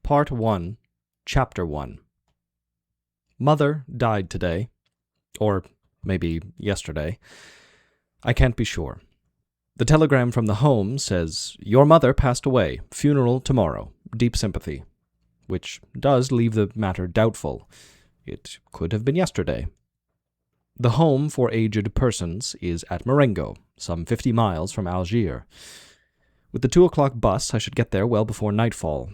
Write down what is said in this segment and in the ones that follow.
Part 1, Chapter 1. Mother died today, or maybe yesterday. I can't be sure. The telegram from the home says, "Your mother passed away, funeral tomorrow, deep sympathy," which does leave the matter doubtful. It could have been yesterday. The home for aged persons is at Marengo, some 50 miles from Algiers. With the 2 o'clock bus, I should get there well before nightfall.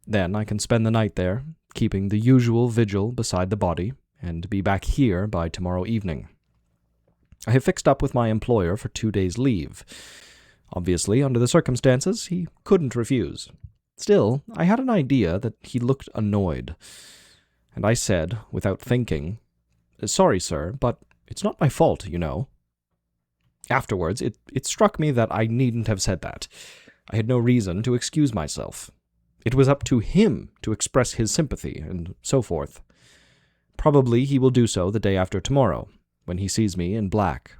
Then I can spend the night there, keeping the usual vigil beside the body, and be back here by tomorrow evening. I have fixed up with my employer for 2 days' leave. Obviously, under the circumstances, he couldn't refuse. Still, I had an idea that he looked annoyed, and I said, without thinking, "Sorry, sir, but it's not my fault, you know." Afterwards, it struck me that I needn't have said that. I had no reason to excuse myself. It was up to him to express his sympathy, and so forth. Probably he will do so the day after tomorrow, when he sees me in black.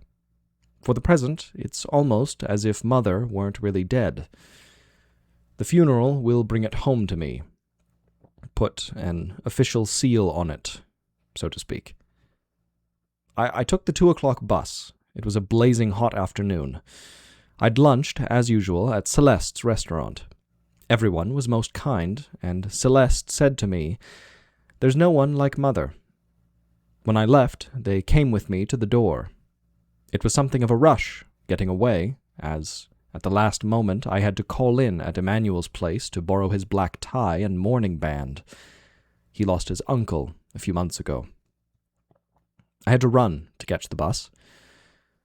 For the present, it's almost as if Mother weren't really dead. The funeral will bring it home to me, put an official seal on it, so to speak. I took the 2 o'clock bus. It was a blazing hot afternoon. I'd lunched, as usual, at Celeste's restaurant. Everyone was most kind, and Celeste said to me, "There's no one like Mother." When I left, they came with me to the door. It was something of a rush, getting away, as, at the last moment, I had to call in at Emmanuel's place to borrow his black tie and mourning band. He lost his uncle a few months ago. I had to run to catch the bus.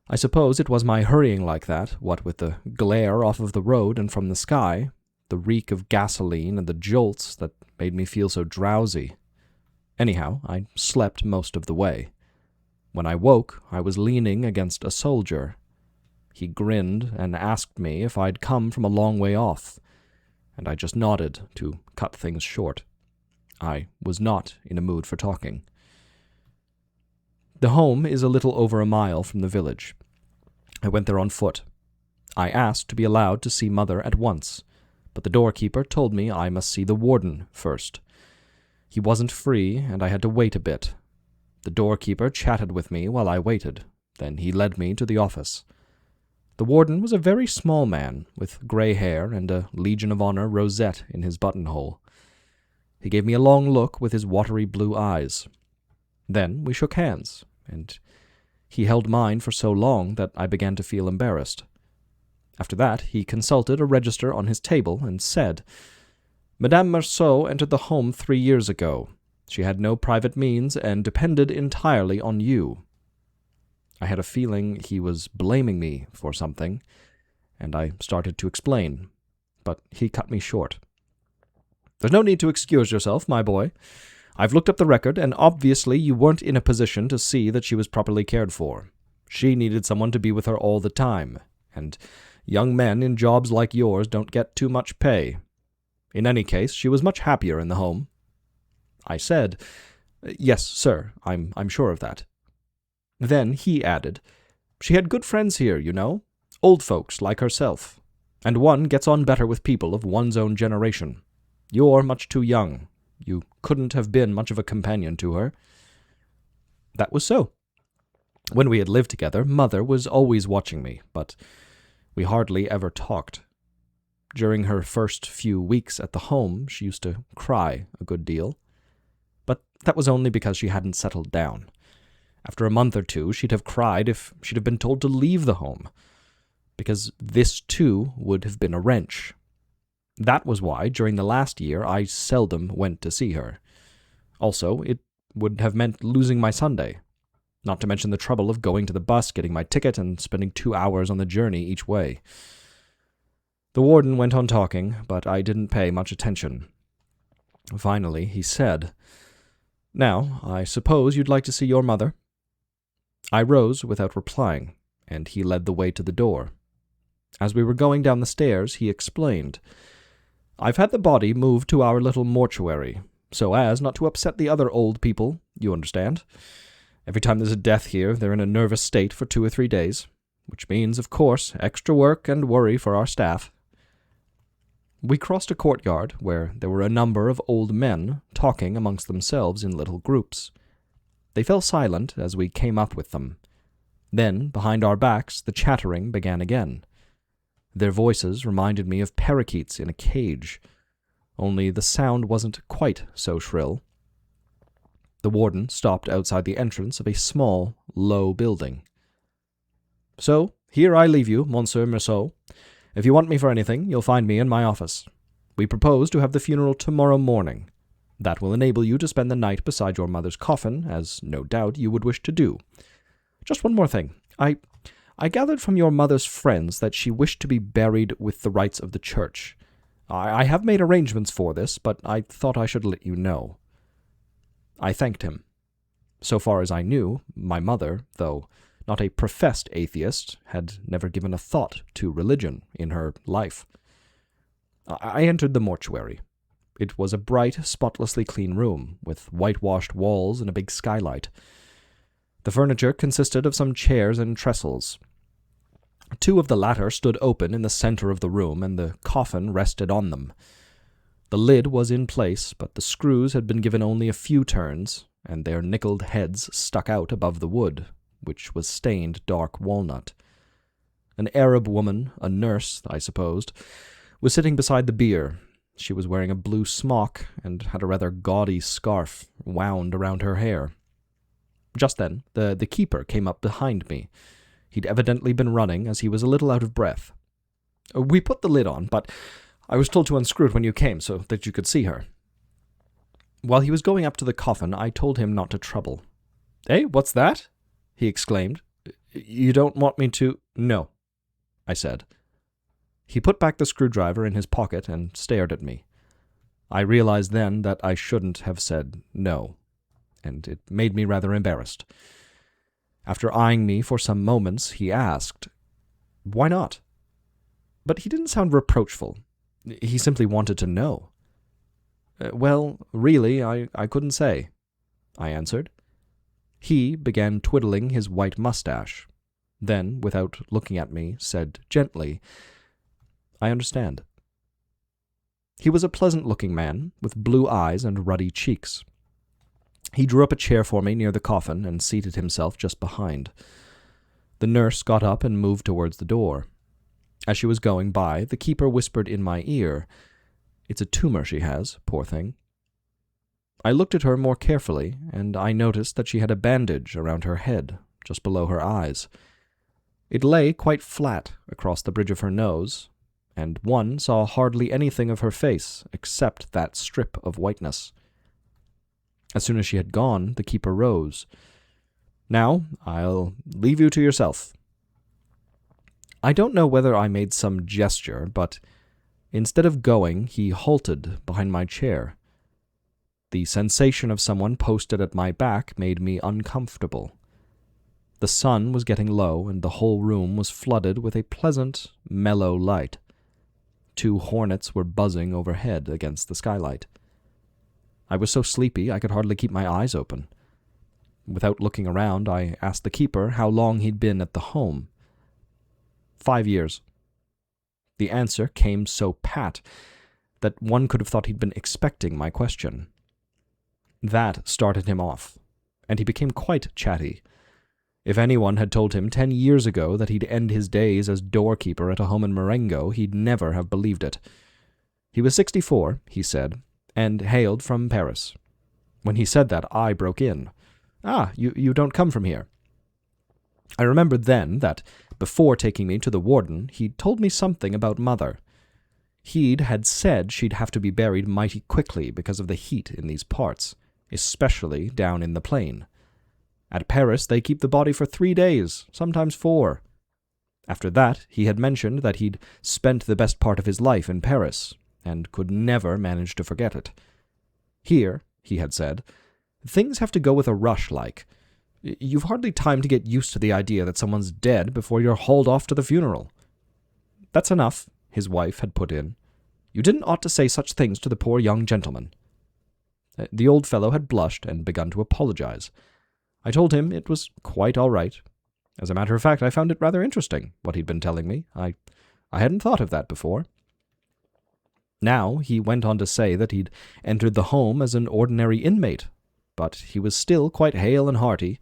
I suppose it was my hurrying like that, what with the glare off of the road and from the sky, the reek of gasoline and the jolts that made me feel so drowsy. Anyhow, I slept most of the way. When I woke, I was leaning against a soldier. He grinned and asked me if I'd come from a long way off, and I just nodded to cut things short. I was not in a mood for talking. The home is a little over a mile from the village. I went there on foot. I asked to be allowed to see Mother at once, but the doorkeeper told me I must see the warden first. He wasn't free, and I had to wait a bit. The doorkeeper chatted with me while I waited. Then he led me to the office. The warden was a very small man, with grey hair and a Legion of Honor rosette in his buttonhole. He gave me a long look with his watery blue eyes. Then we shook hands, and he held mine for so long that I began to feel embarrassed. After that, he consulted a register on his table and said, "Madame Marceau entered the home 3 years ago. She had no private means and depended entirely on you." I had a feeling he was blaming me for something, and I started to explain, but he cut me short. "There's no need to excuse yourself, my boy. I've looked up the record, and obviously you weren't in a position to see that she was properly cared for. She needed someone to be with her all the time, and young men in jobs like yours don't get too much pay. In any case, she was much happier in the home." I said, "Yes, sir, I'm sure of that." Then he added, "She had good friends here, you know, old folks like herself, and one gets on better with people of one's own generation. You're much too young. You couldn't have been much of a companion to her." That was so. When we had lived together, Mother was always watching me, but we hardly ever talked. During her first few weeks at the home, she used to cry a good deal. But that was only because she hadn't settled down. After a month or two, she'd have cried if she'd have been told to leave the home, because this, too, would have been a wrench. That was why, during the last year, I seldom went to see her. Also, it would have meant losing my Sunday, not to mention the trouble of going to the bus, getting my ticket, and spending 2 hours on the journey each way. The warden went on talking, but I didn't pay much attention. Finally, he said, "Now, I suppose you'd like to see your mother?" I rose without replying, and he led the way to the door. As we were going down the stairs, he explained, "I've had the body moved to our little mortuary, so as not to upset the other old people, you understand. Every time there's a death here, they're in a nervous state for 2 or 3 days, which means, of course, extra work and worry for our staff." We crossed a courtyard where there were a number of old men talking amongst themselves in little groups. They fell silent as we came up with them. Then, behind our backs, the chattering began again. Their voices reminded me of parakeets in a cage, only the sound wasn't quite so shrill. The warden stopped outside the entrance of a small, low building. "So, here I leave you, Monsieur Merceau. If you want me for anything, you'll find me in my office. We propose to have the funeral tomorrow morning. That will enable you to spend the night beside your mother's coffin, as no doubt you would wish to do. Just one more thing. I gathered from your mother's friends that she wished to be buried with the rites of the church. I have made arrangements for this, but I thought I should let you know." I thanked him. So far as I knew, my mother, though not a professed atheist, had never given a thought to religion in her life. I entered the mortuary. It was a bright, spotlessly clean room, with whitewashed walls and a big skylight. The furniture consisted of some chairs and trestles. Two of the latter stood open in the center of the room, and the coffin rested on them. The lid was in place, but the screws had been given only a few turns, and their nickeled heads stuck out above the wood, which was stained dark walnut. An Arab woman, a nurse, I supposed, was sitting beside the bier. She was wearing a blue smock and had a rather gaudy scarf wound around her hair. Just then, the keeper came up behind me. He'd evidently been running, as he was a little out of breath. "We put the lid on, but I was told to unscrew it when you came, so that you could see her." While he was going up to the coffin, I told him not to trouble. "Eh, what's that?" he exclaimed. "You don't want me to—" "No," I said. He put back the screwdriver in his pocket and stared at me. I realized then that I shouldn't have said no, and it made me rather embarrassed. After eyeing me for some moments, he asked, "Why not?" But he didn't sound reproachful. He simply wanted to know. "Well, really, I couldn't say," I answered. He began twiddling his white mustache, then, without looking at me, said gently, "I understand." He was a pleasant-looking man, with blue eyes and ruddy cheeks. He drew up a chair for me near the coffin and seated himself just behind. The nurse got up and moved towards the door. As she was going by, the keeper whispered in my ear, "It's a tumor she has, poor thing." I looked at her more carefully, and I noticed that she had a bandage around her head, just below her eyes. It lay quite flat across the bridge of her nose, and one saw hardly anything of her face except that strip of whiteness. As soon as she had gone, the keeper rose. "Now, I'll leave you to yourself." I don't know whether I made some gesture, but instead of going, he halted behind my chair. The sensation of someone posted at my back made me uncomfortable. The sun was getting low, and the whole room was flooded with a pleasant, mellow light. 2 hornets were buzzing overhead against the skylight. I was so sleepy I could hardly keep my eyes open. Without looking around, I asked the keeper how long he'd been at the home. 5 years. The answer came so pat that one could have thought he'd been expecting my question. That started him off, and he became quite chatty. If anyone had told him 10 years ago that he'd end his days as doorkeeper at a home in Marengo, he'd never have believed it. He was 64, he said, and hailed from Paris. When he said that, I broke in. "Ah, you don't come from here." I remembered then that, before taking me to the warden, he'd told me something about Mother. He'd had said she'd have to be buried mighty quickly because of the heat in these parts, especially down in the plain. At Paris, they keep the body for 3 days, sometimes 4. After that, he had mentioned that he'd spent the best part of his life in Paris, and could never manage to forget it. Here, he had said, things have to go with a rush like. You've hardly time to get used to the idea that someone's dead before you're hauled off to the funeral. "That's enough," his wife had put in. "You didn't ought to say such things to the poor young gentleman." The old fellow had blushed and begun to apologize. I told him it was quite all right. As a matter of fact, I found it rather interesting, what he'd been telling me. I hadn't thought of that before. Now he went on to say that he'd entered the home as an ordinary inmate, but he was still quite hale and hearty,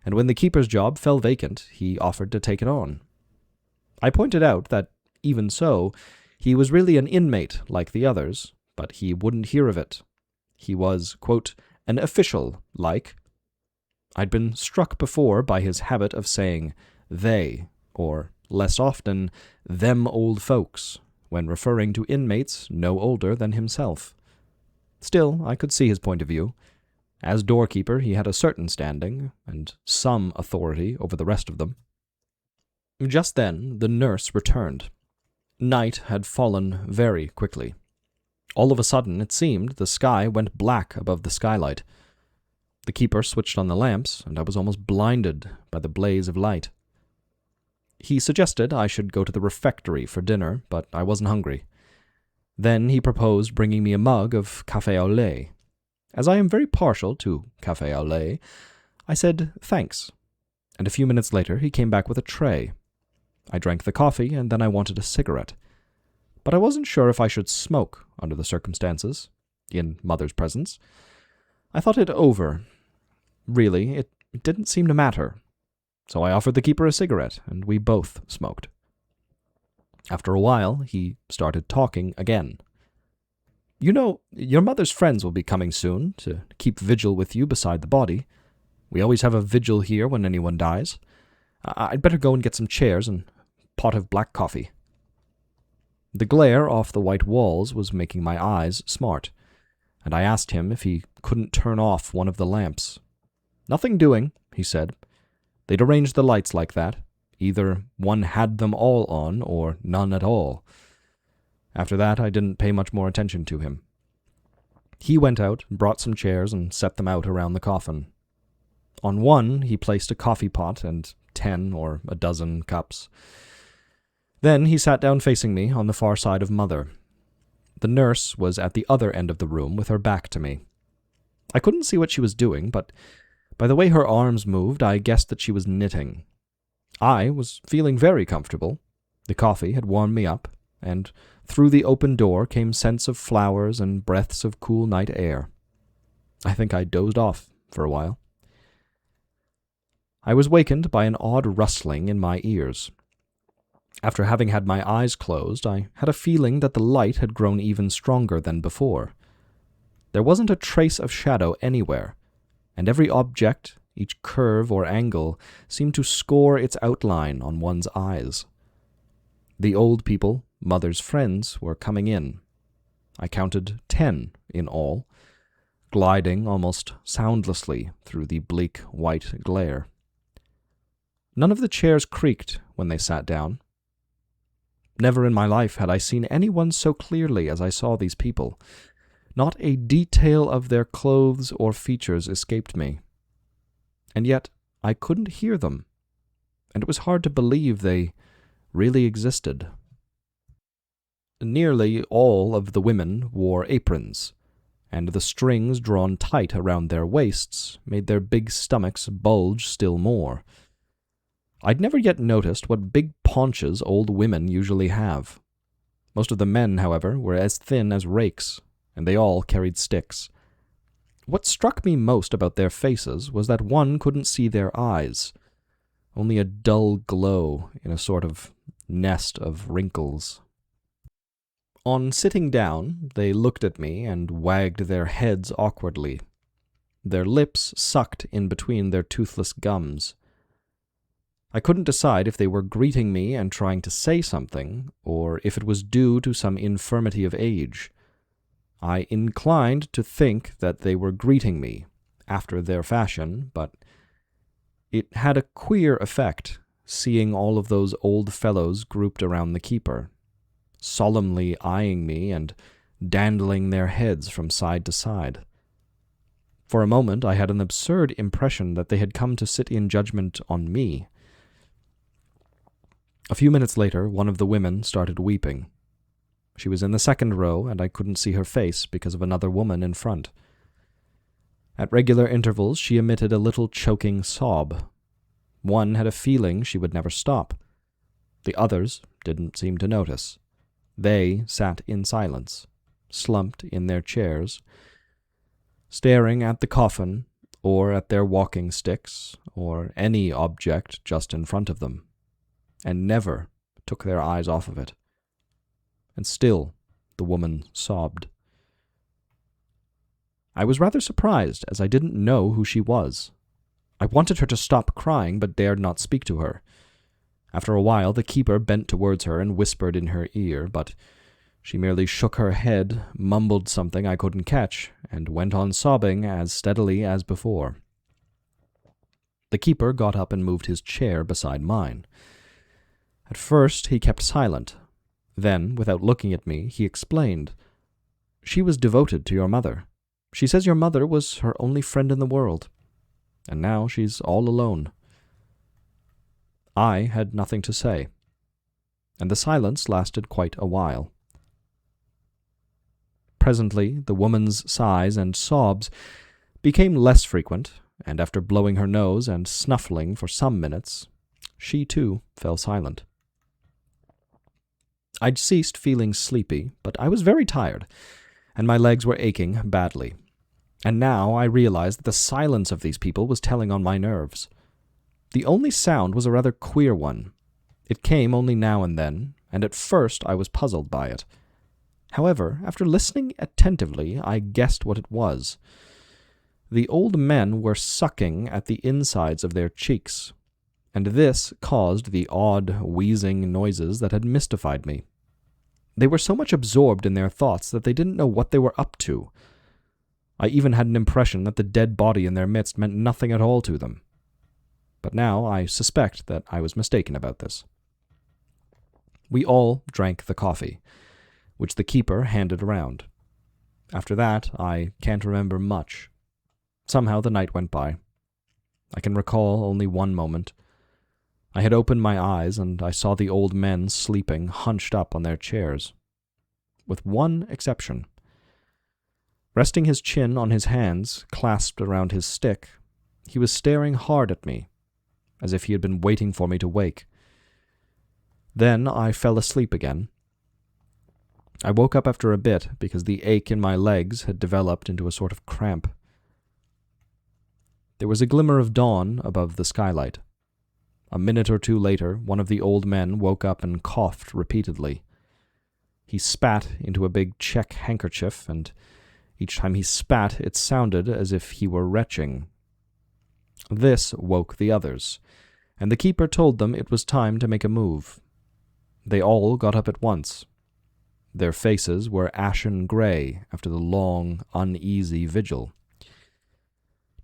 and when the keeper's job fell vacant, he offered to take it on. I pointed out that, even so, he was really an inmate like the others, but he wouldn't hear of it. He was, quote, an official, like. I'd been struck before by his habit of saying they, or less often, them old folks, when referring to inmates no older than himself. Still, I could see his point of view. As doorkeeper, he had a certain standing, and some authority over the rest of them. Just then, the nurse returned. Night had fallen very quickly. All of a sudden, it seemed, the sky went black above the skylight. The keeper switched on the lamps, and I was almost blinded by the blaze of light. He suggested I should go to the refectory for dinner, but I wasn't hungry. Then he proposed bringing me a mug of café au lait. As I am very partial to café au lait, I said thanks, and a few minutes later he came back with a tray. I drank the coffee, and then I wanted a cigarette. But I wasn't sure if I should smoke under the circumstances, in Mother's presence. I thought it over. Really, it didn't seem to matter. So I offered the keeper a cigarette, and we both smoked. After a while, he started talking again. You know, your mother's friends will be coming soon to keep vigil with you beside the body. We always have a vigil here when anyone dies. I'd better go and get some chairs and a pot of black coffee. The glare off the white walls was making my eyes smart, and I asked him if he couldn't turn off one of the lamps. Nothing doing, he said. They'd arranged the lights like that. Either one had them all on, or none at all. After that, I didn't pay much more attention to him. He went out, brought some chairs, and set them out around the coffin. On one, he placed a coffee pot and 10 or a dozen cups. Then he sat down facing me on the far side of Mother. The nurse was at the other end of the room with her back to me. I couldn't see what she was doing, but by the way her arms moved, I guessed that she was knitting. I was feeling very comfortable. The coffee had warmed me up, and through the open door came scents of flowers and breaths of cool night air. I think I dozed off for a while. I was wakened by an odd rustling in my ears. After having had my eyes closed, I had a feeling that the light had grown even stronger than before. There wasn't a trace of shadow anywhere, and every object, each curve or angle, seemed to score its outline on one's eyes. The old people, Mother's friends, were coming in. I counted 10 in all, gliding almost soundlessly through the bleak white glare. None of the chairs creaked when they sat down. Never in my life had I seen anyone so clearly as I saw these people. Not a detail of their clothes or features escaped me. And yet I couldn't hear them, and it was hard to believe they really existed. Nearly all of the women wore aprons, and the strings drawn tight around their waists made their big stomachs bulge still more. I'd never yet noticed what big paunches old women usually have. Most of the men, however, were as thin as rakes, and they all carried sticks. What struck me most about their faces was that one couldn't see their eyes, only a dull glow in a sort of nest of wrinkles. On sitting down, they looked at me and wagged their heads awkwardly. Their lips sucked in between their toothless gums. I couldn't decide if they were greeting me and trying to say something, or if it was due to some infirmity of age. I inclined to think that they were greeting me, after their fashion, but it had a queer effect, seeing all of those old fellows grouped around the keeper, solemnly eyeing me and dandling their heads from side to side. For a moment I had an absurd impression that they had come to sit in judgment on me. A few minutes later, one of the women started weeping. She was in the second row, and I couldn't see her face because of another woman in front. At regular intervals, she emitted a little choking sob. One had a feeling she would never stop. The others didn't seem to notice. They sat in silence, slumped in their chairs, staring at the coffin, or at their walking sticks, or any object just in front of them, and never took their eyes off of it. And still the woman sobbed. I was rather surprised, as I didn't know who she was. I wanted her to stop crying, but dared not speak to her. After a while, the keeper bent towards her and whispered in her ear, but she merely shook her head, mumbled something I couldn't catch, and went on sobbing as steadily as before. The keeper got up and moved his chair beside mine. At first he kept silent. Then, without looking at me, he explained. "She was devoted to your mother. She says your mother was her only friend in the world. And now she's all alone." I had nothing to say, and the silence lasted quite a while. Presently, the woman's sighs and sobs became less frequent, and after blowing her nose and snuffling for some minutes, she too fell silent. I'd ceased feeling sleepy, but I was very tired, and my legs were aching badly. And now I realized that the silence of these people was telling on my nerves. The only sound was a rather queer one. It came only now and then, and at first I was puzzled by it. However, after listening attentively, I guessed what it was. The old men were sucking at the insides of their cheeks, and this caused the odd, wheezing noises that had mystified me. They were so much absorbed in their thoughts that they didn't know what they were up to. I even had an impression that the dead body in their midst meant nothing at all to them. But now I suspect that I was mistaken about this. We all drank the coffee, which the keeper handed around. After that, I can't remember much. Somehow the night went by. I can recall only one moment. I had opened my eyes, and I saw the old men sleeping hunched up on their chairs. With one exception. Resting his chin on his hands, clasped around his stick, he was staring hard at me, as if he had been waiting for me to wake. Then I fell asleep again. I woke up after a bit because the ache in my legs had developed into a sort of cramp. There was a glimmer of dawn above the skylight. A minute or two later, one of the old men woke up and coughed repeatedly. He spat into a big check handkerchief, and each time he spat, it sounded as if he were retching. This woke the others, and the keeper told them it was time to make a move. They all got up at once. Their faces were ashen gray after the long, uneasy vigil.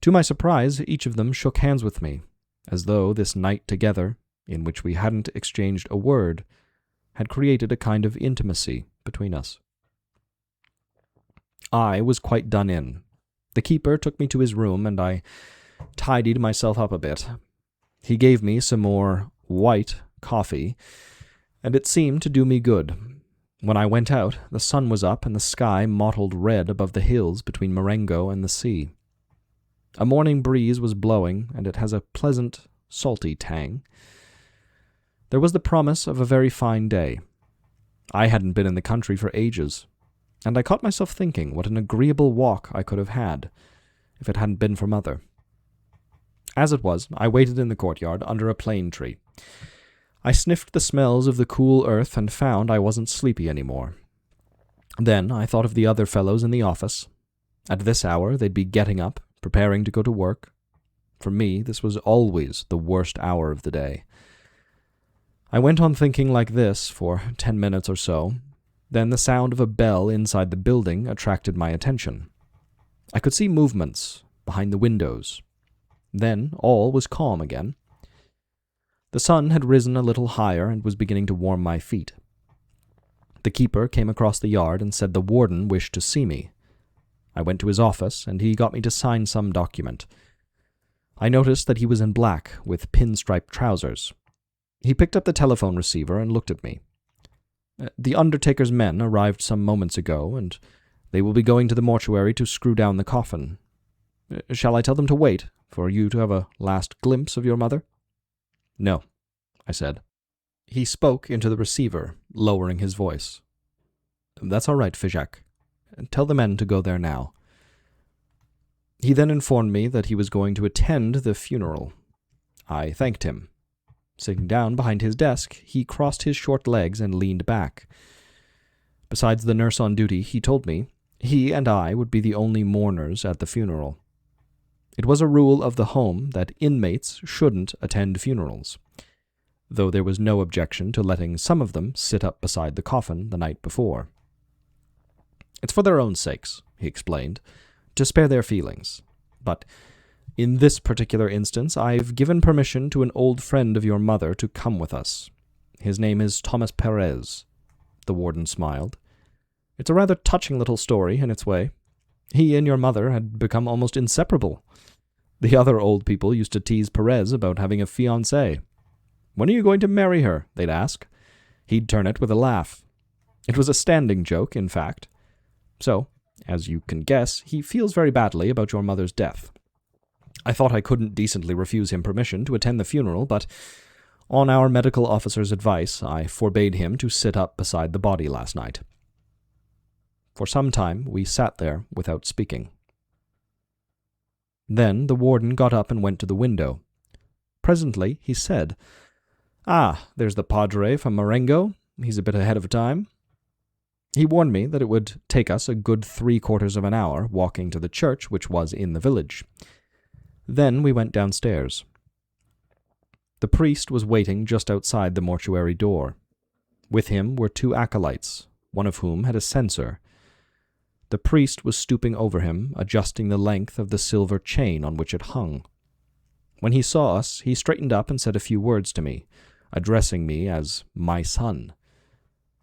To my surprise, each of them shook hands with me, as though this night together, in which we hadn't exchanged a word, had created a kind of intimacy between us. I was quite done in. The keeper took me to his room, and I tidied myself up a bit. He gave me some more white coffee, and it seemed to do me good. When I went out, the sun was up and the sky mottled red above the hills between Marengo and the sea. A morning breeze was blowing, and it has a pleasant, salty tang. There was the promise of a very fine day. I hadn't been in the country for ages, and I caught myself thinking what an agreeable walk I could have had, if it hadn't been for Mother. As it was, I waited in the courtyard under a plane tree. I sniffed the smells of the cool earth and found I wasn't sleepy anymore. Then I thought of the other fellows in the office. At this hour they'd be getting up, preparing to go to work. For me, this was always the worst hour of the day. I went on thinking like this for 10 minutes or so. Then the sound of a bell inside the building attracted my attention. I could see movements behind the windows. Then all was calm again. The sun had risen a little higher and was beginning to warm my feet. The keeper came across the yard and said the warden wished to see me. I went to his office, and he got me to sign some document. I noticed that he was in black, with pinstripe trousers. He picked up the telephone receiver and looked at me. "The undertaker's men arrived some moments ago, and they will be going to the mortuary to screw down the coffin. Shall I tell them to wait, for you to have a last glimpse of your mother?" "No," I said. He spoke into the receiver, lowering his voice. That's all right, Fizek. Tell the men to go there now. He then informed me that he was going to attend the funeral. I thanked him. Sitting down behind his desk, he crossed his short legs and leaned back. Besides the nurse on duty, he told me, he and I would be the only mourners at the funeral. It was a rule of the home that inmates shouldn't attend funerals, though there was no objection to letting some of them sit up beside the coffin the night before. It's for their own sakes, he explained, to spare their feelings. But in this particular instance, I've given permission to an old friend of your mother to come with us. His name is Thomas Perez. The warden smiled. It's a rather touching little story in its way. He and your mother had become almost inseparable. The other old people used to tease Perez about having a fiancée. When are you going to marry her? They'd ask. He'd turn it with a laugh. It was a standing joke, in fact. So, as you can guess, he feels very badly about your mother's death. I thought I couldn't decently refuse him permission to attend the funeral, but on our medical officer's advice, I forbade him to sit up beside the body last night. For some time, we sat there without speaking. Then the warden got up and went to the window. Presently, he said, "Ah, there's the padre from Marengo. He's a bit ahead of time." He warned me that it would take us a good 3/4 of an hour walking to the church, which was in the village. Then we went downstairs. The priest was waiting just outside the mortuary door. With him were 2 acolytes, one of whom had a censer. The priest was stooping over him, adjusting the length of the silver chain on which it hung. When he saw us, he straightened up and said a few words to me, addressing me as my son.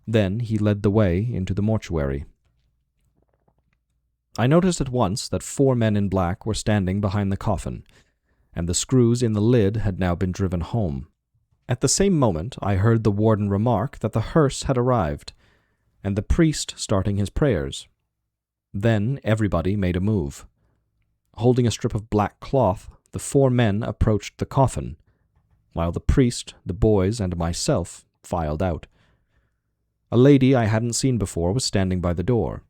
Then he led the way into the mortuary. I noticed at once that 4 men in black were standing behind the coffin, and the screws in the lid had now been driven home. At the same moment I heard the warden remark that the hearse had arrived, and the priest starting his prayers. Then everybody made a move. Holding a strip of black cloth, the 4 men approached the coffin, while the priest, the boys, and myself filed out. A lady I hadn't seen before was standing by the door.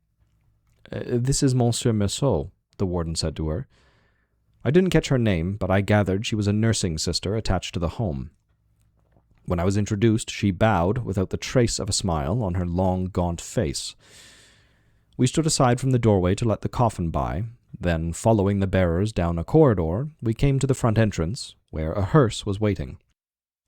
"This is Monsieur Merceau," the warden said to her. I didn't catch her name, but I gathered she was a nursing sister attached to the home. When I was introduced, she bowed without the trace of a smile on her long, gaunt face. We stood aside from the doorway to let the coffin by. Then, following the bearers down a corridor, we came to the front entrance, where a hearse was waiting.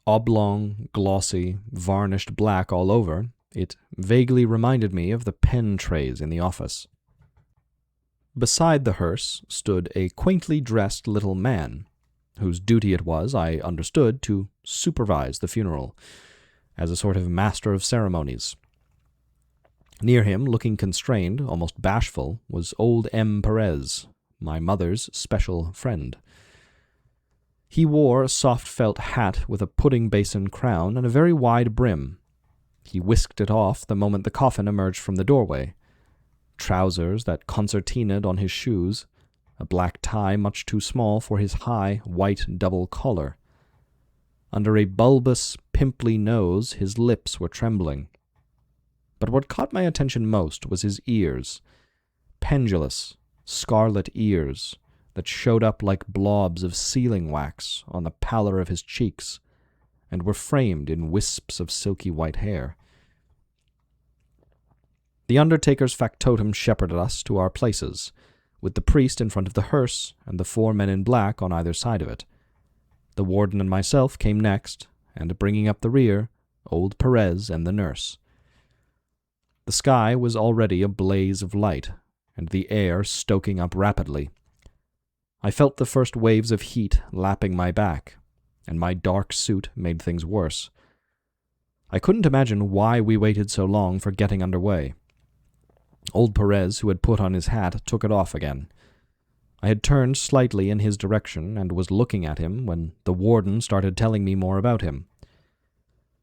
Oblong, glossy, varnished black all over, it vaguely reminded me of the pen trays in the office. Beside the hearse stood a quaintly dressed little man, whose duty it was, I understood, to supervise the funeral, as a sort of master of ceremonies. Near him, looking constrained, almost bashful, was old M. Perez, my mother's special friend. He wore a soft felt hat with a pudding basin crown and a very wide brim. He whisked it off the moment the coffin emerged from the doorway. Trousers that concertinaed on his shoes, a black tie much too small for his high, white double collar. Under a bulbous, pimply nose, his lips were trembling. But what caught my attention most was his ears, pendulous, scarlet ears that showed up like blobs of sealing wax on the pallor of his cheeks, and were framed in wisps of silky white hair. The undertaker's factotum shepherded us to our places, with the priest in front of the hearse and the 4 men in black on either side of it. The warden and myself came next, and bringing up the rear, old Perez and the nurse. The sky was already a blaze of light, and the air stoking up rapidly. I felt the first waves of heat lapping my back, and my dark suit made things worse. I couldn't imagine why we waited so long for getting under way. Old Perez, who had put on his hat, took it off again. I had turned slightly in his direction and was looking at him when the warden started telling me more about him.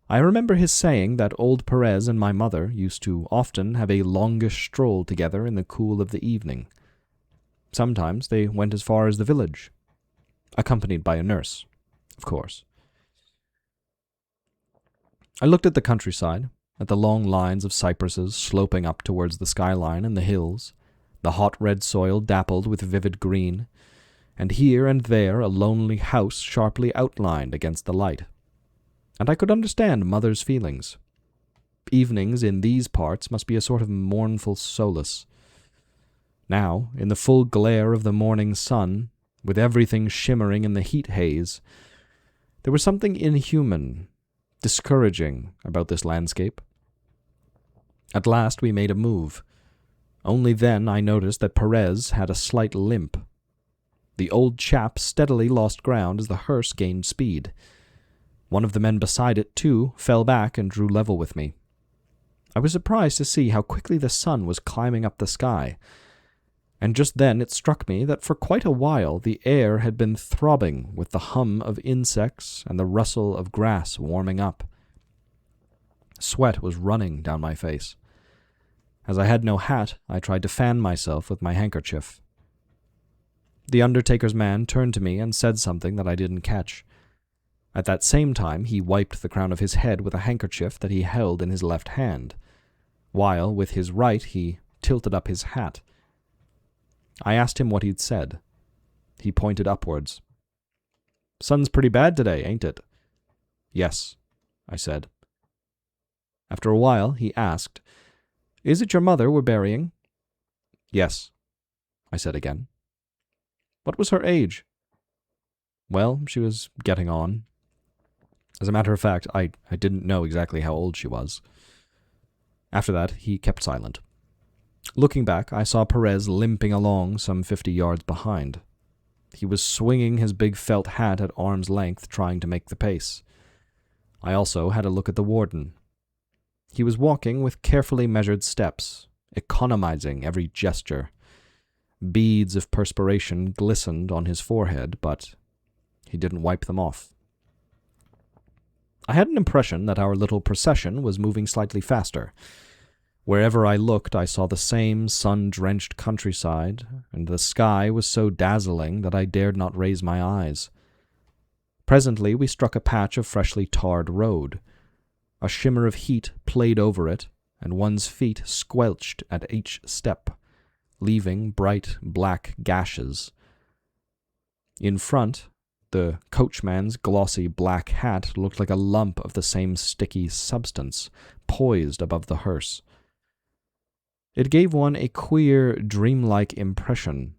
I remember his saying that old Perez and my mother used to often have a longish stroll together in the cool of the evening. Sometimes they went as far as the village, accompanied by a nurse, of course. I looked at the countryside, at the long lines of cypresses sloping up towards the skyline and the hills, the hot red soil dappled with vivid green, and here and there a lonely house sharply outlined against the light. And I could understand Mother's feelings. Evenings in these parts must be a sort of mournful solace. Now, in the full glare of the morning sun, with everything shimmering in the heat haze, there was something inhuman, discouraging about this landscape. At last we made a move. Only then I noticed that Perez had a slight limp. The old chap steadily lost ground as the hearse gained speed. One of the men beside it, too, fell back and drew level with me. I was surprised to see how quickly the sun was climbing up the sky, and just then it struck me that for quite a while the air had been throbbing with the hum of insects and the rustle of grass warming up. Sweat was running down my face. As I had no hat, I tried to fan myself with my handkerchief. The undertaker's man turned to me and said something that I didn't catch. At that same time he wiped the crown of his head with a handkerchief that he held in his left hand, while with his right he tilted up his hat. I asked him what he'd said. He pointed upwards. "Sun's pretty bad today, ain't it?" "Yes," I said. After a while he asked, "Is it your mother we're burying?" "Yes," I said again. "What was her age?" "Well, she was getting on." As a matter of fact, I didn't know exactly how old she was. After that, he kept silent. Looking back, I saw Perez limping along some 50 yards behind. He was swinging his big felt hat at arm's length, trying to make the pace. I also had a look at the warden. He was walking with carefully measured steps, economizing every gesture. Beads of perspiration glistened on his forehead, but he didn't wipe them off. I had an impression that our little procession was moving slightly faster. Wherever I looked, I saw the same sun-drenched countryside, and the sky was so dazzling that I dared not raise my eyes. Presently we struck a patch of freshly tarred road. A shimmer of heat played over it, and one's feet squelched at each step, leaving bright black gashes. In front, the coachman's glossy black hat looked like a lump of the same sticky substance, poised above the hearse. It gave one a queer, dreamlike impression,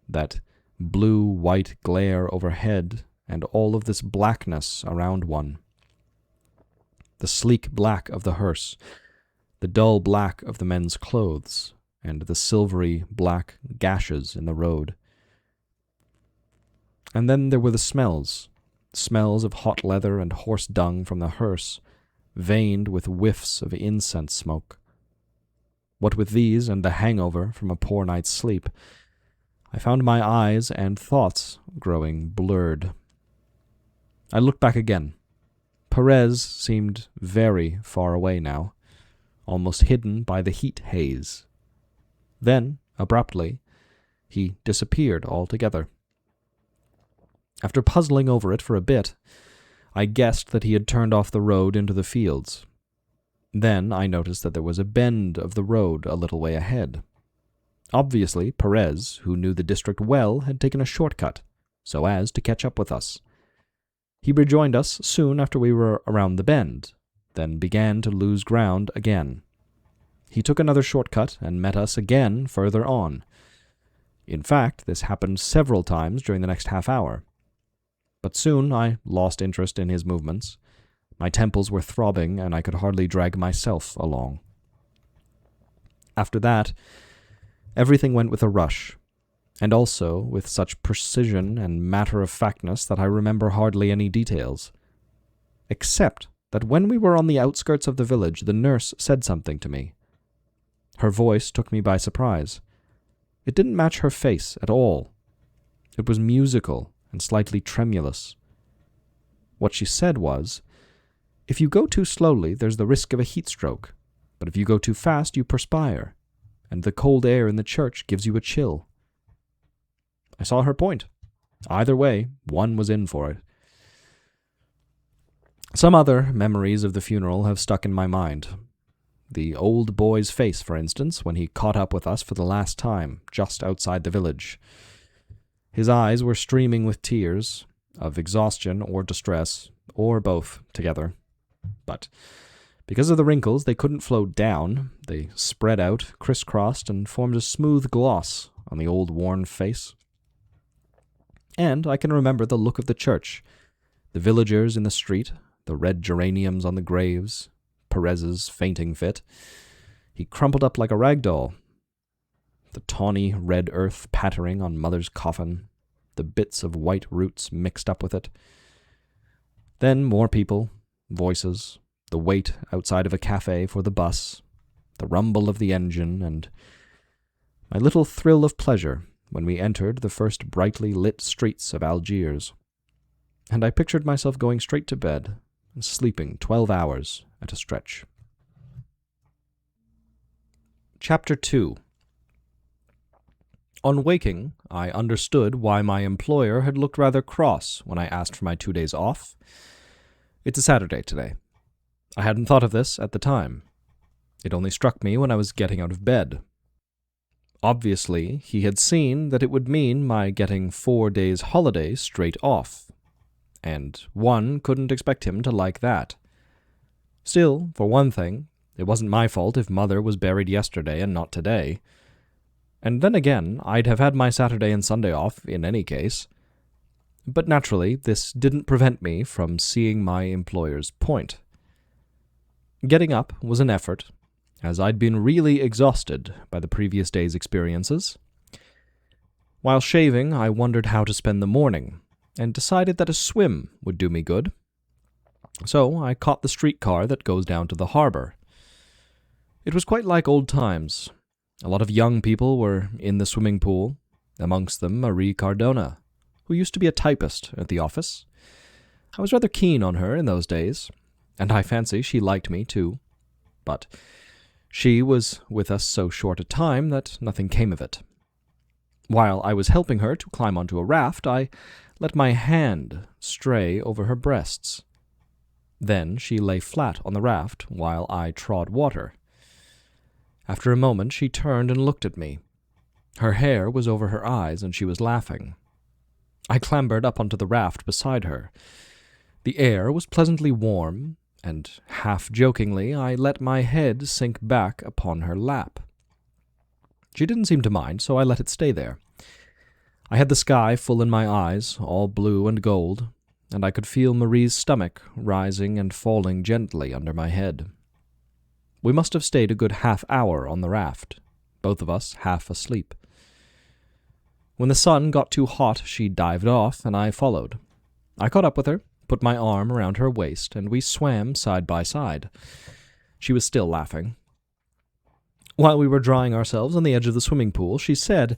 that blue-white glare overhead and all of this blackness around one. The sleek black of the hearse, the dull black of the men's clothes, and the silvery black gashes in the road. And then there were the smells of hot leather and horse dung from the hearse, veined with whiffs of incense smoke. What with these and the hangover from a poor night's sleep, I found my eyes and thoughts growing blurred. I looked back again. Perez seemed very far away now, almost hidden by the heat haze. Then, abruptly, he disappeared altogether. After puzzling over it for a bit, I guessed that he had turned off the road into the fields. Then I noticed that there was a bend of the road a little way ahead. Obviously, Perez, who knew the district well, had taken a shortcut, so as to catch up with us. He rejoined us soon after we were around the bend, then began to lose ground again. He took another shortcut and met us again further on. In fact, this happened several times during the next half hour. But soon I lost interest in his movements. My temples were throbbing, and I could hardly drag myself along. After that, everything went with a rush, and also with such precision and matter-of-factness that I remember hardly any details. Except that when we were on the outskirts of the village, the nurse said something to me. Her voice took me by surprise. It didn't match her face at all. It was musical and slightly tremulous. What she said was, "If you go too slowly, there's the risk of a heat stroke, but if you go too fast, you perspire, and the cold air in the church gives you a chill." I saw her point. Either way, one was in for it. Some other memories of the funeral have stuck in my mind. The old boy's face, for instance, when he caught up with us for the last time, just outside the village. His eyes were streaming with tears, of exhaustion or distress, or both together. But because of the wrinkles, they couldn't flow down. They spread out, crisscrossed, and formed a smooth gloss on the old worn face. And I can remember the look of the church, the villagers in the street, the red geraniums on the graves, Perez's fainting fit. He crumpled up like a rag doll. The tawny red earth pattering on Mother's coffin, the bits of white roots mixed up with it. Then more people, voices, the wait outside of a cafe for the bus, the rumble of the engine, and my little thrill of pleasure when we entered the first brightly lit streets of Algiers. And I pictured myself going straight to bed and sleeping 12 hours at a stretch. Chapter 2. On waking, I understood why my employer had looked rather cross when I asked for my 2 days off. It's a Saturday today. I hadn't thought of this at the time. It only struck me when I was getting out of bed. Obviously, he had seen that it would mean my getting 4 days' holiday straight off, and one couldn't expect him to like that. Still, for one thing, it wasn't my fault if Mother was buried yesterday and not today. And then again, I'd have had my Saturday and Sunday off in any case. But naturally, this didn't prevent me from seeing my employer's point. Getting up was an effort, as I'd been really exhausted by the previous day's experiences. While shaving, I wondered how to spend the morning, and decided that a swim would do me good. So I caught the streetcar that goes down to the harbor. It was quite like old times. A lot of young people were in the swimming pool, amongst them Marie Cardona, who used to be a typist at the office. I was rather keen on her in those days, and I fancy she liked me too. But she was with us so short a time that nothing came of it. While I was helping her to climb onto a raft, I let my hand stray over her breasts. Then she lay flat on the raft while I trod water. After a moment she turned and looked at me. Her hair was over her eyes and she was laughing. I clambered up onto the raft beside her. The air was pleasantly warm, and half-jokingly I let my head sink back upon her lap. She didn't seem to mind, so I let it stay there. I had the sky full in my eyes, all blue and gold, and I could feel Marie's stomach rising and falling gently under my head. We must have stayed a good half-hour on the raft, both of us half asleep. When the sun got too hot, she dived off, and I followed. I caught up with her, put my arm around her waist, and we swam side by side. She was still laughing. While we were drying ourselves on the edge of the swimming pool, she said,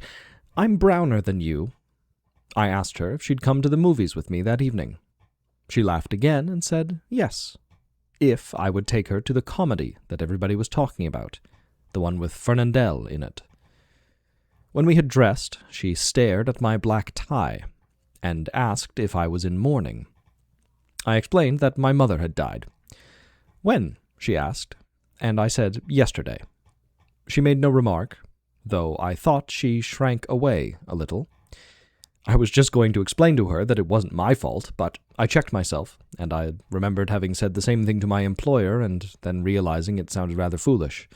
"I'm browner than you." I asked her if she'd come to the movies with me that evening. She laughed again and said yes, if I would take her to the comedy that everybody was talking about, the one with Fernandel in it. When we had dressed, she stared at my black tie and asked if I was in mourning. I explained that my mother had died. "When?" she asked, and I said, "Yesterday." She made no remark, though I thought she shrank away a little. I was just going to explain to her that it wasn't my fault, but I checked myself, and I remembered having said the same thing to my employer and then realizing it sounded rather foolish.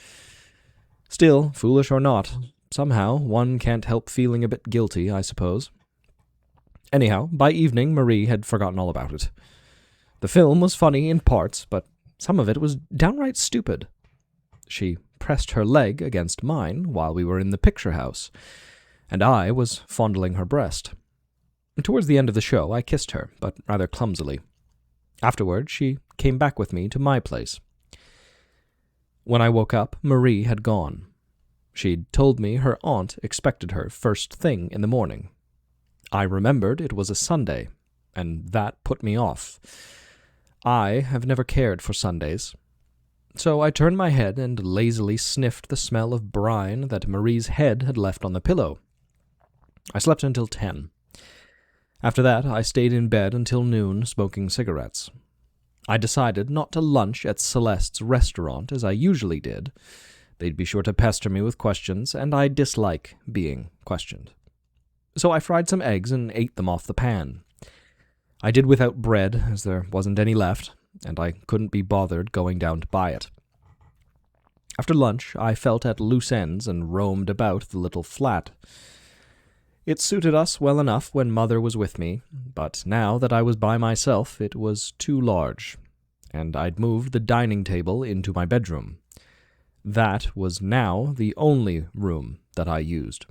Still, foolish or not, somehow one can't help feeling a bit guilty, I suppose. Anyhow, by evening Marie had forgotten all about it. The film was funny in parts, but some of it was downright stupid. She pressed her leg against mine while we were in the picture house, and I was fondling her breast. Towards the end of the show, I kissed her, but rather clumsily. Afterward, she came back with me to my place. When I woke up, Marie had gone. She'd told me her aunt expected her first thing in the morning. I remembered it was a Sunday, and that put me off. I have never cared for Sundays. So I turned my head and lazily sniffed the smell of brine that Marie's head had left on the pillow. I slept until 10. After that, I stayed in bed until noon smoking cigarettes. I decided not to lunch at Celeste's restaurant as I usually did. They'd be sure to pester me with questions, and I dislike being questioned. So I fried some eggs and ate them off the pan. I did without bread, as there wasn't any left, and I couldn't be bothered going down to buy it. After lunch, I felt at loose ends and roamed about the little flat. It suited us well enough when Mother was with me, but now that I was by myself, it was too large, and I'd moved the dining table into my bedroom. That was now the only room that I used.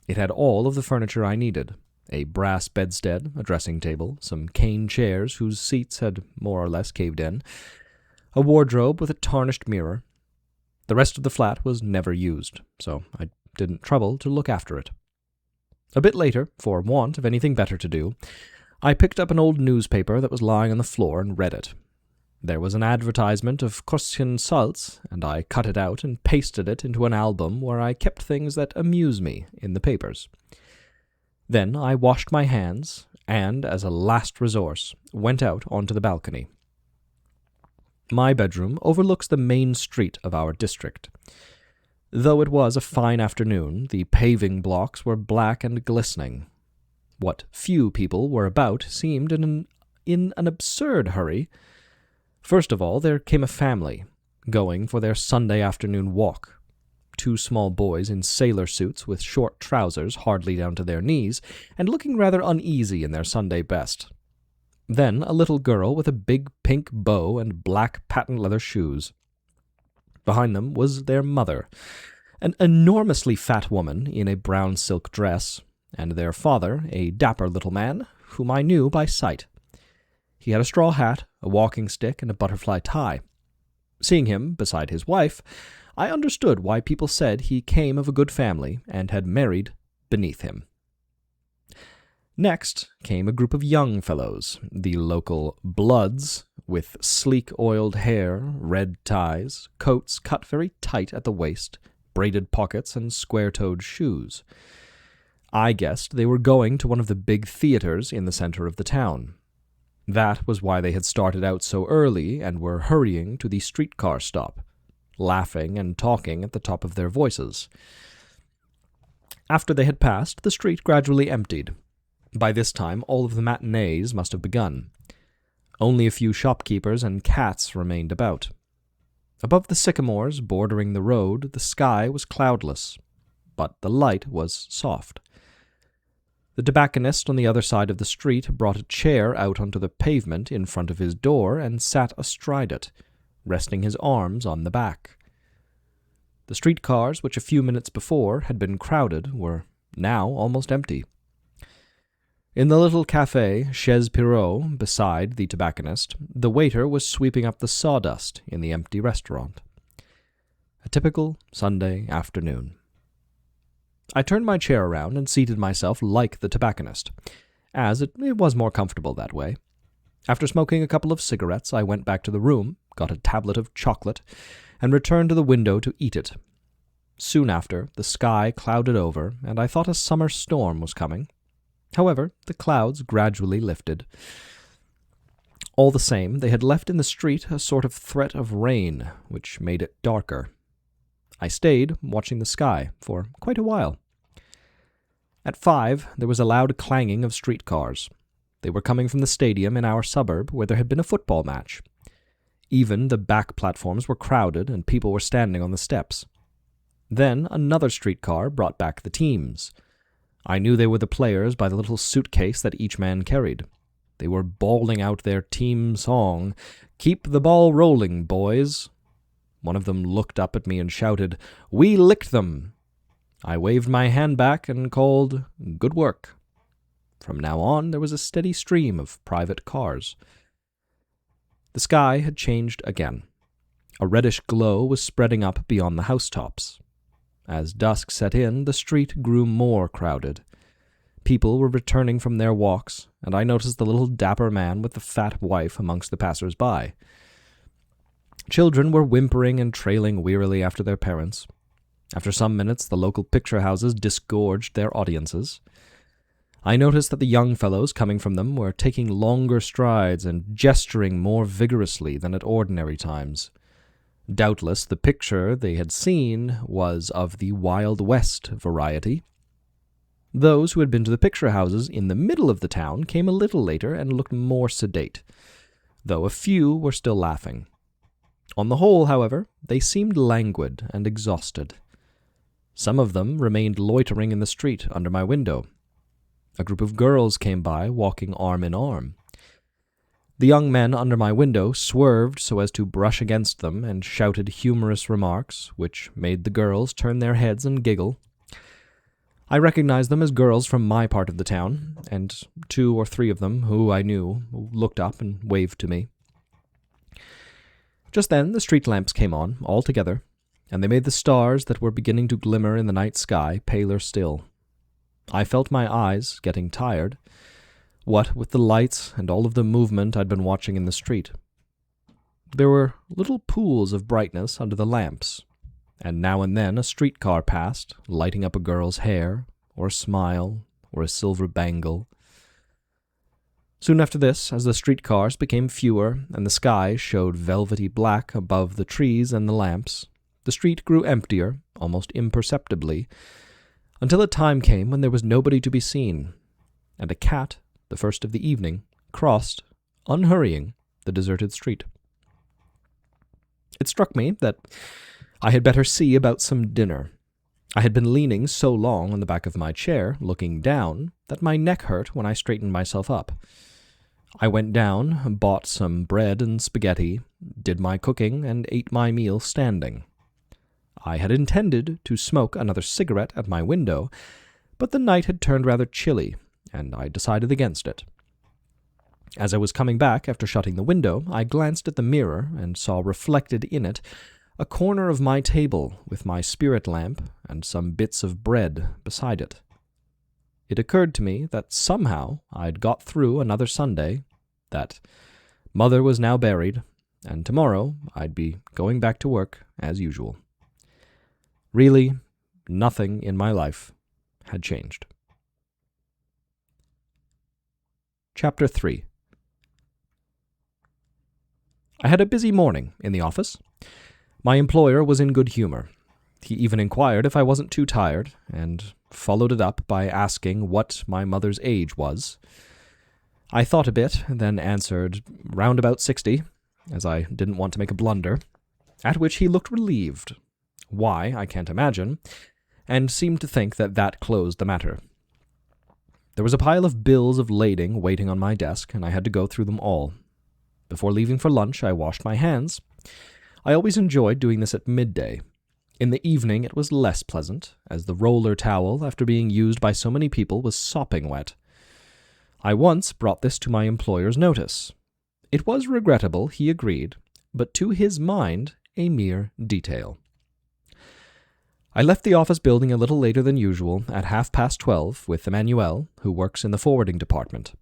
It had all of the furniture I needed: a brass bedstead, a dressing table, some cane chairs whose seats had more or less caved in, a wardrobe with a tarnished mirror. The rest of the flat was never used, so I didn't trouble to look after it. A bit later, for want of anything better to do, I picked up an old newspaper that was lying on the floor and read it. There was an advertisement of Kostchen salts, and I cut it out and pasted it into an album where I kept things that amuse me in the papers. Then I washed my hands, and, as a last resource, went out onto the balcony. My bedroom overlooks the main street of our district. Though it was a fine afternoon, the paving blocks were black and glistening. What few people were about seemed in an absurd hurry. First of all, there came a family, going for their Sunday afternoon walk. 2 small boys in sailor suits with short trousers hardly down to their knees, and looking rather uneasy in their Sunday best. Then a little girl with a big pink bow and black patent leather shoes. Behind them was their mother, an enormously fat woman in a brown silk dress, and their father, a dapper little man, whom I knew by sight. He had a straw hat, a walking stick, and a butterfly tie. Seeing him beside his wife, I understood why people said he came of a good family and had married beneath him. Next came a group of young fellows, the local bloods, with sleek oiled hair, red ties, coats cut very tight at the waist, braided pockets, and square-toed shoes. I guessed they were going to one of the big theaters in the center of the town. That was why they had started out so early and were hurrying to the streetcar stop, laughing and talking at the top of their voices. After they had passed, the street gradually emptied. By this time, all of the matinees must have begun. Only a few shopkeepers and cats remained about. Above the sycamores bordering the road, the sky was cloudless, but the light was soft. The tobacconist on the other side of the street brought a chair out onto the pavement in front of his door and sat astride it, resting his arms on the back. The streetcars, which a few minutes before had been crowded, were now almost empty. In the little café Chez Pirot, beside the tobacconist, the waiter was sweeping up the sawdust in the empty restaurant. A typical Sunday afternoon. I turned my chair around and seated myself like the tobacconist, as it was more comfortable that way. After smoking a couple of cigarettes, I went back to the room, got a tablet of chocolate, and returned to the window to eat it. Soon after, the sky clouded over, and I thought a summer storm was coming. However, the clouds gradually lifted. All the same, they had left in the street a sort of threat of rain, which made it darker. I stayed watching the sky for quite a while. At 5, there was a loud clanging of streetcars. They were coming from the stadium in our suburb where there had been a football match. Even the back platforms were crowded and people were standing on the steps. Then another streetcar brought back the teams. I knew they were the players by the little suitcase that each man carried. They were bawling out their team song, "Keep the ball rolling, boys." One of them looked up at me and shouted, "We licked them!" I waved my hand back and called, "Good work." From now on, there was a steady stream of private cars. The sky had changed again. A reddish glow was spreading up beyond the housetops. As dusk set in, the street grew more crowded. People were returning from their walks, and I noticed the little dapper man with the fat wife amongst the passers-by. Children were whimpering and trailing wearily after their parents. After some minutes, the local picture houses disgorged their audiences. I noticed that the young fellows coming from them were taking longer strides and gesturing more vigorously than at ordinary times. Doubtless the picture they had seen was of the Wild West variety. Those who had been to the picture houses in the middle of the town came a little later and looked more sedate, though a few were still laughing. On the whole, however, they seemed languid and exhausted. Some of them remained loitering in the street under my window. A group of girls came by, walking arm in arm. The young men under my window swerved so as to brush against them and shouted humorous remarks, which made the girls turn their heads and giggle. I recognized them as girls from my part of the town, and 2 or 3 of them, who I knew, looked up and waved to me. Just then the street lamps came on, all together, and they made the stars that were beginning to glimmer in the night sky paler still. I felt my eyes getting tired, what with the lights and all of the movement I'd been watching in the street. There were little pools of brightness under the lamps, and now and then a streetcar passed, lighting up a girl's hair, or a smile, or a silver bangle. Soon after this, as the streetcars became fewer and the sky showed velvety black above the trees and the lamps, the street grew emptier, almost imperceptibly, until a time came when there was nobody to be seen, and a cat, the first of the evening, crossed, unhurrying, the deserted street. It struck me that I had better see about some dinner. I had been leaning so long on the back of my chair, looking down, that my neck hurt when I straightened myself up. I went down, bought some bread and spaghetti, did my cooking, and ate my meal standing. I had intended to smoke another cigarette at my window, but the night had turned rather chilly, and I decided against it. As I was coming back after shutting the window, I glanced at the mirror and saw reflected in it a corner of my table with my spirit lamp and some bits of bread beside it. It occurred to me that somehow I'd got through another Sunday, that Mother was now buried, and tomorrow I'd be going back to work as usual. Really, nothing in my life had changed. Chapter 3. I had a busy morning in the office. My employer was in good humor. He even inquired if I wasn't too tired, and followed it up by asking what my mother's age was. I thought a bit, then answered round about 60, as I didn't want to make a blunder, at which he looked relieved. Why, I can't imagine, and seemed to think that that closed the matter. There was a pile of bills of lading waiting on my desk, and I had to go through them all. Before leaving for lunch, I washed my hands. I always enjoyed doing this at midday. In the evening it was less pleasant, as the roller towel, after being used by so many people, was sopping wet. I once brought this to my employer's notice. It was regrettable, he agreed, but to his mind a mere detail. I left the office building a little later than usual, at 12:30, with Emmanuel, who works in the forwarding department.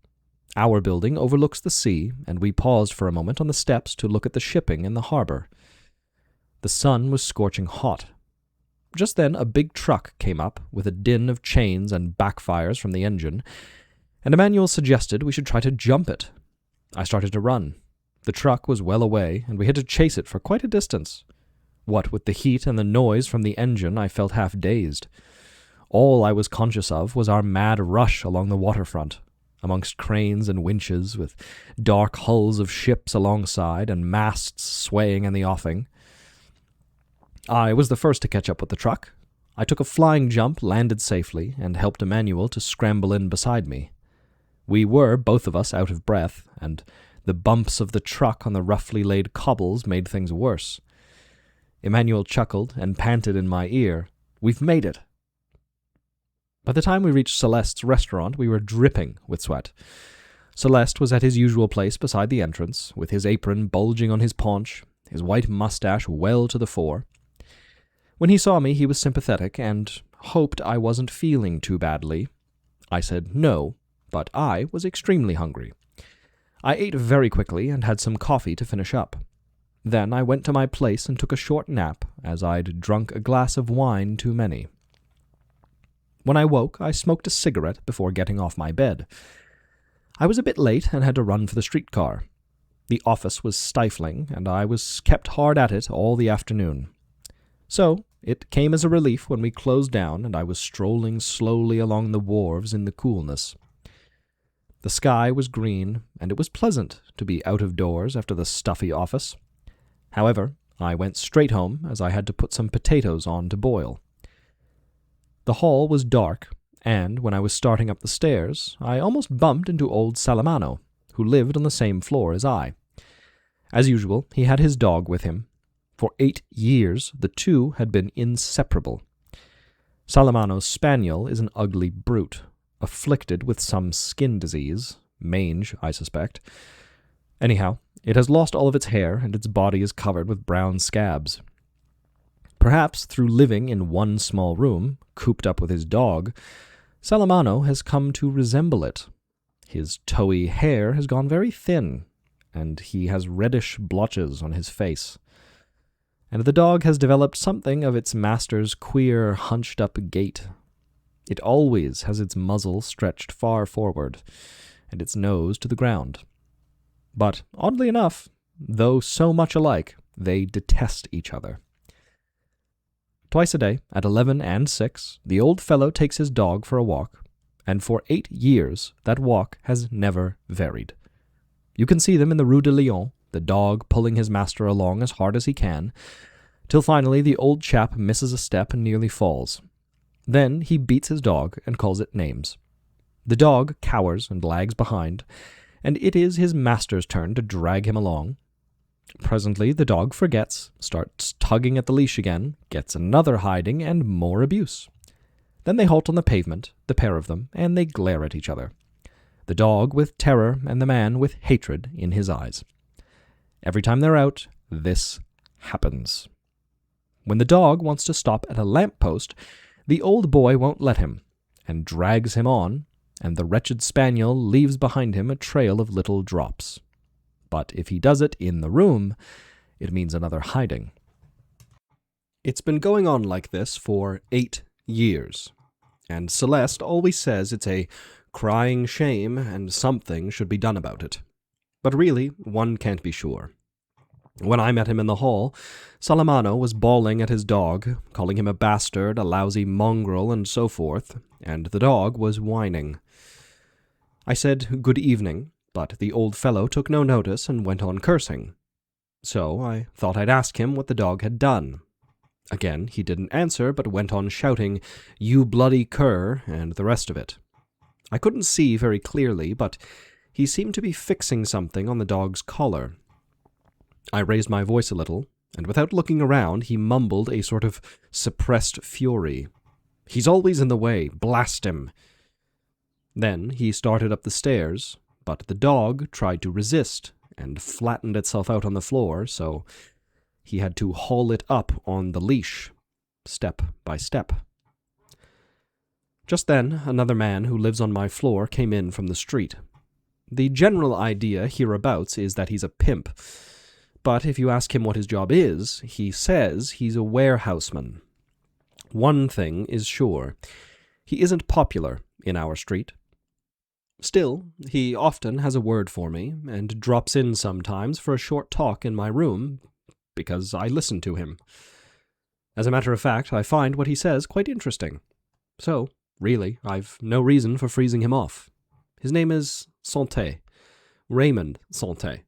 Our building overlooks the sea, and we paused for a moment on the steps to look at the shipping in the harbor. The sun was scorching hot. Just then a big truck came up, with a din of chains and backfires from the engine, and Emmanuel suggested we should try to jump it. I started to run. The truck was well away, and we had to chase it for quite a distance. What with the heat and the noise from the engine, I felt half dazed. All I was conscious of was our mad rush along the waterfront, amongst cranes and winches, with dark hulls of ships alongside and masts swaying in the offing. I was the first to catch up with the truck. I took a flying jump, landed safely, and helped Emmanuel to scramble in beside me. We were, both of us, out of breath, and the bumps of the truck on the roughly laid cobbles made things worse. Emmanuel chuckled and panted in my ear, "We've made it." By the time we reached Celeste's restaurant, we were dripping with sweat. Celeste was at his usual place beside the entrance, with his apron bulging on his paunch, his white mustache well to the fore. When he saw me, he was sympathetic and hoped I wasn't feeling too badly. I said no, but I was extremely hungry. I ate very quickly and had some coffee to finish up. Then I went to my place and took a short nap, as I'd drunk a glass of wine too many. When I woke, I smoked a cigarette before getting off my bed. I was a bit late and had to run for the streetcar. The office was stifling, and I was kept hard at it all the afternoon. So it came as a relief when we closed down and I was strolling slowly along the wharves in the coolness. The sky was green, and it was pleasant to be out of doors after the stuffy office. However, I went straight home, as I had to put some potatoes on to boil. The hall was dark, and when I was starting up the stairs, I almost bumped into old Salamano, who lived on the same floor as I. As usual, he had his dog with him. For 8 years, the two had been inseparable. Salamano's spaniel is an ugly brute, afflicted with some skin disease, mange, I suspect. Anyhow, it has lost all of its hair, and its body is covered with brown scabs. Perhaps through living in one small room, cooped up with his dog, Salamano has come to resemble it. His towy hair has gone very thin, and he has reddish blotches on his face. And the dog has developed something of its master's queer, hunched-up gait. It always has its muzzle stretched far forward, and its nose to the ground. But, oddly enough, though so much alike, they detest each other. Twice a day, at 11 and 6, the old fellow takes his dog for a walk, and for 8 years that walk has never varied. You can see them in the Rue de Lyon, the dog pulling his master along as hard as he can, till finally the old chap misses a step and nearly falls. Then he beats his dog and calls it names. The dog cowers and lags behind, and it is his master's turn to drag him along. Presently the dog forgets, starts tugging at the leash again, gets another hiding and more abuse. Then they halt on the pavement, the pair of them, and they glare at each other. The dog with terror and the man with hatred in his eyes. Every time they're out, this happens. When the dog wants to stop at a lamp-post, the old boy won't let him, and drags him on, and the wretched spaniel leaves behind him a trail of little drops. But if he does it in the room, it means another hiding. It's been going on like this for 8 years, and Celeste always says it's a crying shame and something should be done about it. But really, one can't be sure. When I met him in the hall, Salamano was bawling at his dog, calling him a bastard, a lousy mongrel, and so forth, and the dog was whining. I said good evening, but the old fellow took no notice and went on cursing. So I thought I'd ask him what the dog had done. Again, he didn't answer, but went on shouting, "You bloody cur," and the rest of it. I couldn't see very clearly, but he seemed to be fixing something on the dog's collar. I raised my voice a little, and without looking around, he mumbled a sort of suppressed fury. "He's always in the way, blast him!" Then he started up the stairs, but the dog tried to resist, and flattened itself out on the floor, so he had to haul it up on the leash, step by step. Just then, another man who lives on my floor came in from the street. The general idea hereabouts is that he's a pimp, but if you ask him what his job is, he says he's a warehouseman. One thing is sure, he isn't popular in our street. Still, he often has a word for me, and drops in sometimes for a short talk in my room, because I listen to him. As a matter of fact, I find what he says quite interesting. So, really, I've no reason for freezing him off. His name is Santé, Raymond Santé.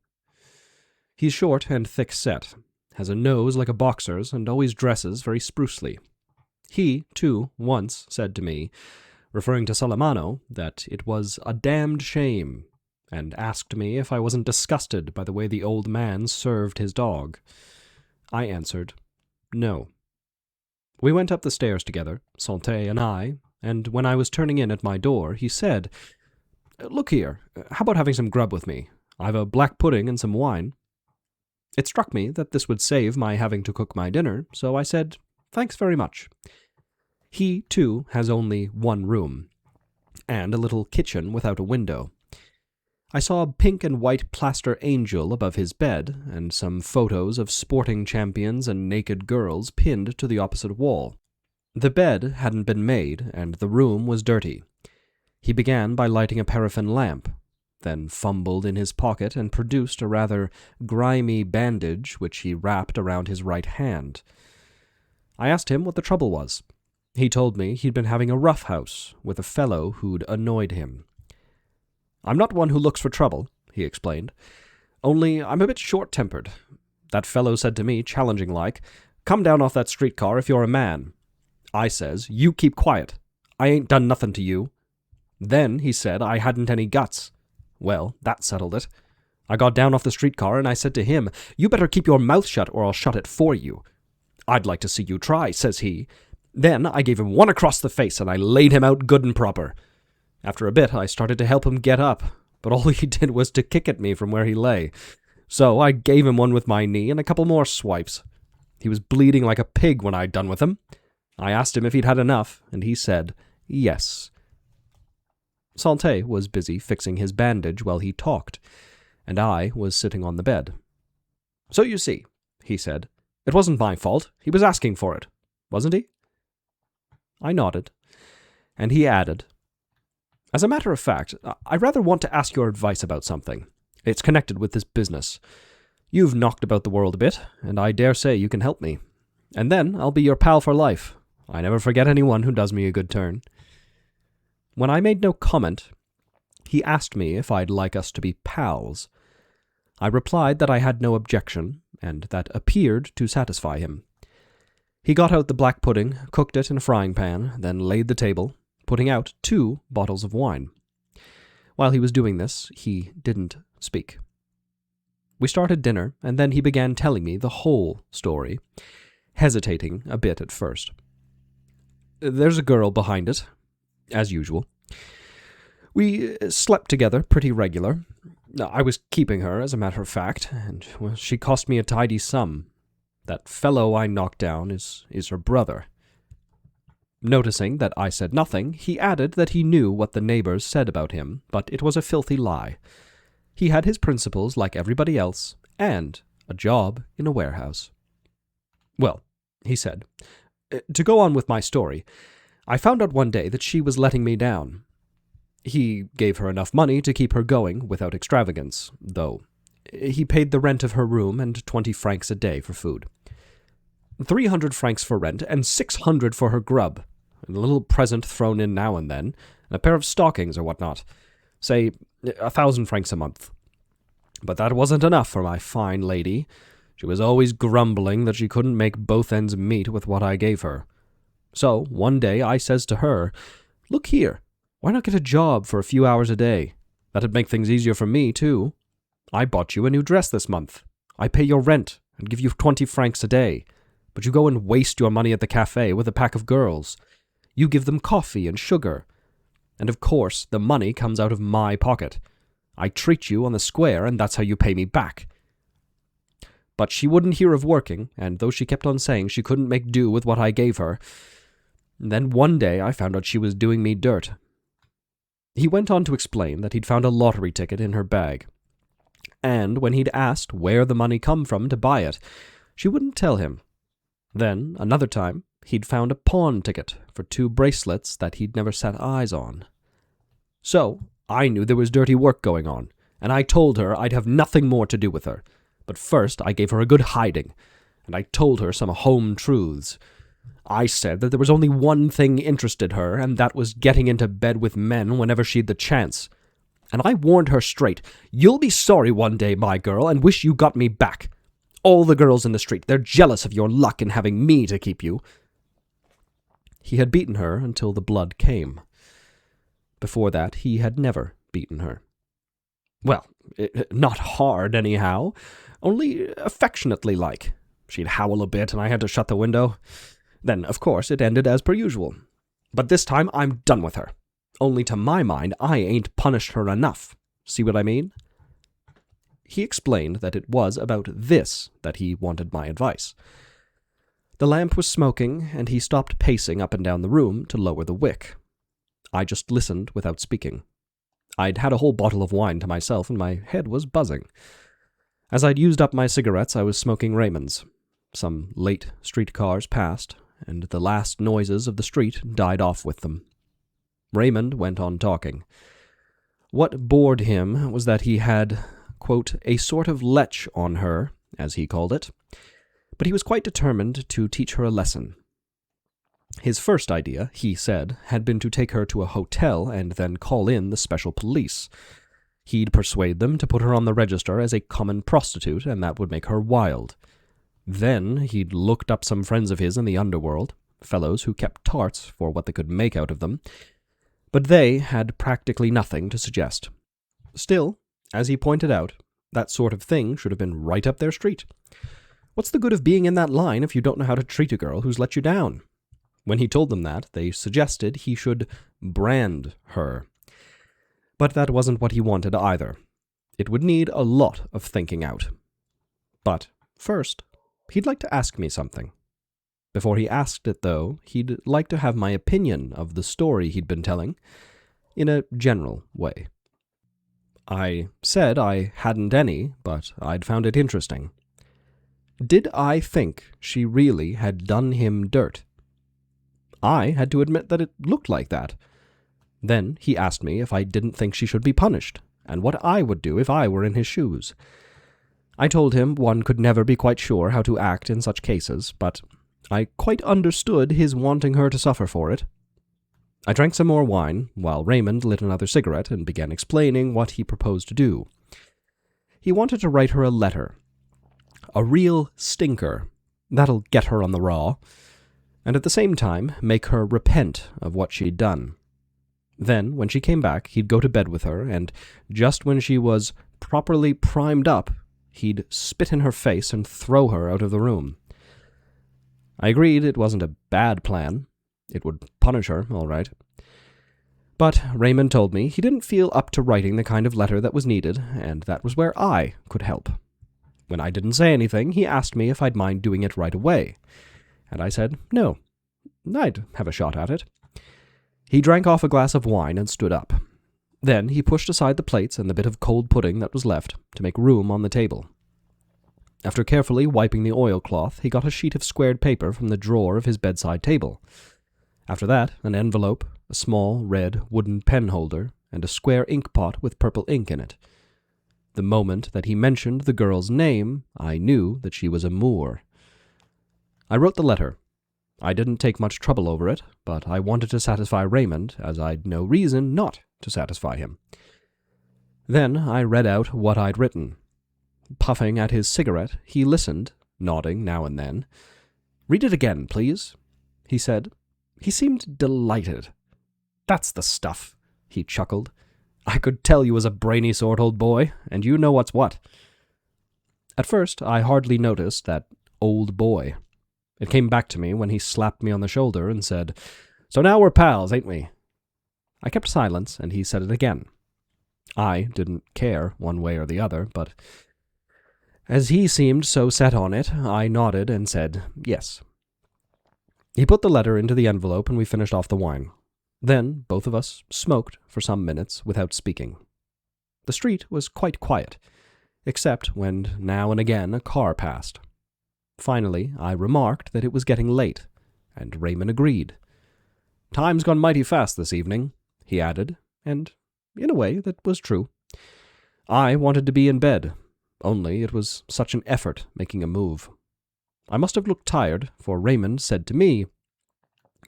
He's short and thick-set, has a nose like a boxer's, and always dresses very sprucely. He, too, once said to me, referring to Salamano, that it was a damned shame, and asked me if I wasn't disgusted by the way the old man served his dog. I answered, no. We went up the stairs together, Santé and I, and when I was turning in at my door, he said, "Look here, how about having some grub with me? I've a black pudding and some wine." It struck me that this would save my having to cook my dinner, so I said, "Thanks very much." He, too, has only one room, and a little kitchen without a window. I saw a pink and white plaster angel above his bed, and some photos of sporting champions and naked girls pinned to the opposite wall. The bed hadn't been made, and the room was dirty. He began by lighting a paraffin lamp, then fumbled in his pocket and produced a rather grimy bandage which he wrapped around his right hand. I asked him what the trouble was. He told me he'd been having a rough house with a fellow who'd annoyed him. "I'm not one who looks for trouble," he explained. "Only I'm a bit short-tempered. That fellow said to me, challenging-like, 'Come down off that streetcar if you're a man.' I says, 'You keep quiet. I ain't done nothing to you.' Then he said I hadn't any guts. Well, that settled it. I got down off the streetcar and I said to him, 'You better keep your mouth shut or I'll shut it for you.' 'I'd like to see you try,' says he. Then I gave him one across the face and I laid him out good and proper. After a bit I started to help him get up, but all he did was to kick at me from where he lay. So I gave him one with my knee and a couple more swipes. He was bleeding like a pig when I'd done with him. I asked him if he'd had enough, and he said yes." Santé was busy fixing his bandage while he talked, and I was sitting on the bed. "So you see," he said, "it wasn't my fault. He was asking for it, wasn't he?" I nodded, and he added, "As a matter of fact, I rather want to ask your advice about something. It's connected with this business. You've knocked about the world a bit, and I dare say you can help me. And then I'll be your pal for life. I never forget anyone who does me a good turn." When I made no comment, he asked me if I'd like us to be pals. I replied that I had no objection, and that appeared to satisfy him. He got out the black pudding, cooked it in a frying pan, then laid the table, putting out 2 bottles of wine. While he was doing this, he didn't speak. We started dinner, and then he began telling me the whole story, hesitating a bit at first. "There's a girl behind it, as usual. We slept together pretty regular. I was keeping her, as a matter of fact, and she cost me a tidy sum. That fellow I knocked down is her brother." Noticing that I said nothing, he added that he knew what the neighbors said about him, but it was a filthy lie. He had his principles like everybody else, and a job in a warehouse. "Well," he said, "to go on with my story, I found out one day that she was letting me down. He gave her enough money to keep her going without extravagance, though. He paid the rent of her room and 20 francs a day for food. 300 francs for rent and 600 for her grub, and a little present thrown in now and then, and a pair of stockings or whatnot. Say 1,000 francs a month. But that wasn't enough for my fine lady. She was always grumbling that she couldn't make both ends meet with what I gave her. So one day I says to her, 'Look here, why not get a job for a few hours a day? That'd make things easier for me, too. I bought you a new dress this month. I pay your rent and give you 20 francs a day. But you go and waste your money at the cafe with a pack of girls. You give them coffee and sugar. And of course, the money comes out of my pocket. I treat you on the square, and that's how you pay me back.' But she wouldn't hear of working, and though she kept on saying she couldn't make do with what I gave her, then one day I found out she was doing me dirt." He went on to explain that he'd found a lottery ticket in her bag, and when he'd asked where the money come from to buy it, she wouldn't tell him. Then, another time, he'd found a pawn ticket for 2 bracelets that he'd never set eyes on. So, I knew there was dirty work going on, and I told her I'd have nothing more to do with her. But first I gave her a good hiding, and I told her some home truths. I said that there was only one thing interested her, and that was getting into bed with men whenever she'd the chance. And I warned her straight, "You'll be sorry one day, my girl, and wish you got me back. All the girls in the street, they're jealous of your luck in having me to keep you." He had beaten her until the blood came. Before that, he had never beaten her. Well, not hard, anyhow, only affectionately like. She'd howl a bit, and I had to shut the window. Then, of course, it ended as per usual. But this time, I'm done with her. Only to my mind, I ain't punished her enough. See what I mean? He explained that it was about this that he wanted my advice. The lamp was smoking, and he stopped pacing up and down the room to lower the wick. I just listened without speaking. I'd had a whole bottle of wine to myself, and my head was buzzing. As I'd used up my cigarettes, I was smoking Raymond's. Some late streetcars passed, and the last noises of the street died off with them. Raymond went on talking. What bored him was that he had, quote, a sort of lech on her, as he called it, but he was quite determined to teach her a lesson. His first idea, he said, had been to take her to a hotel and then call in the special police. He'd persuade them to put her on the register as a common prostitute, and that would make her wild. Then he'd looked up some friends of his in the underworld, fellows who kept tarts for what they could make out of them, but they had practically nothing to suggest. Still, as he pointed out, that sort of thing should have been right up their street. What's the good of being in that line if you don't know how to treat a girl who's let you down? When he told them that, they suggested he should brand her. But that wasn't what he wanted either. It would need a lot of thinking out. But first, he'd like to ask me something. Before he asked it, though, he'd like to have my opinion of the story he'd been telling, in a general way. I said I hadn't any, but I'd found it interesting. Did I think she really had done him dirt? I had to admit that it looked like that. Then he asked me if I didn't think she should be punished, and what I would do if I were in his shoes. I told him one could never be quite sure how to act in such cases, but I quite understood his wanting her to suffer for it. I drank some more wine, while Raymond lit another cigarette and began explaining what he proposed to do. He wanted to write her a letter. A real stinker. That'll get her on the raw. And at the same time, make her repent of what she'd done. Then, when she came back, he'd go to bed with her, and just when she was properly primed up, he'd spit in her face and throw her out of the room. I agreed it wasn't a bad plan. It would punish her, all right. But Raymond told me he didn't feel up to writing the kind of letter that was needed, and that was where I could help. When I didn't say anything, he asked me if I'd mind doing it right away, and I said no. I'd have a shot at it. He drank off a glass of wine and stood up. Then he pushed aside the plates and the bit of cold pudding that was left to make room on the table. After carefully wiping the oilcloth, he got a sheet of squared paper from the drawer of his bedside table. After that, an envelope, a small red wooden pen holder, and a square ink pot with purple ink in it. The moment that he mentioned the girl's name, I knew that she was a Moor. I wrote the letter. I didn't take much trouble over it, but I wanted to satisfy Raymond, as I'd no reason not to satisfy him. Then I read out what I'd written. Puffing at his cigarette, he listened, nodding now and then. "Read it again, please," he said. He seemed delighted. "That's the stuff," he chuckled. "I could tell you was a brainy sort, old boy, and you know what's what." At first, I hardly noticed that old boy. It came back to me when he slapped me on the shoulder and said, "So now we're pals, ain't we?" I kept silence, and he said it again. I didn't care one way or the other, but as he seemed so set on it, I nodded and said yes. He put the letter into the envelope, and we finished off the wine. Then both of us smoked for some minutes without speaking. The street was quite quiet, except when now and again a car passed. Finally, I remarked that it was getting late, and Raymond agreed. "Time's gone mighty fast this evening," he added, and in a way that was true. I wanted to be in bed, only it was such an effort making a move. I must have looked tired, for Raymond said to me,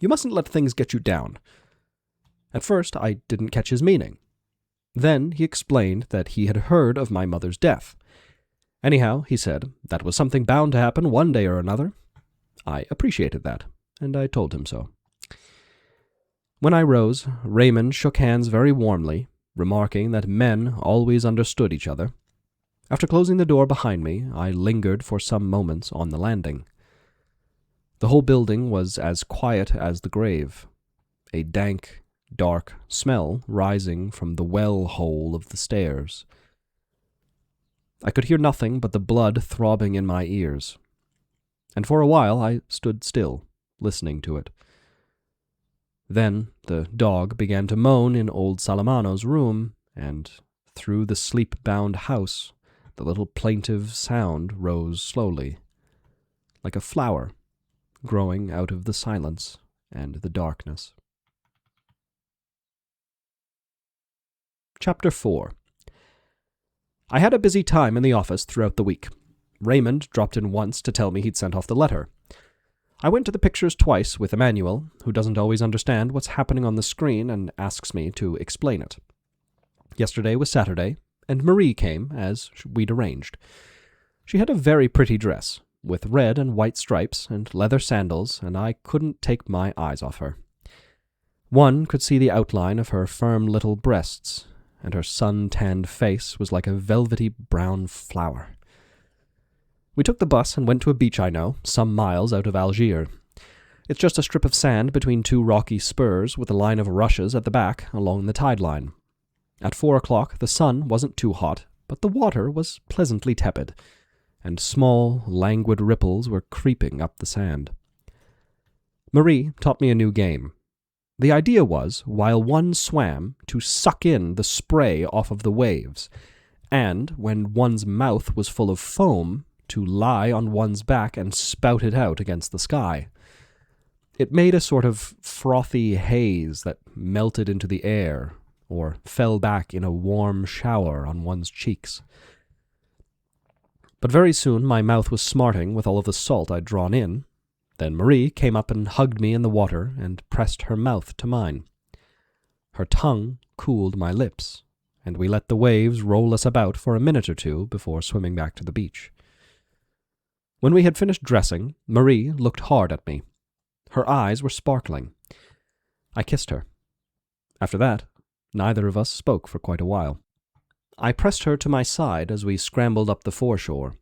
"You mustn't let things get you down." At first I didn't catch his meaning. Then he explained that he had heard of my mother's death. Anyhow, he said, that was something bound to happen one day or another. I appreciated that, and I told him so. When I rose, Raymond shook hands very warmly, remarking that men always understood each other. After closing the door behind me, I lingered for some moments on the landing. The whole building was as quiet as the grave, a dank, dark smell rising from the well-hole of the stairs. I could hear nothing but the blood throbbing in my ears, and for a while I stood still, listening to it. Then the dog began to moan in old Salamano's room, and through the sleep-bound house the little plaintive sound rose slowly, like a flower growing out of the silence and the darkness. Chapter 4. I had a busy time in the office throughout the week. Raymond dropped in once to tell me he'd sent off the letter. I went to the pictures twice with Emmanuel, who doesn't always understand what's happening on the screen and asks me to explain it. Yesterday was Saturday, and Marie came, as we'd arranged. She had a very pretty dress, with red and white stripes and leather sandals, and I couldn't take my eyes off her. One could see the outline of her firm little breasts, and her sun-tanned face was like a velvety brown flower. We took the bus and went to a beach I know, some miles out of Algiers. It's just a strip of sand between two rocky spurs with a line of rushes at the back along the tide line. At 4 o'clock the sun wasn't too hot, but the water was pleasantly tepid, and small, languid ripples were creeping up the sand. Marie taught me a new game. The idea was, while one swam, to suck in the spray off of the waves, and, when one's mouth was full of foam, to lie on one's back and spout it out against the sky. It made a sort of frothy haze that melted into the air, or fell back in a warm shower on one's cheeks. But very soon my mouth was smarting with all of the salt I'd drawn in. Then Marie came up and hugged me in the water and pressed her mouth to mine. Her tongue cooled my lips, and we let the waves roll us about for a minute or two before swimming back to the beach. When we had finished dressing, Marie looked hard at me. Her eyes were sparkling. I kissed her. After that, neither of us spoke for quite a while. I pressed her to my side as we scrambled up the foreshore.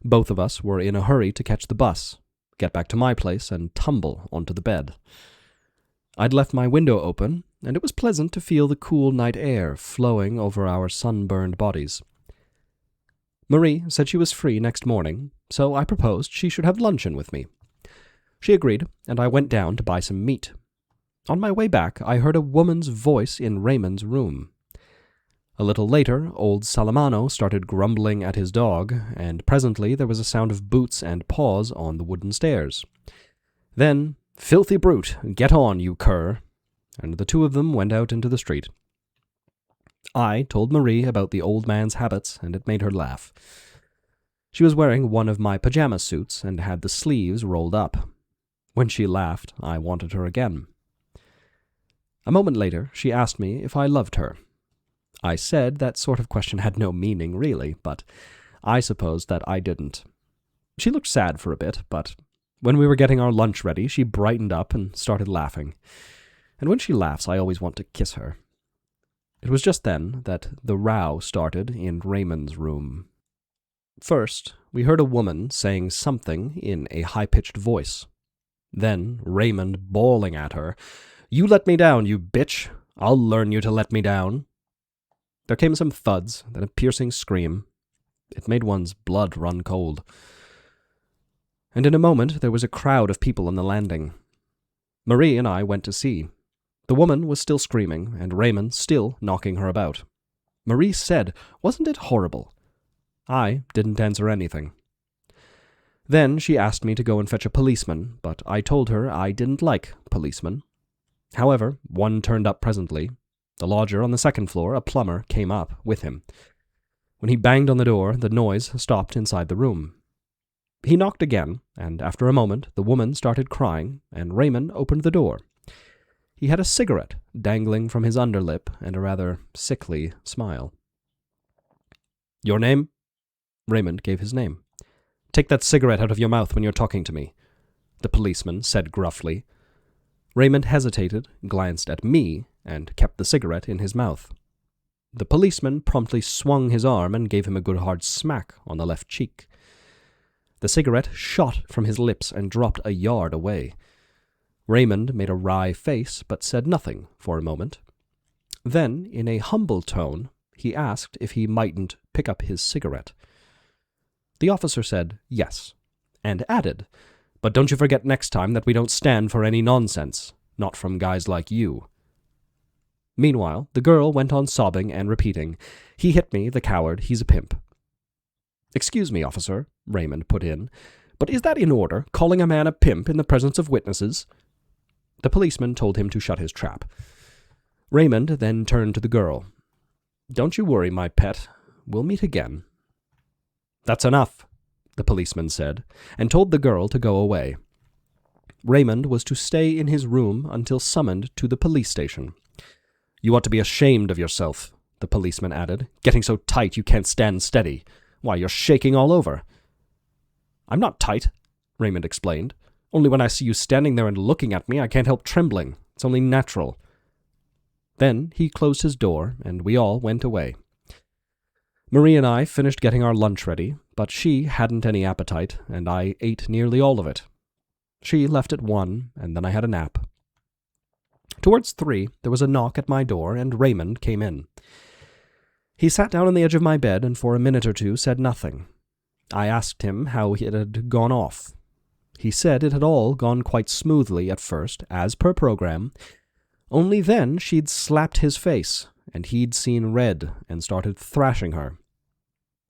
Both of us were in a hurry to catch the bus, get back to my place, and tumble onto the bed. I'd left my window open, and it was pleasant to feel the cool night air flowing over our sunburned bodies. Marie said she was free next morning, so I proposed she should have luncheon with me. She agreed, and I went down to buy some meat. On my way back, I heard a woman's voice in Raymond's room. A little later, old Salamano started grumbling at his dog, and presently there was a sound of boots and paws on the wooden stairs. Then, "Filthy brute, get on, you cur!" and the two of them went out into the street. I told Marie about the old man's habits, and it made her laugh. She was wearing one of my pajama suits and had the sleeves rolled up. When she laughed, I wanted her again. A moment later, she asked me if I loved her. I said that sort of question had no meaning, really, but I supposed that I didn't. She looked sad for a bit, but when we were getting our lunch ready, she brightened up and started laughing. And when she laughs, I always want to kiss her. It was just then that the row started in Raymond's room. First, we heard a woman saying something in a high-pitched voice. Then Raymond bawling at her, "You let me down, you bitch! I'll learn you to let me down!" There came some thuds, then a piercing scream. It made one's blood run cold. And in a moment there was a crowd of people on the landing. Marie and I went to see. The woman was still screaming, and Raymond still knocking her about. Marie said, "Wasn't it horrible?" I didn't answer anything. Then she asked me to go and fetch a policeman, but I told her I didn't like policemen. However, one turned up presently. The lodger on the second floor, a plumber, came up with him. When he banged on the door, the noise stopped inside the room. He knocked again, and after a moment the woman started crying, and Raymond opened the door. He had a cigarette dangling from his underlip and a rather sickly smile. "Your name?" Raymond gave his name. "Take that cigarette out of your mouth when you're talking to me," the policeman said gruffly. Raymond hesitated, glanced at me, and kept the cigarette in his mouth. The policeman promptly swung his arm and gave him a good hard smack on the left cheek. The cigarette shot from his lips and dropped a yard away. Raymond made a wry face, but said nothing for a moment. Then, in a humble tone, he asked if he mightn't pick up his cigarette. The officer said yes, and added, "But don't you forget next time that we don't stand for any nonsense, not from guys like you." Meanwhile, the girl went on sobbing and repeating, "He hit me, the coward, he's a pimp." "Excuse me, officer," Raymond put in, But is that in order, calling a man a pimp in the presence of witnesses?" The policeman told him to shut his trap. Raymond then turned to the girl. "Don't you worry, my pet. We'll meet again." "That's enough," the policeman said, and told the girl to go away. Raymond was to stay in his room until summoned to the police station. "You ought to be ashamed of yourself," the policeman added, "getting so tight you can't stand steady. Why, you're shaking all over." "I'm not tight," Raymond explained. "Only when I see you standing there and looking at me, I can't help trembling. It's only natural." Then he closed his door, and we all went away. Marie and I finished getting our lunch ready, but she hadn't any appetite, and I ate nearly all of it. She left at 1, and then I had a nap. Towards 3, there was a knock at my door, and Raymond came in. He sat down on the edge of my bed, and for a minute or two said nothing. I asked him how it had gone off. He said it had all gone quite smoothly at first, as per program. Only then she'd slapped his face, and he'd seen red and started thrashing her.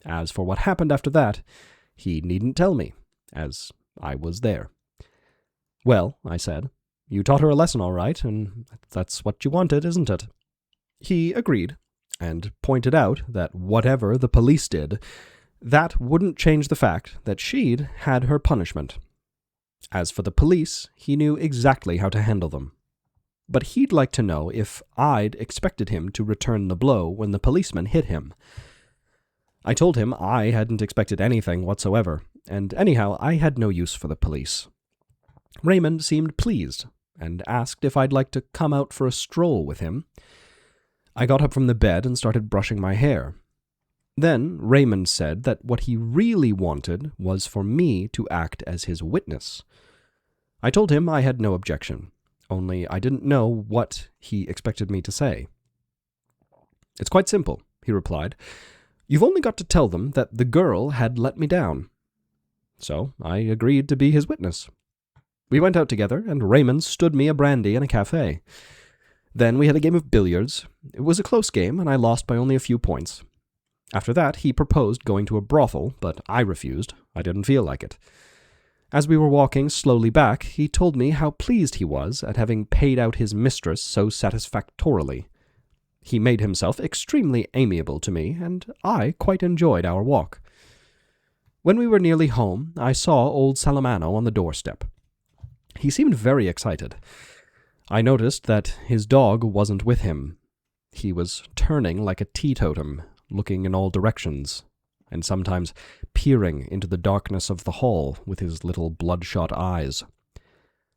As for what happened after that, he needn't tell me, as I was there. "Well," I said, "you taught her a lesson all right, and that's what you wanted, isn't it?" He agreed, and pointed out that whatever the police did, that wouldn't change the fact that she'd had her punishment. As for the police, he knew exactly how to handle them. But he'd like to know if I'd expected him to return the blow when the policeman hit him. I told him I hadn't expected anything whatsoever, and anyhow I had no use for the police. Raymond seemed pleased, and asked if I'd like to come out for a stroll with him. I got up from the bed and started brushing my hair. Then Raymond said that what he really wanted was for me to act as his witness. I told him I had no objection, only I didn't know what he expected me to say. "It's quite simple," he replied. "You've only got to tell them that the girl had let me down." So I agreed to be his witness. We went out together, and Raymond stood me a brandy in a cafe. Then we had a game of billiards. It was a close game, and I lost by only a few points. After that, he proposed going to a brothel, but I refused. I didn't feel like it. As we were walking slowly back, he told me how pleased he was at having paid out his mistress so satisfactorily. He made himself extremely amiable to me, and I quite enjoyed our walk. When we were nearly home, I saw old Salamano on the doorstep. He seemed very excited. I noticed that his dog wasn't with him. He was turning like a teetotum, looking in all directions, and sometimes peering into the darkness of the hall with his little bloodshot eyes.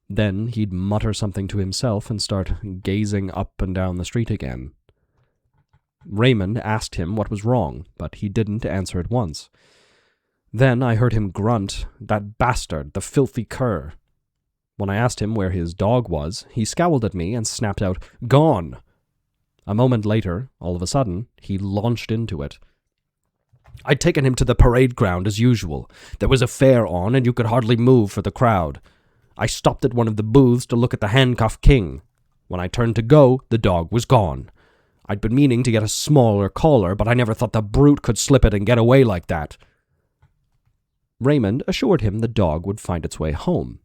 Then he'd mutter something to himself and start gazing up and down the street again. Raymond asked him what was wrong, but he didn't answer at once. Then I heard him grunt, "That bastard, the filthy cur." When I asked him where his dog was, he scowled at me and snapped out, "Gone!" A moment later, all of a sudden, he launched into it. "I'd taken him to the parade ground as usual. There was a fair on, and you could hardly move for the crowd. I stopped at one of the booths to look at the handcuffed king. When I turned to go, the dog was gone. I'd been meaning to get a smaller collar, but I never thought the brute could slip it and get away like that." Raymond assured him the dog would find its way home,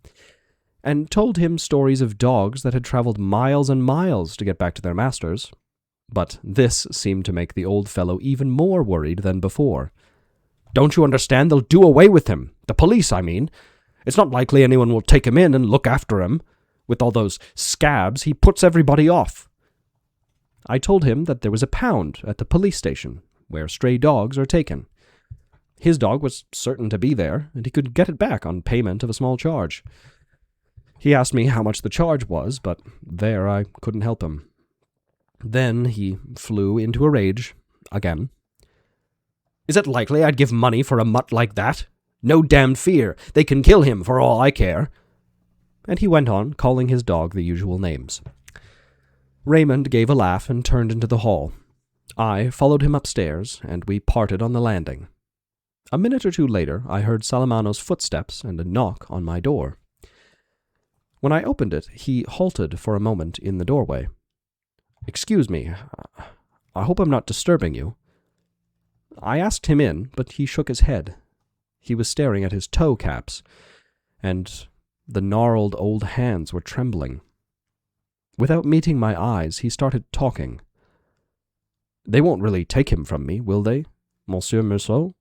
and told him stories of dogs that had traveled miles and miles to get back to their masters. But this seemed to make the old fellow even more worried than before. "Don't you understand? They'll do away with him. The police, I mean. It's not likely anyone will take him in and look after him. With all those scabs, he puts everybody off." I told him that there was a pound at the police station, where stray dogs are taken. His dog was certain to be there, and he could get it back on payment of a small charge. He asked me how much the charge was, but there I couldn't help him. Then he flew into a rage again. "Is it likely I'd give money for a mutt like that? No damned fear. They can kill him for all I care." And he went on, calling his dog the usual names. Raymond gave a laugh and turned into the hall. I followed him upstairs, and we parted on the landing. A minute or two later, I heard Salamano's footsteps and a knock on my door. When I opened it, he halted for a moment in the doorway. "Excuse me, I hope I'm not disturbing you." I asked him in, but he shook his head. He was staring at his toe caps, and the gnarled old hands were trembling. Without meeting my eyes, he started talking. "They won't really take him from me, will they, Monsieur Meursault?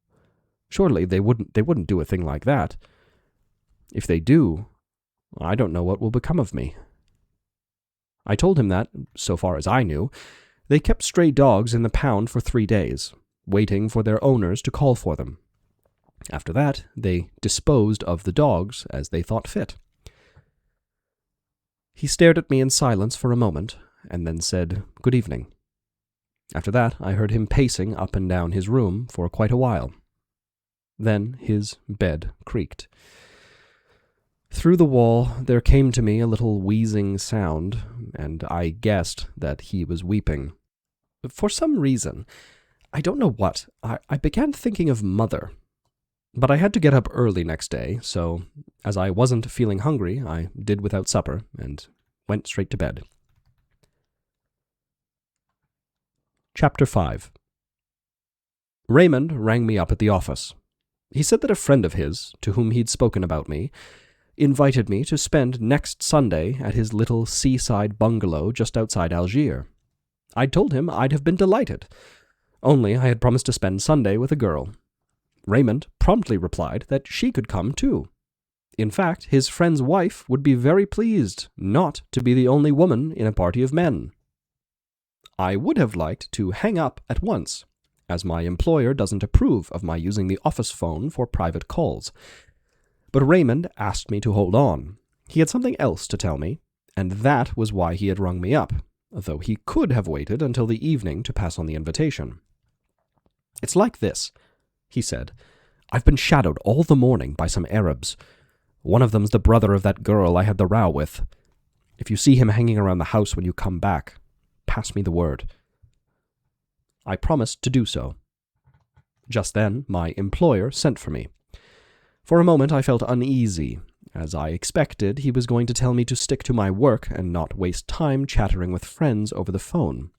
Surely they wouldn't do a thing like that. If they do, I don't know what will become of me." I told him that, so far as I knew, they kept stray dogs in the pound for 3 days, waiting for their owners to call for them. After that, they disposed of the dogs as they thought fit. He stared at me in silence for a moment, and then said, "Good evening." After that, I heard him pacing up and down his room for quite a while. Then his bed creaked. Through the wall there came to me a little wheezing sound, and I guessed that he was weeping. For some reason, I don't know what, I began thinking of Mother. But I had to get up early next day, so as I wasn't feeling hungry, I did without supper and went straight to bed. Chapter 5. Raymond rang me up at the office. He said that a friend of his, to whom he'd spoken about me, invited me to spend next Sunday at his little seaside bungalow just outside Algiers. I'd told him I'd have been delighted, only I had promised to spend Sunday with a girl. Raymond promptly replied that she could come too. In fact, his friend's wife would be very pleased not to be the only woman in a party of men. I would have liked to hang up at once, as my employer doesn't approve of my using the office phone for private calls. But Raymond asked me to hold on. He had something else to tell me, and that was why he had rung me up, though he could have waited until the evening to pass on the invitation. "It's like this," he said. "I've been shadowed all the morning by some Arabs. One of them's the brother of that girl I had the row with. If you see him hanging around the house when you come back, pass me the word." I promised to do so. Just then, my employer sent for me. For a moment I felt uneasy. As I expected, he was going to tell me to stick to my work and not waste time chattering with friends over the phone.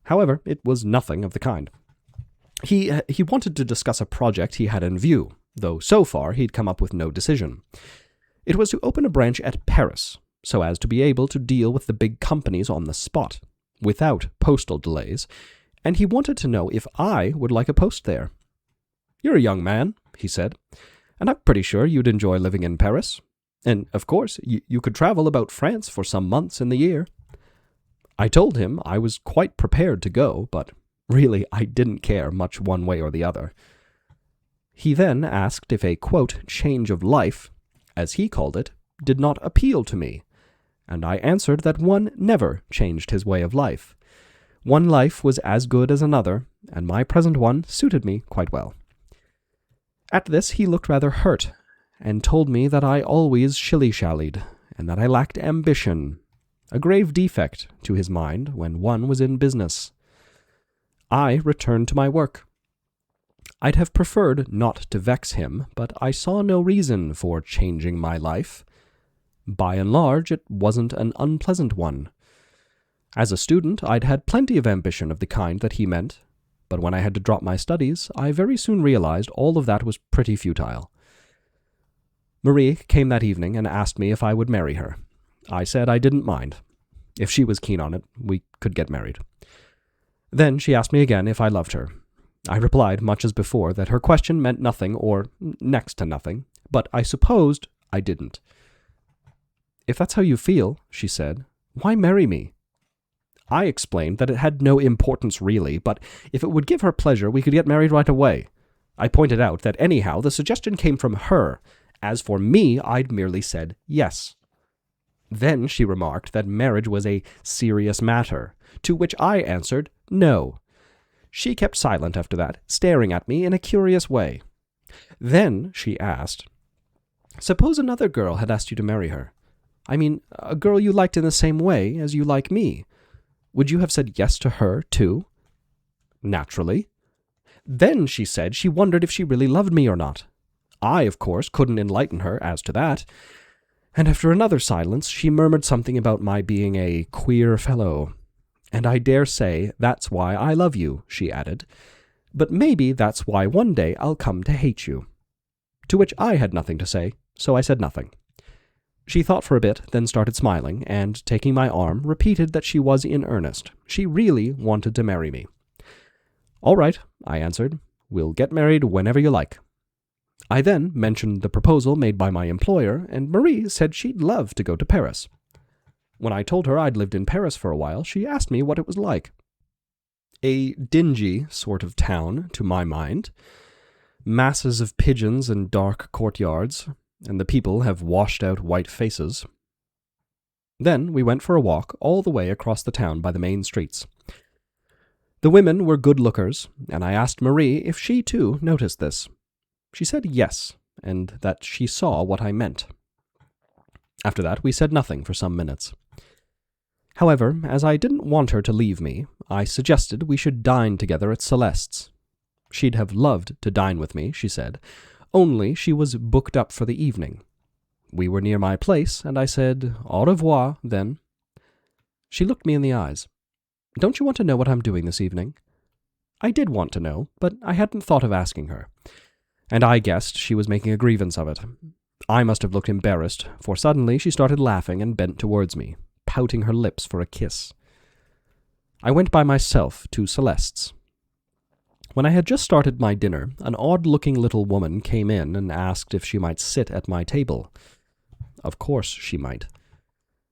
However, it was nothing of the kind. He wanted to discuss a project he had in view, though so far he'd come up with no decision. It was to open a branch at Paris, so as to be able to deal with the big companies on the spot, without postal delays, and he wanted to know if I would like a post there. "You're a young man," he said, "and I'm pretty sure you'd enjoy living in Paris. And, of course, you could travel about France for some months in the year." I told him I was quite prepared to go, but really I didn't care much one way or the other. He then asked if a, quote, change of life, as he called it, did not appeal to me, and I answered that one never changed his way of life. One life was as good as another, and my present one suited me quite well. At this he looked rather hurt, and told me that I always shilly-shallied, and that I lacked ambition, a grave defect to his mind when one was in business. I returned to my work. I'd have preferred not to vex him, but I saw no reason for changing my life. By and large, it wasn't an unpleasant one. As a student, I'd had plenty of ambition of the kind that he meant, but when I had to drop my studies, I very soon realized all of that was pretty futile. Marie came that evening and asked me if I would marry her. I said I didn't mind. If she was keen on it, we could get married. Then she asked me again if I loved her. I replied, much as before, that her question meant nothing, or next to nothing, but I supposed I didn't. "If that's how you feel," she said, "why marry me?" I explained that it had no importance really, but if it would give her pleasure, we could get married right away. I pointed out that anyhow the suggestion came from her. As for me, I'd merely said yes. Then she remarked that marriage was a serious matter, to which I answered no. She kept silent after that, staring at me in a curious way. Then she asked, "Suppose another girl had asked you to marry her? I mean, a girl you liked in the same way as you like me. Would you have said yes to her, too?" "Naturally." Then she said she wondered if she really loved me or not. I, of course, couldn't enlighten her as to that. And after another silence, she murmured something about my being a queer fellow. "And I dare say that's why I love you," she added. "But maybe that's why one day I'll come to hate you." to which I had nothing to say, so I said nothing. She thought for a bit, then started smiling, and, taking my arm, repeated that she was in earnest. She really wanted to marry me. "All right," I answered. "We'll get married whenever you like." I then mentioned the proposal made by my employer, and Marie said she'd love to go to Paris. When I told her I'd lived in Paris for a while, she asked me what it was like. A dingy sort of town, to my mind. Masses of pigeons and dark courtyards, and the people have washed-out white faces. Then we went for a walk all the way across the town by the main streets. The women were good lookers, and I asked Marie if she too noticed this. She said yes, and that she saw what I meant. After that, we said nothing for some minutes. However, as I didn't want her to leave me, I suggested we should dine together at Celeste's. She'd have loved to dine with me, she said, only she was booked up for the evening. We were near my place, and I said, "Au revoir, then." She looked me in the eyes. "Don't you want to know what I'm doing this evening?" I did want to know, but I hadn't thought of asking her, and I guessed she was making a grievance of it. I must have looked embarrassed, for suddenly she started laughing and bent towards me, pouting her lips for a kiss. I went by myself to Celeste's. When I had just started my dinner, an odd-looking little woman came in and asked if she might sit at my table. Of course she might.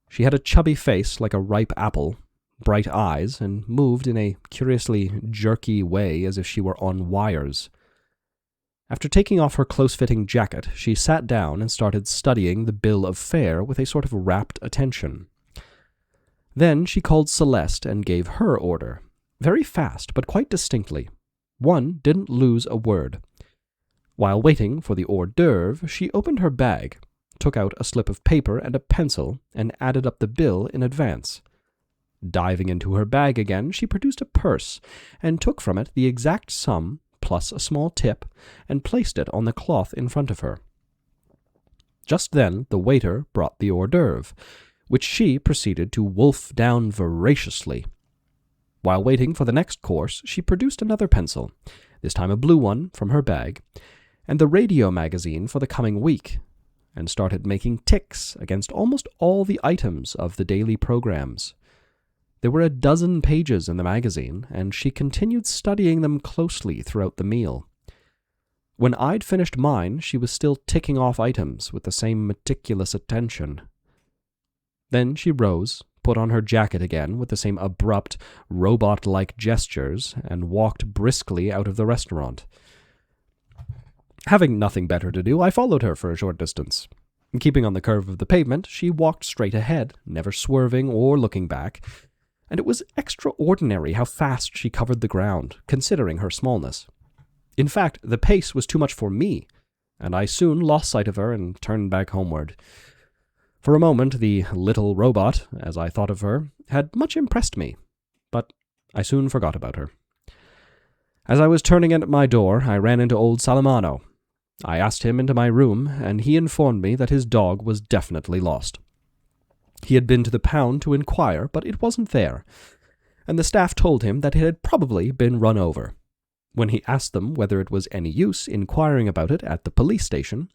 She had a chubby face like a ripe apple, bright eyes, and moved in a curiously jerky way as if she were on wires. After taking off her close-fitting jacket, she sat down and started studying the bill of fare with a sort of rapt attention. Then she called Celeste and gave her order, very fast but quite distinctly. One didn't lose a word. While waiting for the hors d'oeuvre, she opened her bag, took out a slip of paper and a pencil, and added up the bill in advance. Diving into her bag again, she produced a purse, and took from it the exact sum, plus a small tip, and placed it on the cloth in front of her. Just then the waiter brought the hors d'oeuvre, which she proceeded to wolf down voraciously. While waiting for the next course, she produced another pencil, this time a blue one, from her bag, and the radio magazine for the coming week, and started making ticks against almost all the items of the daily programs. There were 12 pages in the magazine, and she continued studying them closely throughout the meal. When I'd finished mine, she was still ticking off items with the same meticulous attention. Then she rose, put on her jacket again with the same abrupt, robot-like gestures, and walked briskly out of the restaurant. Having nothing better to do, I followed her for a short distance. Keeping on the curve of the pavement, she walked straight ahead, never swerving or looking back, and it was extraordinary how fast she covered the ground, considering her smallness. In fact, the pace was too much for me, and I soon lost sight of her and turned back homeward. For a moment, the little robot, as I thought of her, had much impressed me, but I soon forgot about her. As I was turning in at my door, I ran into old Salamano. I asked him into my room, and he informed me that his dog was definitely lost. He had been to the pound to inquire, but it wasn't there, and the staff told him that it had probably been run over. When he asked them whether it was any use inquiring about it at the police station,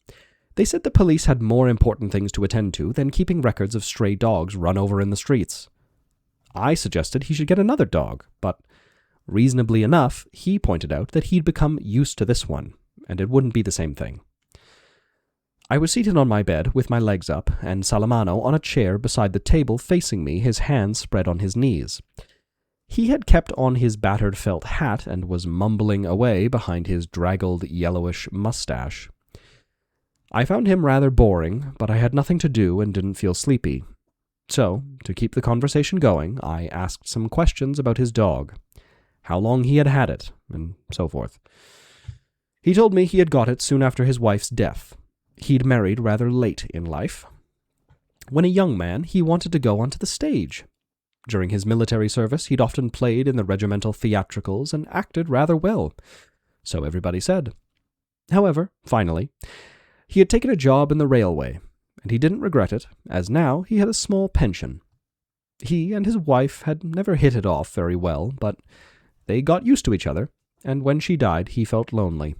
they said the police had more important things to attend to than keeping records of stray dogs run over in the streets. I suggested he should get another dog, but reasonably enough, he pointed out that he'd become used to this one, and it wouldn't be the same thing. I was seated on my bed with my legs up, and Salamano on a chair beside the table facing me, his hands spread on his knees. He had kept on his battered felt hat and was mumbling away behind his draggled yellowish mustache. I found him rather boring, but I had nothing to do and didn't feel sleepy. So, to keep the conversation going, I asked some questions about his dog, how long he had had it, and so forth. He told me he had got it soon after his wife's death. He'd married rather late in life. When a young man, he wanted to go onto the stage. During his military service, he'd often played in the regimental theatricals and acted rather well, so everybody said. However, finally, he had taken a job in the railway, and he didn't regret it, as now he had a small pension. He and his wife had never hit it off very well, but they got used to each other, and when she died, he felt lonely.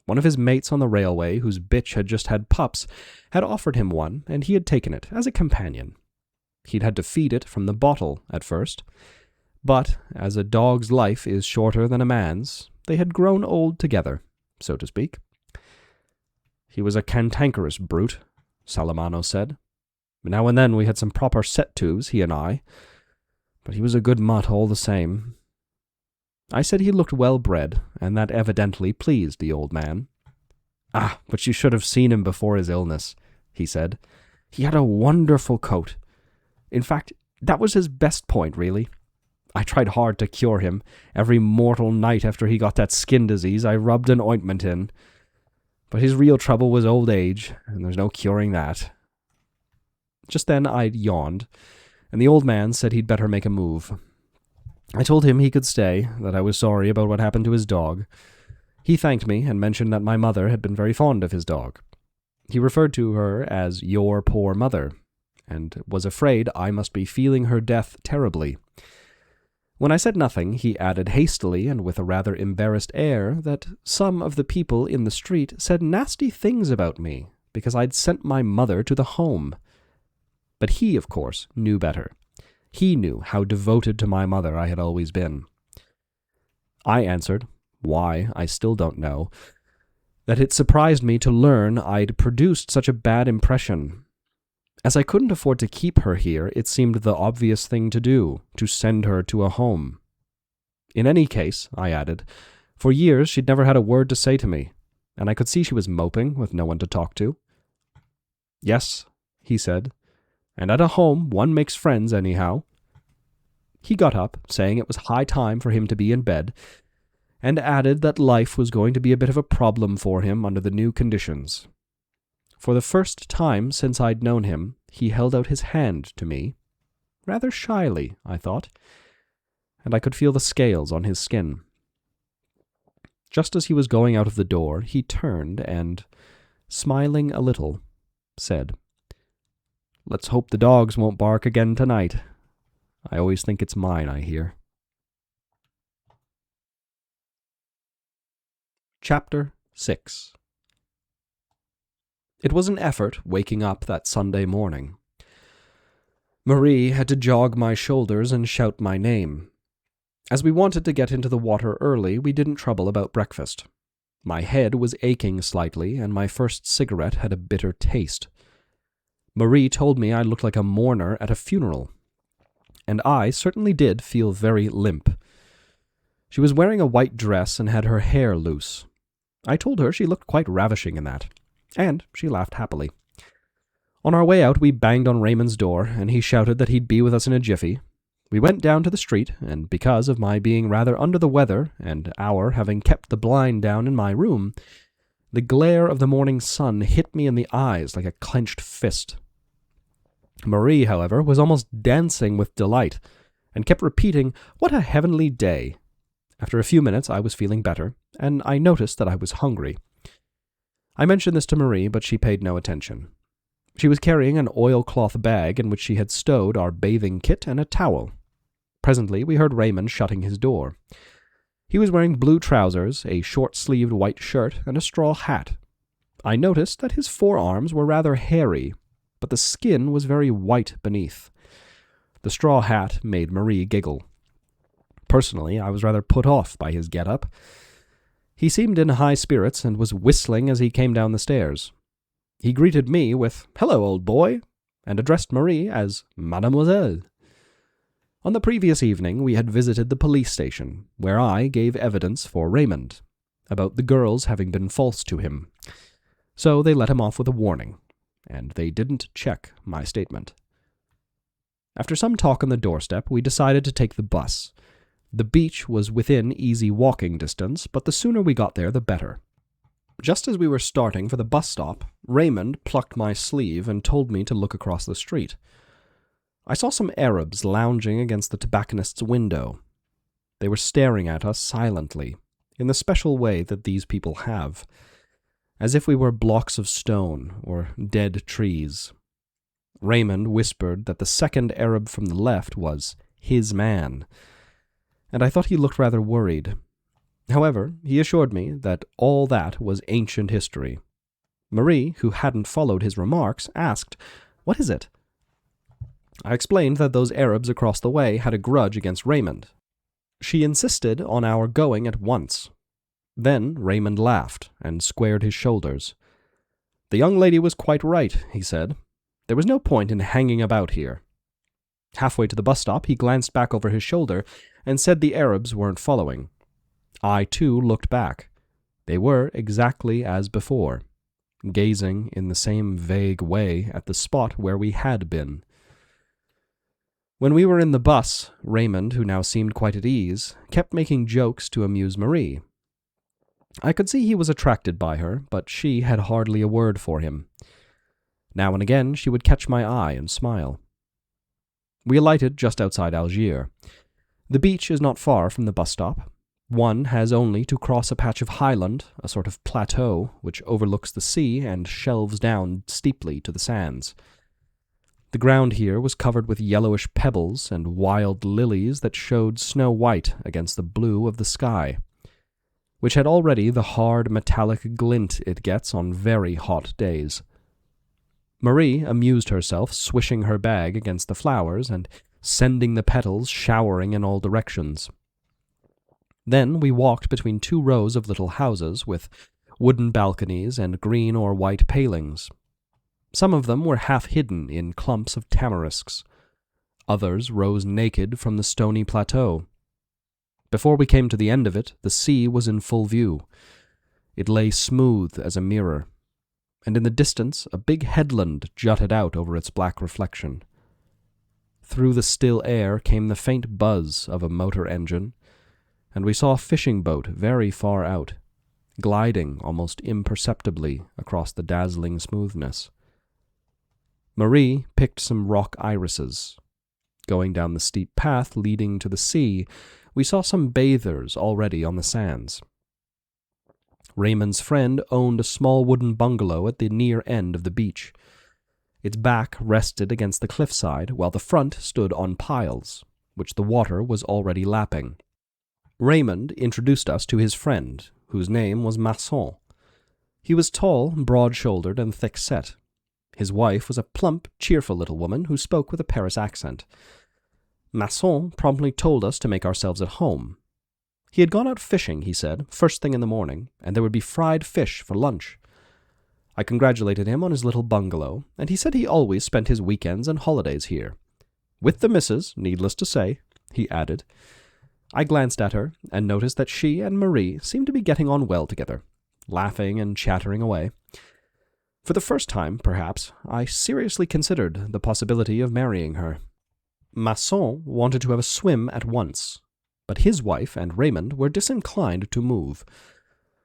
One of his mates on the railway, whose bitch had just had pups, had offered him one, and he had taken it as a companion. He'd had to feed it from the bottle at first, but as a dog's life is shorter than a man's, they had grown old together, so to speak. He was a cantankerous brute, Salamano said. Now and then we had some proper set-tos, he and I, but he was a good mutt all the same. I said he looked well-bred, and that evidently pleased the old man. Ah, but you should have seen him before his illness, he said. He had a wonderful coat. In fact, that was his best point, really. I tried hard to cure him. Every mortal night after he got that skin disease, I rubbed an ointment in. But his real trouble was old age, and there's no curing that. Just then I'd yawned, and the old man said he'd better make a move. I told him he could stay, that I was sorry about what happened to his dog. He thanked me and mentioned that my mother had been very fond of his dog. He referred to her as your poor mother, and was afraid I must be feeling her death terribly. When I said nothing, he added hastily and with a rather embarrassed air that some of the people in the street said nasty things about me because I'd sent my mother to the home. But he, of course, knew better. He knew how devoted to my mother I had always been. I answered, why I still don't know, that it surprised me to learn I'd produced such a bad impression. As I couldn't afford to keep her here, it seemed the obvious thing to do, to send her to a home. In any case, I added, for years she'd never had a word to say to me, and I could see she was moping with no one to talk to. Yes, he said, and at a home one makes friends anyhow. He got up, saying it was high time for him to be in bed, and added that life was going to be a bit of a problem for him under the new conditions. For the first time since I'd known him, he held out his hand to me, rather shyly, I thought, and I could feel the scales on his skin. Just as he was going out of the door, he turned and, smiling a little, said, "Let's hope the dogs won't bark again tonight. I always think it's mine I hear." Chapter 6. It was an effort waking up that Sunday morning. Marie had to jog my shoulders and shout my name. As we wanted to get into the water early, we didn't trouble about breakfast. My head was aching slightly, and my first cigarette had a bitter taste. Marie told me I looked like a mourner at a funeral, and I certainly did feel very limp. She was wearing a white dress and had her hair loose. I told her she looked quite ravishing in that, and she laughed happily. On our way out, we banged on Raymond's door, and he shouted that he'd be with us in a jiffy. We went down to the street, and because of my being rather under the weather, and our having kept the blind down in my room, the glare of the morning sun hit me in the eyes like a clenched fist. Marie, however, was almost dancing with delight, and kept repeating, "What a heavenly day!" After a few minutes I was feeling better, and I noticed that I was hungry. I mentioned this to Marie, but she paid no attention. She was carrying an oilcloth bag in which she had stowed our bathing kit and a towel. Presently we heard Raymond shutting his door. He was wearing blue trousers, a short-sleeved white shirt, and a straw hat. I noticed that his forearms were rather hairy, but the skin was very white beneath. The straw hat made Marie giggle. Personally, I was rather put off by his get-up. He seemed in high spirits and was whistling as he came down the stairs. He greeted me with, "Hello, old boy," and addressed Marie as Mademoiselle. On the previous evening we had visited the police station, where I gave evidence for Raymond, about the girls having been false to him. So they let him off with a warning, and they didn't check my statement. After some talk on the doorstep, we decided to take the bus. The beach was within easy walking distance, but the sooner we got there, the better. Just as we were starting for the bus stop, Raymond plucked my sleeve and told me to look across the street. I saw some Arabs lounging against the tobacconist's window. They were staring at us silently, in the special way that these people have, as if we were blocks of stone or dead trees. Raymond whispered that the second Arab from the left was his man, and I thought he looked rather worried. However, he assured me that all that was ancient history. Marie, who hadn't followed his remarks, asked, "What is it?" I explained that those Arabs across the way had a grudge against Raymond. She insisted on our going at once. Then Raymond laughed and squared his shoulders. "The young lady was quite right," he said. "There was no point in hanging about here." Halfway to the bus stop, he glanced back over his shoulder and said the Arabs weren't following. I, too, looked back. They were exactly as before, gazing in the same vague way at the spot where we had been. When we were in the bus, Raymond, who now seemed quite at ease, kept making jokes to amuse Marie. I could see he was attracted by her, but she had hardly a word for him. Now and again she would catch my eye and smile. We alighted just outside Algiers. The beach is not far from the bus stop. One has only to cross a patch of highland, a sort of plateau, which overlooks the sea and shelves down steeply to the sands. The ground here was covered with yellowish pebbles and wild lilies that showed snow-white against the blue of the sky, which had already the hard metallic glint it gets on very hot days. Marie amused herself swishing her bag against the flowers and sending the petals showering in all directions. Then we walked between 2 rows of little houses with wooden balconies and green or white palings. Some of them were half hidden in clumps of tamarisks. Others rose naked from the stony plateau. Before we came to the end of it, the sea was in full view. It lay smooth as a mirror, and in the distance a big headland jutted out over its black reflection. Through the still air came the faint buzz of a motor engine, and we saw a fishing boat very far out, gliding almost imperceptibly across the dazzling smoothness. Marie picked some rock irises. Going down the steep path leading to the sea, we saw some bathers already on the sands. Raymond's friend owned a small wooden bungalow at the near end of the beach. Its back rested against the cliffside, while the front stood on piles, which the water was already lapping. Raymond introduced us to his friend, whose name was Masson. He was tall, broad-shouldered, and thick-set. His wife was a plump, cheerful little woman who spoke with a Paris accent. Masson promptly told us to make ourselves at home. He had gone out fishing, he said, first thing in the morning, and there would be fried fish for lunch. I congratulated him on his little bungalow, and he said he always spent his weekends and holidays here. With the missus, needless to say, he added. I glanced at her and noticed that she and Marie seemed to be getting on well together, laughing and chattering away. For the first time, perhaps, I seriously considered the possibility of marrying her. Masson wanted to have a swim at once, but his wife and Raymond were disinclined to move.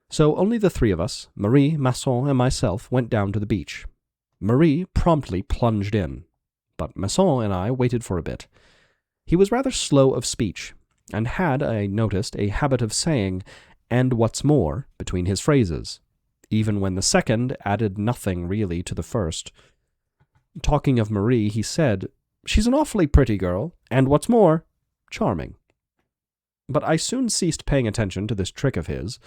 So only the 3 of us, Marie, Masson, and myself, went down to the beach. Marie promptly plunged in, but Masson and I waited for a bit. He was rather slow of speech, and had, I noticed, a habit of saying, "and what's more," between his phrases, even when the second added nothing really to the first. Talking of Marie, he said, "She's an awfully pretty girl, and what's more, charming." But I soon ceased paying attention to this trick of his.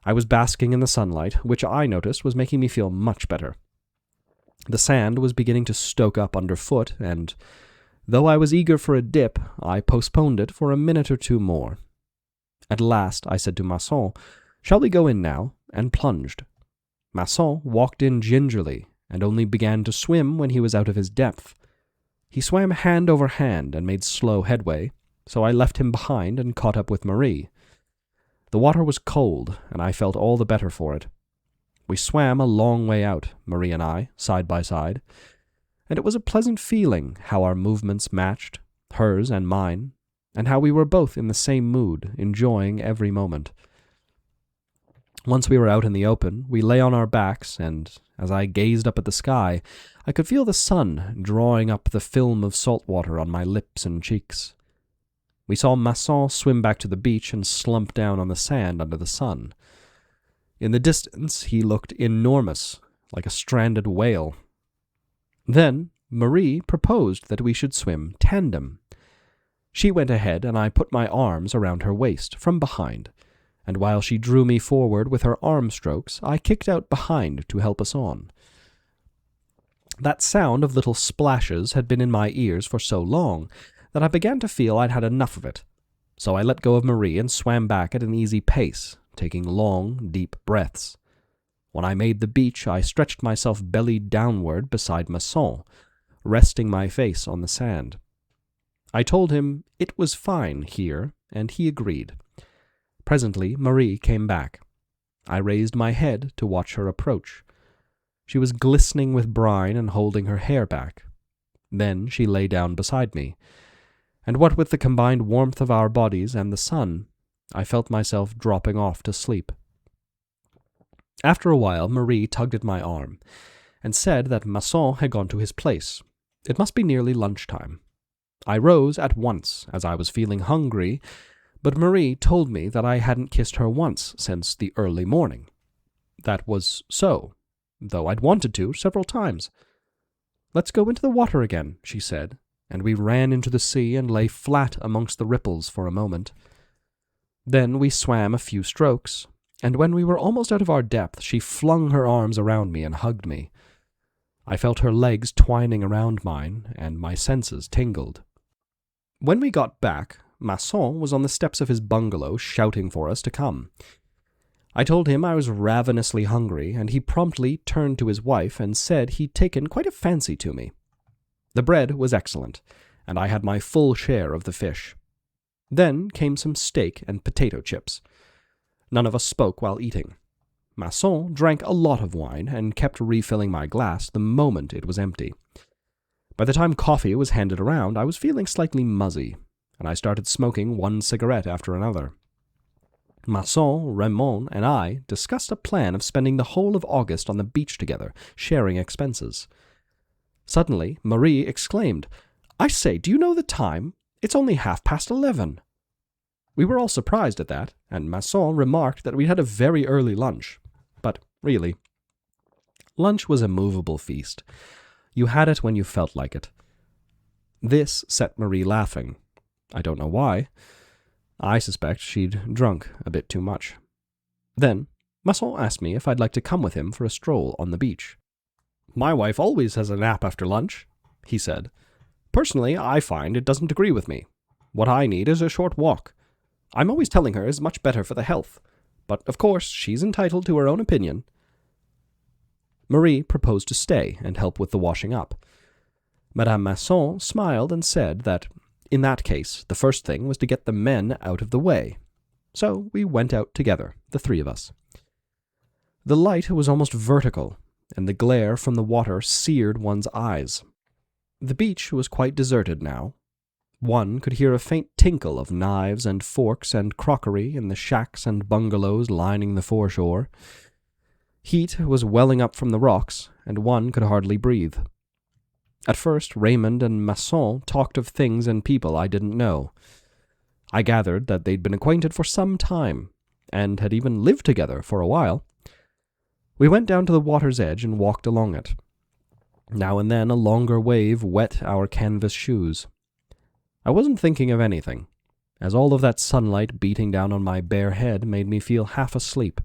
I was basking in the sunlight, which I noticed was making me feel much better. The sand was beginning to stoke up underfoot, and, though I was eager for a dip, I postponed it for a minute or 2 more. At last I said to Masson, "Shall we go in now?" and plunged. Masson walked in gingerly, and only began to swim when he was out of his depth. He swam hand over hand and made slow headway, so I left him behind and caught up with Marie. The water was cold, and I felt all the better for it. We swam a long way out, Marie and I, side by side, and it was a pleasant feeling how our movements matched, hers and mine, and how we were both in the same mood, enjoying every moment. Once we were out in the open, we lay on our backs, and as I gazed up at the sky, I could feel the sun drawing up the film of salt water on my lips and cheeks. We saw Masson swim back to the beach and slump down on the sand under the sun. In the distance, he looked enormous, like a stranded whale. Then Marie proposed that we should swim tandem. She went ahead, and I put my arms around her waist from behind, and while she drew me forward with her arm strokes, I kicked out behind to help us on. That sound of little splashes had been in my ears for so long that I began to feel I'd had enough of it, so I let go of Marie and swam back at an easy pace, taking long, deep breaths. When I made the beach, I stretched myself belly downward beside Masson, resting my face on the sand. I told him it was fine here, and he agreed. Presently, Marie came back. I raised my head to watch her approach. She was glistening with brine and holding her hair back. Then she lay down beside me, and what with the combined warmth of our bodies and the sun, I felt myself dropping off to sleep. After a while, Marie tugged at my arm, and said that Masson had gone to his place. It must be nearly lunchtime. I rose at once, as I was feeling hungry, but Marie told me that I hadn't kissed her once since the early morning. That was so, though I'd wanted to several times. "Let's go into the water again," she said, and we ran into the sea and lay flat amongst the ripples for a moment. Then we swam a few strokes, and when we were almost out of our depth, she flung her arms around me and hugged me. I felt her legs twining around mine, and my senses tingled. When we got back, Masson was on the steps of his bungalow shouting for us to come. I told him I was ravenously hungry, and he promptly turned to his wife and said he'd taken quite a fancy to me. The bread was excellent, and I had my full share of the fish. Then came some steak and potato chips. None of us spoke while eating. Masson drank a lot of wine and kept refilling my glass the moment it was empty. By the time coffee was handed around, I was feeling slightly muzzy, and I started smoking one cigarette after another. Masson, Raymond, and I discussed a plan of spending the whole of August on the beach together, sharing expenses. Suddenly, Marie exclaimed, "I say, do you know the time? It's only 11:30. We were all surprised at that, and Masson remarked that we'd had a very early lunch. But really, lunch was a movable feast. You had it when you felt like it. This set Marie laughing. I don't know why. I suspect she'd drunk a bit too much. Then Masson asked me if I'd like to come with him for a stroll on the beach. "My wife always has a nap after lunch," he said. "Personally, I find it doesn't agree with me. What I need is a short walk. I'm always telling her it's much better for the health, but of course she's entitled to her own opinion." Marie proposed to stay and help with the washing up. Madame Masson smiled and said that, in that case, the first thing was to get the men out of the way. So we went out together, the three of us. The light was almost vertical, and the glare from the water seared one's eyes. The beach was quite deserted now. One could hear a faint tinkle of knives and forks and crockery in the shacks and bungalows lining the foreshore. Heat was welling up from the rocks, and one could hardly breathe. At first, Raymond and Masson talked of things and people I didn't know. I gathered that they'd been acquainted for some time, and had even lived together for a while. We went down to the water's edge and walked along it. Now and then a longer wave wet our canvas shoes. I wasn't thinking of anything, as all of that sunlight beating down on my bare head made me feel half asleep.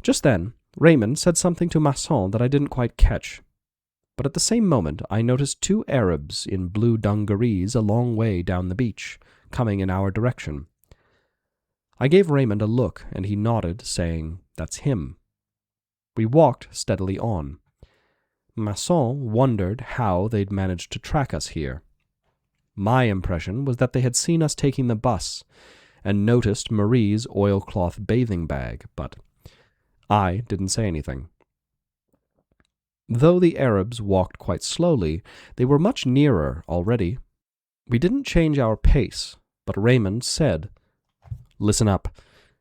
Just then, Raymond said something to Masson that I didn't quite catch, but at the same moment I noticed two Arabs in blue dungarees a long way down the beach, coming in our direction. I gave Raymond a look, and he nodded, saying, "That's him." We walked steadily on. Masson wondered how they'd managed to track us here. My impression was that they had seen us taking the bus, and noticed Marie's oilcloth bathing bag, but I didn't say anything. Though the Arabs walked quite slowly, they were much nearer already. We didn't change our pace, but Raymond said, "Listen up.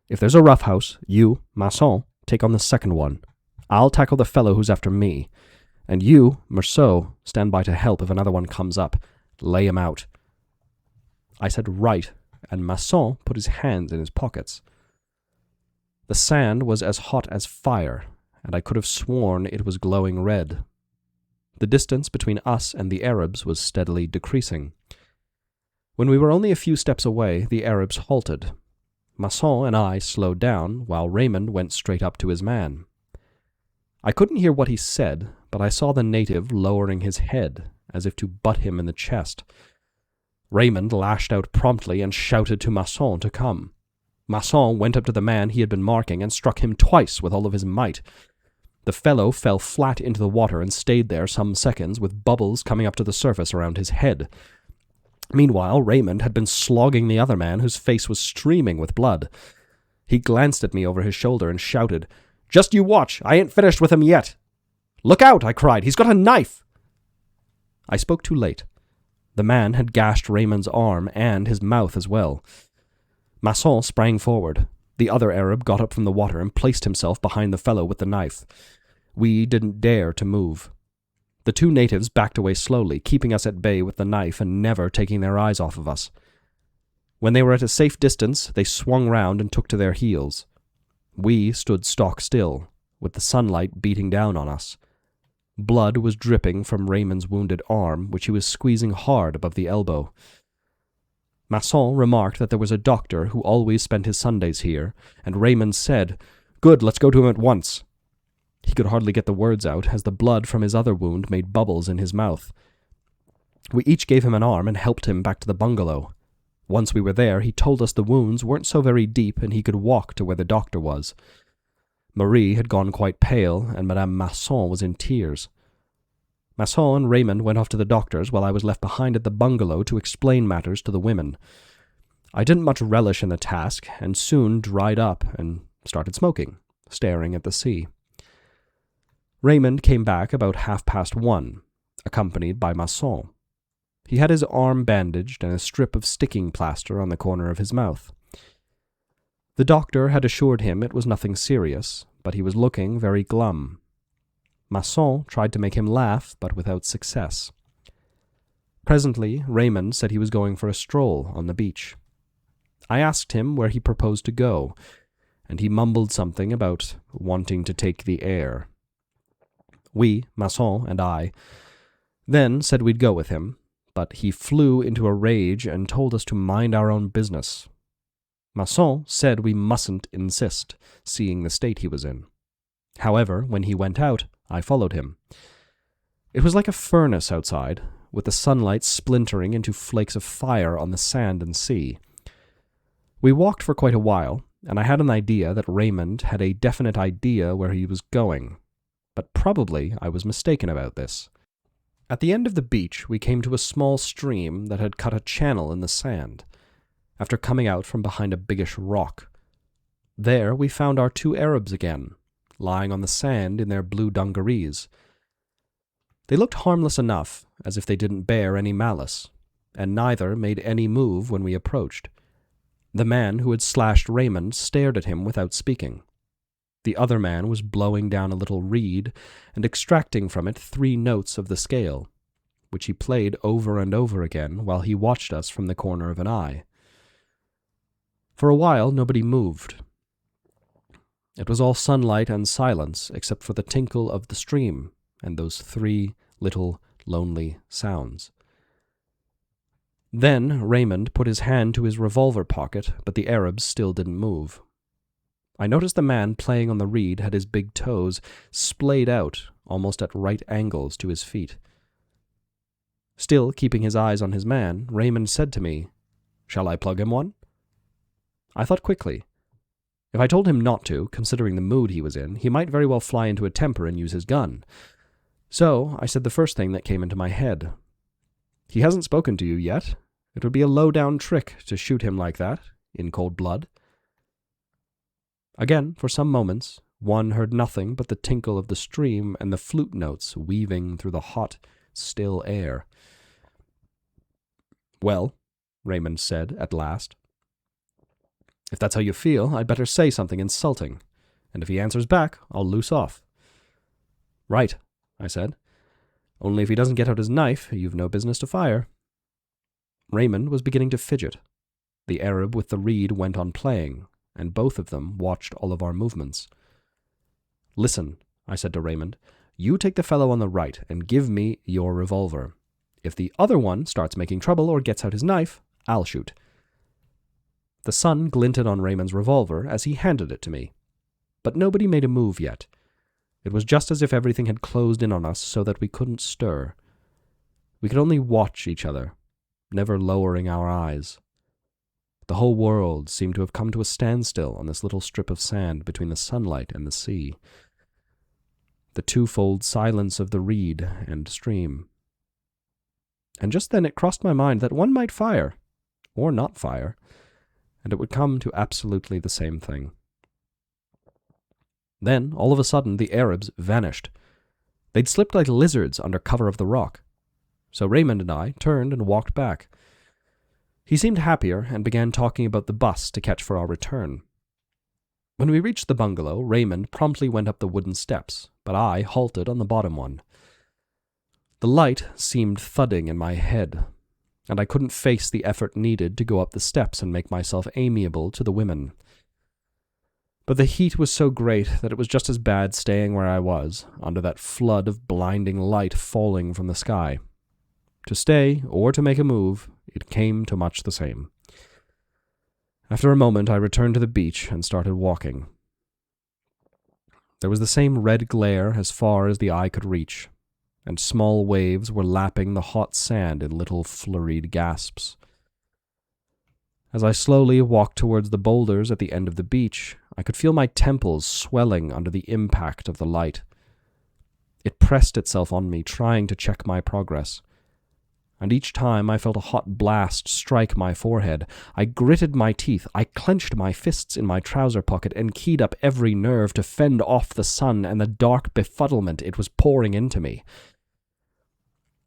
If there's a roughhouse, you, Masson, take on the second one. I'll tackle the fellow who's after me. And you, Merceau, stand by to help if another one comes up. Lay him out." I said right, and Masson put his hands in his pockets. The sand was as hot as fire, and I could have sworn it was glowing red. The distance between us and the Arabs was steadily decreasing. When we were only a few steps away, the Arabs halted. Masson and I slowed down, while Raymond went straight up to his man. I couldn't hear what he said, but I saw the native lowering his head, as if to butt him in the chest. Raymond lashed out promptly and shouted to Masson to come. Masson went up to the man he had been marking and struck him twice with all of his might. The fellow fell flat into the water and stayed there some seconds, with bubbles coming up to the surface around his head. Meanwhile, Raymond had been slogging the other man, whose face was streaming with blood. He glanced at me over his shoulder and shouted, "Just you watch! I ain't finished with him yet!" "Look out!" I cried. "He's got a knife!" I spoke too late. The man had gashed Raymond's arm and his mouth as well. Masson sprang forward. The other Arab got up from the water and placed himself behind the fellow with the knife. We didn't dare to move. The two natives backed away slowly, keeping us at bay with the knife and never taking their eyes off of us. When they were at a safe distance, they swung round and took to their heels. We stood stock still, with the sunlight beating down on us. Blood was dripping from Raymond's wounded arm, which he was squeezing hard above the elbow. Masson remarked that there was a doctor who always spent his Sundays here, and Raymond said, "Good, let's go to him at once." He could hardly get the words out, as the blood from his other wound made bubbles in his mouth. We each gave him an arm and helped him back to the bungalow. Once we were there, he told us the wounds weren't so very deep and he could walk to where the doctor was. Marie had gone quite pale, and Madame Masson was in tears. Masson and Raymond went off to the doctor's, while I was left behind at the bungalow to explain matters to the women. I didn't much relish in the task, and soon dried up and started smoking, staring at the sea. Raymond came back about 1:30, accompanied by Masson. He had his arm bandaged and a strip of sticking plaster on the corner of his mouth. The doctor had assured him it was nothing serious, but he was looking very glum. Masson tried to make him laugh, but without success. Presently, Raymond said he was going for a stroll on the beach. I asked him where he proposed to go, and he mumbled something about wanting to take the air. We, Masson and I, then said we'd go with him, but he flew into a rage and told us to mind our own business. Masson said we mustn't insist, seeing the state he was in. However, when he went out, I followed him. It was like a furnace outside, with the sunlight splintering into flakes of fire on the sand and sea. We walked for quite a while, and I had an idea that Raymond had a definite idea where he was going, but probably I was mistaken about this. At the end of the beach, we came to a small stream that had cut a channel in the sand, after coming out from behind a biggish rock. There we found our two Arabs again, lying on the sand in their blue dungarees. They looked harmless enough, as if they didn't bear any malice, and neither made any move when we approached. The man who had slashed Raymond stared at him without speaking. The other man was blowing down a little reed and extracting from it 3 notes of the scale, which he played over and over again while he watched us from the corner of an eye. For a while nobody moved. It was all sunlight and silence except for the tinkle of the stream and those 3 little lonely sounds. Then Raymond put his hand to his revolver pocket, but the Arabs still didn't move. I noticed the man playing on the reed had his big toes splayed out almost at right angles to his feet. Still keeping his eyes on his man, Raymond said to me, "Shall I plug him one?" I thought quickly. If I told him not to, considering the mood he was in, he might very well fly into a temper and use his gun. So I said the first thing that came into my head. "He hasn't spoken to you yet. It would be a low-down trick to shoot him like that, in cold blood." Again, for some moments, one heard nothing but the tinkle of the stream and the flute notes weaving through the hot, still air. "Well," Raymond said at last, "if that's how you feel, I'd better say something insulting, and if he answers back, I'll loose off." "Right," I said. "Only if he doesn't get out his knife, you've no business to fire." Raymond was beginning to fidget. The Arab with the reed went on playing, and both of them watched all of our movements. "Listen," I said to Raymond, "you take the fellow on the right and give me your revolver. If the other one starts making trouble or gets out his knife, I'll shoot." The sun glinted on Raymond's revolver as he handed it to me. But nobody made a move yet. It was just as if everything had closed in on us so that we couldn't stir. We could only watch each other, never lowering our eyes. The whole world seemed to have come to a standstill on this little strip of sand between the sunlight and the sea. The twofold silence of the reed and stream. And just then it crossed my mind that one might fire, or not fire, and it would come to absolutely the same thing. Then, all of a sudden, the Arabs vanished. They'd slipped like lizards under cover of the rock. So Raymond and I turned and walked back. He seemed happier and began talking about the bus to catch for our return. When we reached the bungalow, Raymond promptly went up the wooden steps, but I halted on the bottom one. The light seemed thudding in my head, and I couldn't face the effort needed to go up the steps and make myself amiable to the women. But the heat was so great that it was just as bad staying where I was, under that flood of blinding light falling from the sky. To stay, or to make a move, it came to much the same. After a moment, I returned to the beach and started walking. There was the same red glare as far as the eye could reach, and small waves were lapping the hot sand in little flurried gasps. As I slowly walked towards the boulders at the end of the beach, I could feel my temples swelling under the impact of the light. It pressed itself on me, trying to check my progress. And each time I felt a hot blast strike my forehead, I gritted my teeth, I clenched my fists in my trouser pocket and keyed up every nerve to fend off the sun and the dark befuddlement it was pouring into me.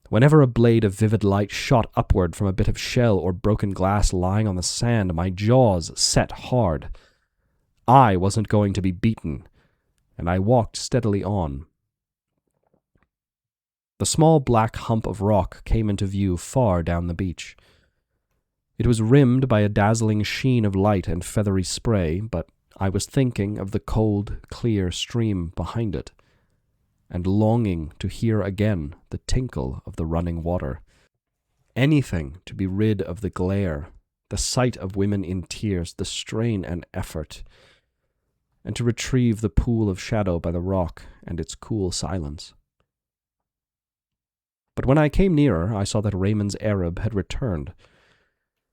Whenever a blade of vivid light shot upward from a bit of shell or broken glass lying on the sand, my jaws set hard. I wasn't going to be beaten, and I walked steadily on. The small black hump of rock came into view far down the beach. It was rimmed by a dazzling sheen of light and feathery spray, but I was thinking of the cold, clear stream behind it, and longing to hear again the tinkle of the running water. Anything to be rid of the glare, the sight of women in tears, the strain and effort, and to retrieve the pool of shadow by the rock and its cool silence. But when I came nearer, I saw that Raymond's Arab had returned.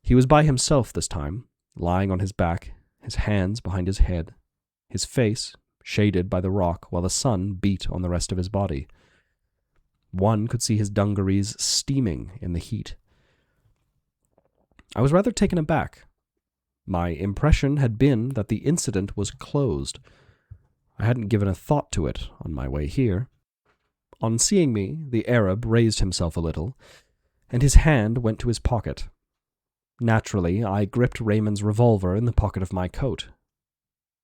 He was by himself this time, lying on his back, his hands behind his head, his face shaded by the rock while the sun beat on the rest of his body. One could see his dungarees steaming in the heat. I was rather taken aback. My impression had been that the incident was closed. I hadn't given a thought to it on my way here. On seeing me, the Arab raised himself a little, and his hand went to his pocket. Naturally, I gripped Raymond's revolver in the pocket of my coat.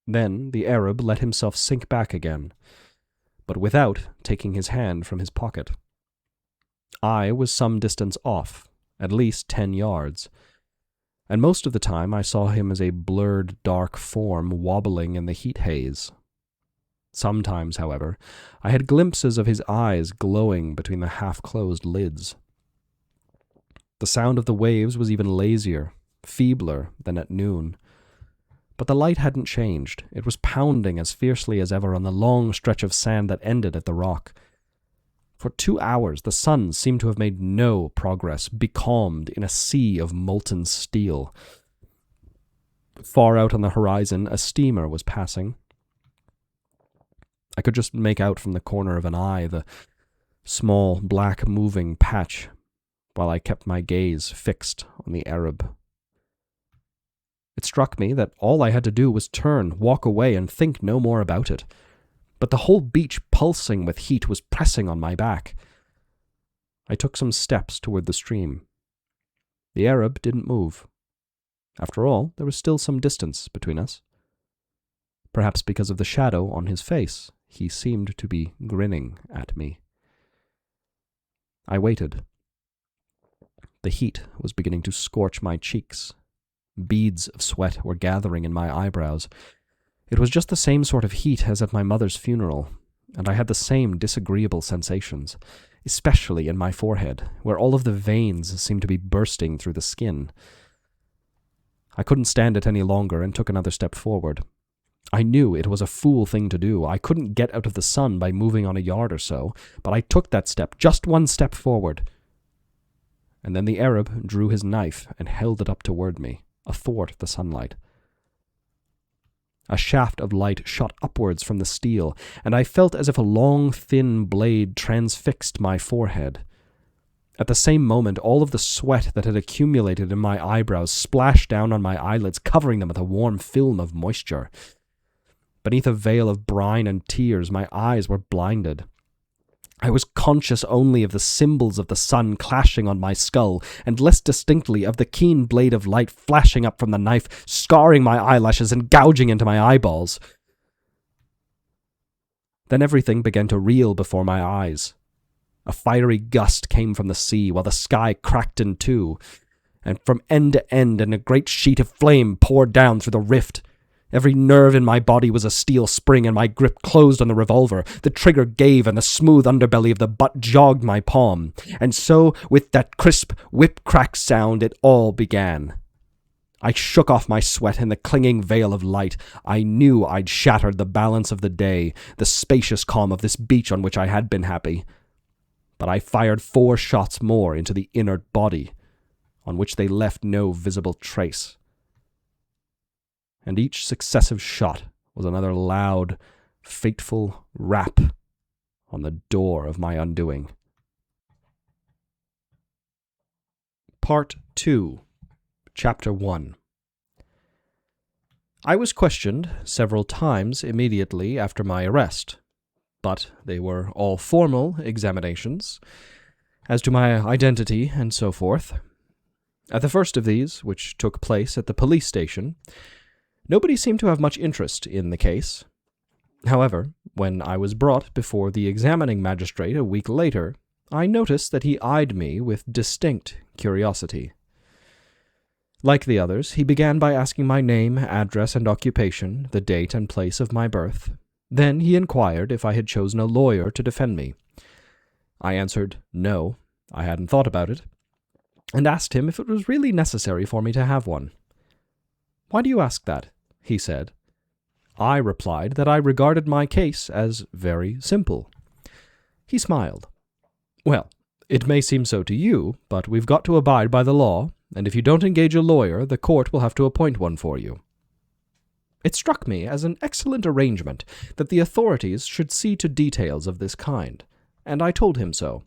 Then the Arab let himself sink back again, but without taking his hand from his pocket. I was some distance off, at least 10 yards, and most of the time I saw him as a blurred, dark form wobbling in the heat haze. Sometimes, however, I had glimpses of his eyes glowing between the half-closed lids. The sound of the waves was even lazier, feebler than at noon. But the light hadn't changed. It was pounding as fiercely as ever on the long stretch of sand that ended at the rock. For 2 hours the sun seemed to have made no progress, becalmed in a sea of molten steel. Far out on the horizon, a steamer was passing. I could just make out from the corner of an eye the small, black moving patch, while I kept my gaze fixed on the Arab. It struck me that all I had to do was turn, walk away, and think no more about it. But the whole beach, pulsing with heat, was pressing on my back. I took some steps toward the stream. The Arab didn't move. After all, there was still some distance between us. Perhaps because of the shadow on his face, he seemed to be grinning at me. I waited. The heat was beginning to scorch my cheeks. Beads of sweat were gathering in my eyebrows. It was just the same sort of heat as at my mother's funeral, and I had the same disagreeable sensations, especially in my forehead, where all of the veins seemed to be bursting through the skin. I couldn't stand it any longer and took another step forward. I knew it was a fool thing to do. I couldn't get out of the sun by moving on a yard or so, but I took that step, just one step forward. And then the Arab drew his knife and held it up toward me, athwart the sunlight. A shaft of light shot upwards from the steel, and I felt as if a long, thin blade transfixed my forehead. At the same moment, all of the sweat that had accumulated in my eyebrows splashed down on my eyelids, covering them with a warm film of moisture. Beneath a veil of brine and tears, my eyes were blinded. I was conscious only of the symbols of the sun clashing on my skull, and less distinctly of the keen blade of light flashing up from the knife, scarring my eyelashes and gouging into my eyeballs. Then everything began to reel before my eyes. A fiery gust came from the sea, while the sky cracked in two, and from end to end a great sheet of flame poured down through the rift. Every nerve in my body was a steel spring, and my grip closed on the revolver. The trigger gave, and the smooth underbelly of the butt jogged my palm. And so, with that crisp, whip-crack sound, it all began. I shook off my sweat in the clinging veil of light. I knew I'd shattered the balance of the day, the spacious calm of this beach on which I had been happy. But I fired 4 shots more into the inert body, on which they left no visible trace. And each successive shot was another loud, fateful rap on the door of my undoing. Part 2, Chapter 1. I was questioned several times immediately after my arrest, but they were all formal examinations, as to my identity and so forth. At the first of these, which took place at the police station, nobody seemed to have much interest in the case. However, when I was brought before the examining magistrate a week later, I noticed that he eyed me with distinct curiosity. Like the others, he began by asking my name, address, and occupation, the date and place of my birth. Then he inquired if I had chosen a lawyer to defend me. I answered no, I hadn't thought about it, and asked him if it was really necessary for me to have one. "Why do you ask that?" he said. I replied that I regarded my case as very simple. He smiled. "Well, it may seem so to you, but we've got to abide by the law, and if you don't engage a lawyer, the court will have to appoint one for you." It struck me as an excellent arrangement that the authorities should see to details of this kind, and I told him so.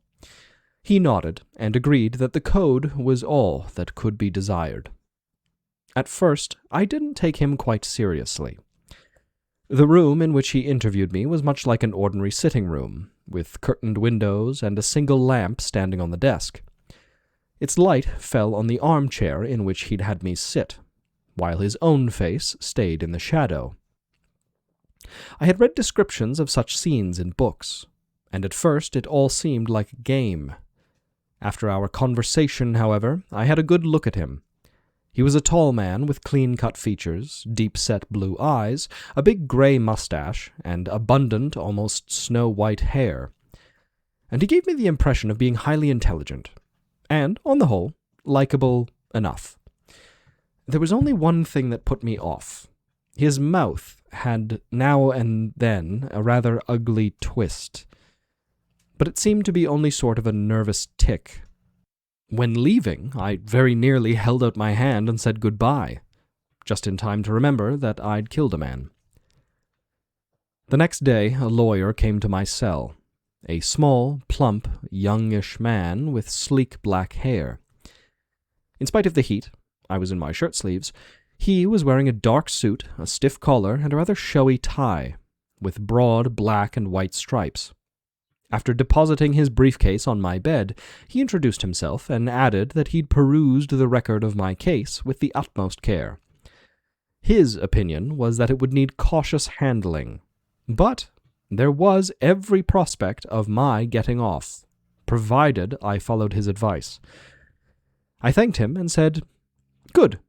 He nodded and agreed that the code was all that could be desired. At first, I didn't take him quite seriously. The room in which he interviewed me was much like an ordinary sitting room, with curtained windows and a single lamp standing on the desk. Its light fell on the armchair in which he'd had me sit, while his own face stayed in the shadow. I had read descriptions of such scenes in books, and at first it all seemed like a game. After our conversation, however, I had a good look at him. He was a tall man with clean-cut features, deep-set blue eyes, a big grey mustache, and abundant, almost snow-white hair. And he gave me the impression of being highly intelligent, and, on the whole, likable enough. There was only one thing that put me off. His mouth had now and then a rather ugly twist, but it seemed to be only sort of a nervous tic. When leaving, I very nearly held out my hand and said goodbye, just in time to remember that I'd killed a man. The next day, a lawyer came to my cell, a small, plump, youngish man with sleek black hair. In spite of the heat, I was in my shirt sleeves, he was wearing a dark suit, a stiff collar, and a rather showy tie, with broad black and white stripes. After depositing his briefcase on my bed, he introduced himself and added that he'd perused the record of my case with the utmost care. His opinion was that it would need cautious handling, but there was every prospect of my getting off, provided I followed his advice. I thanked him and said, "Good,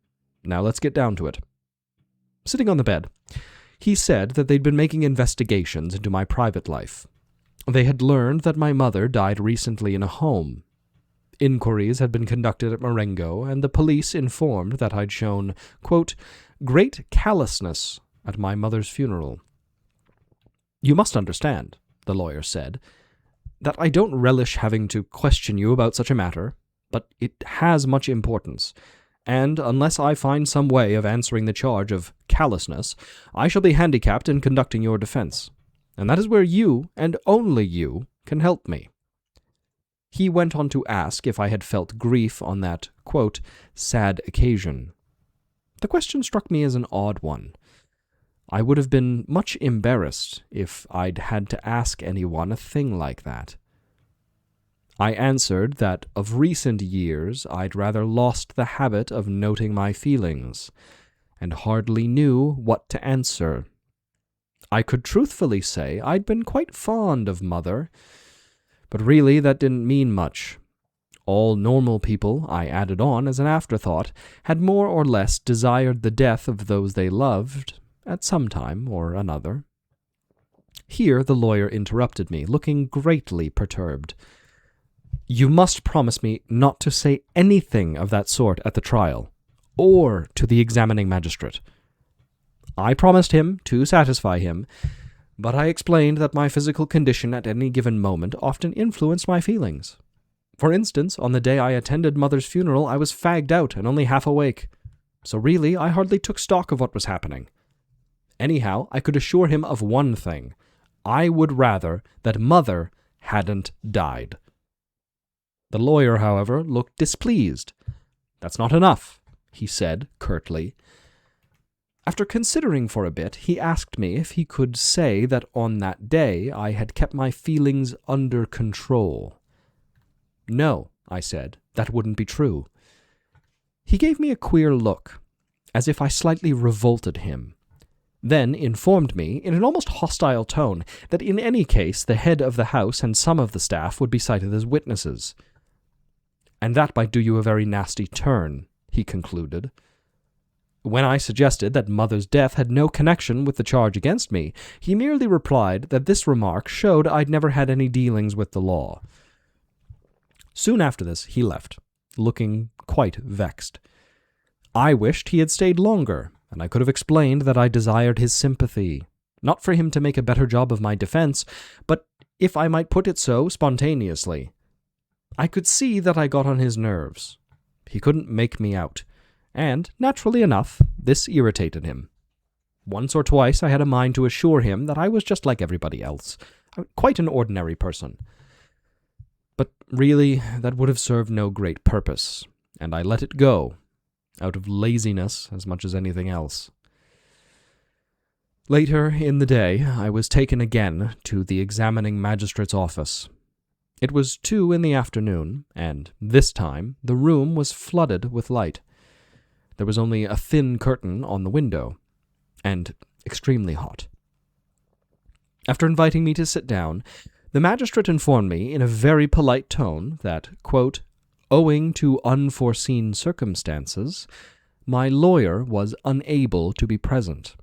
now let's get down to it." Sitting on the bed, he said that they'd been making investigations into my private life. They had learned that my mother died recently in a home. Inquiries had been conducted at Marengo, and the police informed that I'd shown, quote, great callousness at my mother's funeral. You must understand, the lawyer said, that I don't relish having to question you about such a matter, but it has much importance, and unless I find some way of answering the charge of callousness, I shall be handicapped in conducting your defense, and that is where you, and only you, can help me. He went on to ask if I had felt grief on that, quote, sad occasion. The question struck me as an odd one. I would have been much embarrassed if I'd had to ask anyone a thing like that. I answered that of recent years I'd rather lost the habit of noting my feelings, and hardly knew what to answer. I could truthfully say I'd been quite fond of Mother, but really that didn't mean much. All normal people, I added on as an afterthought, had more or less desired the death of those they loved at some time or another. Here the lawyer interrupted me, looking greatly perturbed. You must promise me not to say anything of that sort at the trial, or to the examining magistrate. I promised him to satisfy him, but I explained that my physical condition at any given moment often influenced my feelings. For instance, on the day I attended Mother's funeral, I was fagged out and only half awake, so really I hardly took stock of what was happening. Anyhow, I could assure him of one thing. I would rather that Mother hadn't died. The lawyer, however, looked displeased. That's not enough, he said curtly. After considering for a bit, he asked me if he could say that on that day I had kept my feelings under control. No, I said, that wouldn't be true. He gave me a queer look, as if I slightly revolted him, then informed me, in an almost hostile tone, that in any case the head of the house and some of the staff would be cited as witnesses. And that might do you a very nasty turn, he concluded. When I suggested that Mother's death had no connection with the charge against me, he merely replied that this remark showed I'd never had any dealings with the law. Soon after this, he left, looking quite vexed. I wished he had stayed longer, and I could have explained that I desired his sympathy, not for him to make a better job of my defense, but, if I might put it so, spontaneously. I could see that I got on his nerves. He couldn't make me out, and, naturally enough, this irritated him. Once or twice I had a mind to assure him that I was just like everybody else, quite an ordinary person. But really, that would have served no great purpose, and I let it go, out of laziness as much as anything else. Later in the day, I was taken again to the examining magistrate's office. It was 2 p.m, and this time the room was flooded with light. There was only a thin curtain on the window, and extremely hot. After inviting me to sit down, the magistrate informed me in a very polite tone that, quote, owing to unforeseen circumstances, my lawyer was unable to be present.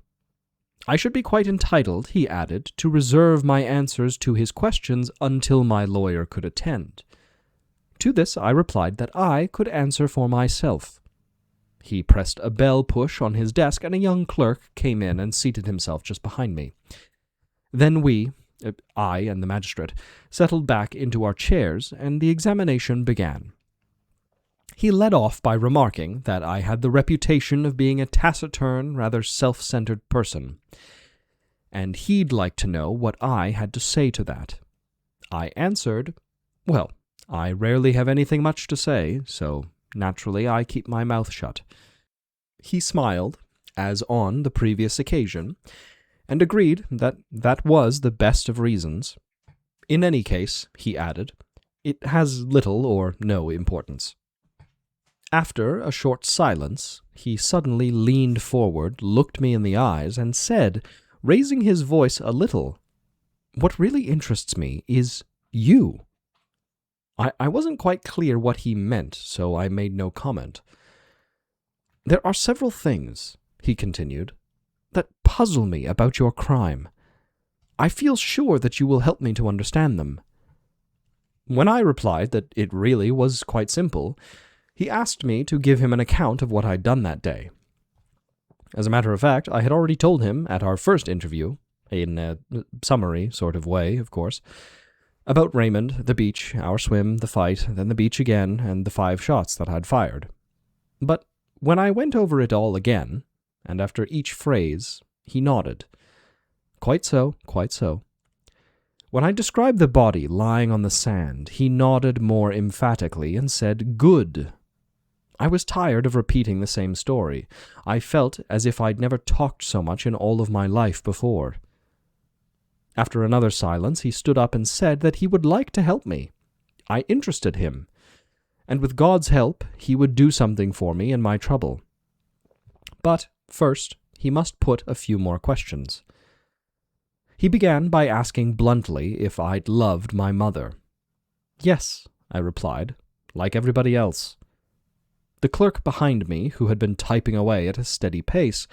I should be quite entitled, he added, to reserve my answers to his questions until my lawyer could attend. To this I replied that I could answer for myself. He pressed a bell push on his desk, and a young clerk came in and seated himself just behind me. Then I and the magistrate, settled back into our chairs, and the examination began. He led off by remarking that I had the reputation of being a taciturn, rather self-centered person, and he'd like to know what I had to say to that. I answered, well, I rarely have anything much to say, so naturally I keep my mouth shut. He smiled, as on the previous occasion, and agreed that that was the best of reasons. In any case, he added, it has little or no importance. After a short silence, he suddenly leaned forward, looked me in the eyes, and said, raising his voice a little, what really interests me is you. I wasn't quite clear what he meant, so I made no comment. There are several things, he continued, that puzzle me about your crime. I feel sure that you will help me to understand them. When I replied that it really was quite simple, he asked me to give him an account of what I'd done that day. As a matter of fact, I had already told him at our first interview, in a summary sort of way, of course, about Raymond, the beach, our swim, the fight, then the beach again, and the 5 shots that I'd fired. But when I went over it all again, and after each phrase, he nodded. Quite so, quite so. When I described the body lying on the sand, he nodded more emphatically and said, "Good." I was tired of repeating the same story. I felt as if I'd never talked so much in all of my life before. After another silence, he stood up and said that he would like to help me. I interested him, and with God's help, he would do something for me in my trouble. But first, he must put a few more questions. He began by asking bluntly if I'd loved my mother. "Yes," I replied, "like everybody else." The clerk behind me, who had been typing away at a steady pace,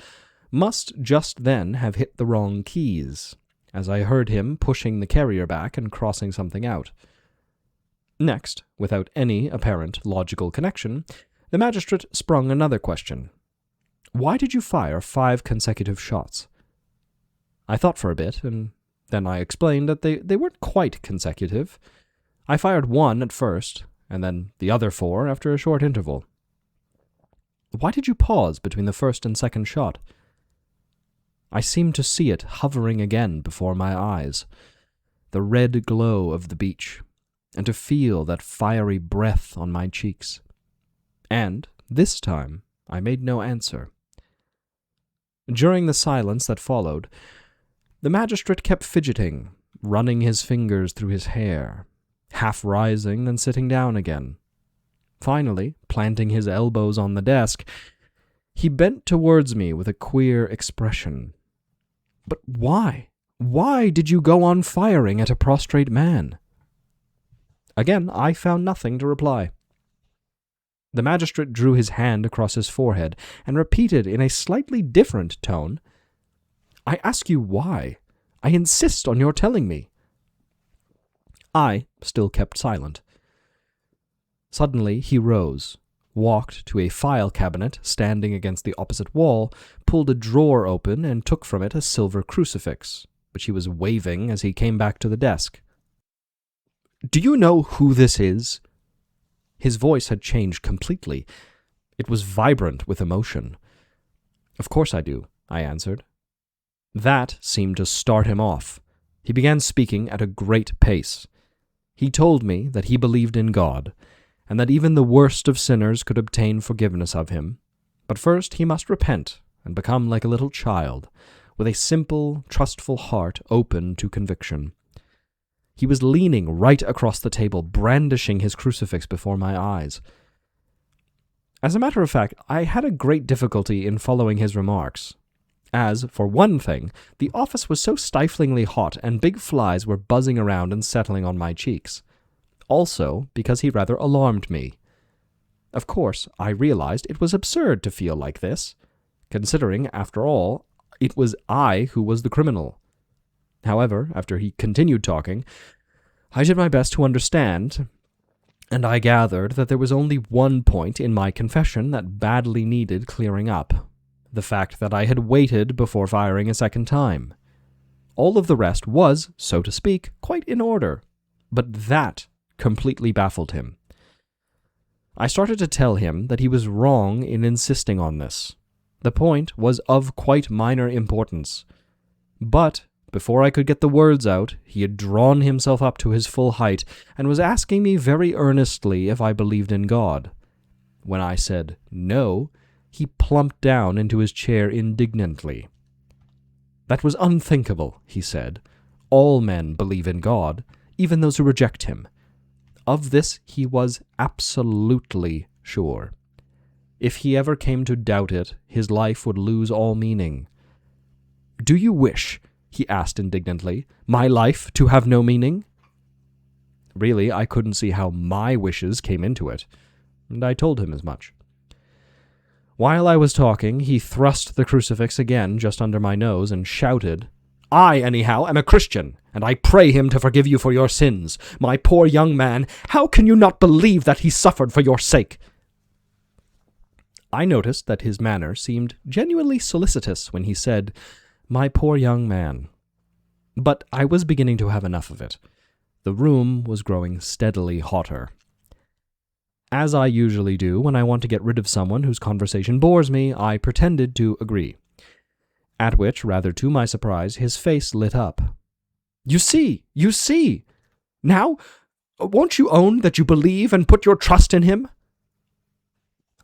must just then have hit the wrong keys, as I heard him pushing the carrier back and crossing something out. Next, without any apparent logical connection, the magistrate sprung another question. "Why did you fire 5 consecutive shots?" I thought for a bit, and then I explained that they weren't quite consecutive. I fired 1 at first, and then the other 4 after a short interval. "Why did you pause between the first and second shot?" I seemed to see it hovering again before my eyes, the red glow of the beach, and to feel that fiery breath on my cheeks. And, this time, I made no answer. During the silence that followed, the magistrate kept fidgeting, running his fingers through his hair, half rising, then sitting down again. Finally, planting his elbows on the desk, he bent towards me with a queer expression. "But why? Why did you go on firing at a prostrate man?" Again, I found nothing to reply. The magistrate drew his hand across his forehead and repeated in a slightly different tone, "I ask you why. I insist on your telling me." I still kept silent. Suddenly he rose, walked to a file cabinet standing against the opposite wall, pulled a drawer open, and took from it a silver crucifix, which he was waving as he came back to the desk. "Do you know who this is?" His voice had changed completely. It was vibrant with emotion. "Of course I do," I answered. That seemed to start him off. He began speaking at a great pace. He told me that he believed in God, and that even the worst of sinners could obtain forgiveness of him. But first he must repent and become like a little child, with a simple, trustful heart open to conviction. He was leaning right across the table, brandishing his crucifix before my eyes. As a matter of fact, I had a great difficulty in following his remarks, as, for one thing, the office was so stiflingly hot and big flies were buzzing around and settling on my cheeks. Also, because he rather alarmed me. Of course, I realized it was absurd to feel like this, considering, after all, it was I who was the criminal. However, after he continued talking, I did my best to understand, and I gathered that there was only one point in my confession that badly needed clearing up, the fact that I had waited before firing a second time. All of the rest was, so to speak, quite in order, but that completely baffled him. I started to tell him that he was wrong in insisting on this. The point was of quite minor importance. But before I could get the words out, he had drawn himself up to his full height and was asking me very earnestly if I believed in God. When I said no, he plumped down into his chair indignantly. "That was unthinkable," he said. "All men believe in God, even those who reject him." Of this he was absolutely sure. If he ever came to doubt it, his life would lose all meaning. "Do you wish," he asked indignantly, "my life to have no meaning?" Really, I couldn't see how my wishes came into it, and I told him as much. While I was talking, he thrust the crucifix again just under my nose and shouted, I, anyhow, am a Christian, and I pray him to forgive you for your sins. My poor young man, how can you not believe that he suffered for your sake?" I noticed that his manner seemed genuinely solicitous when he said, "My poor young man." But I was beginning to have enough of it. The room was growing steadily hotter. As I usually do when I want to get rid of someone whose conversation bores me, I pretended to agree. At which, rather to my surprise, his face lit up. You see! Now, won't you own that you believe and put your trust in him?"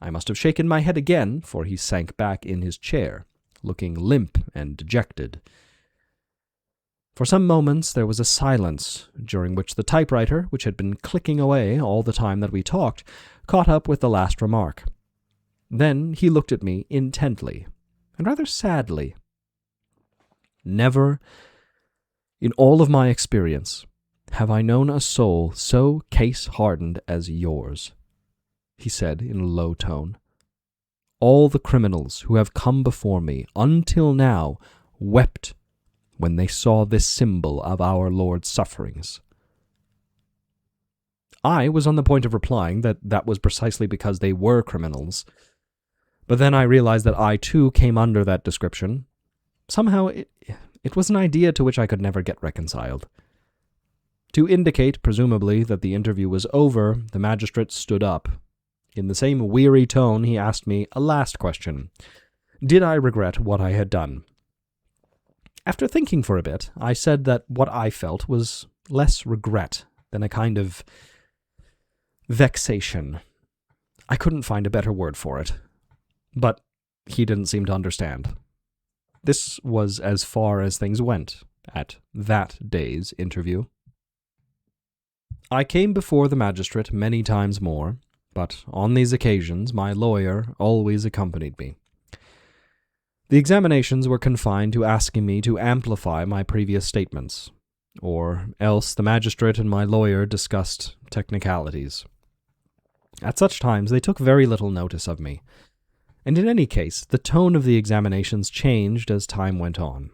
I must have shaken my head again, for he sank back in his chair, looking limp and dejected. For some moments there was a silence, during which the typewriter, which had been clicking away all the time that we talked, caught up with the last remark. Then he looked at me intently, and rather sadly. "Never, in all of my experience, have I known a soul so case-hardened as yours," he said in a low tone. "All the criminals who have come before me until now wept when they saw this symbol of our Lord's sufferings." I was on the point of replying that was precisely because they were criminals, but then I realized that I too came under that description. Somehow it was an idea to which I could never get reconciled. To indicate, presumably, that the interview was over, the magistrate stood up. In the same weary tone, he asked me a last question. Did I regret what I had done? After thinking for a bit, I said that what I felt was less regret than a kind of vexation. I couldn't find a better word for it. But he didn't seem to understand. This was as far as things went at that day's interview. I came before the magistrate many times more, but on these occasions my lawyer always accompanied me. The examinations were confined to asking me to amplify my previous statements, or else the magistrate and my lawyer discussed technicalities. At such times they took very little notice of me, and in any case the tone of the examinations changed as time went on.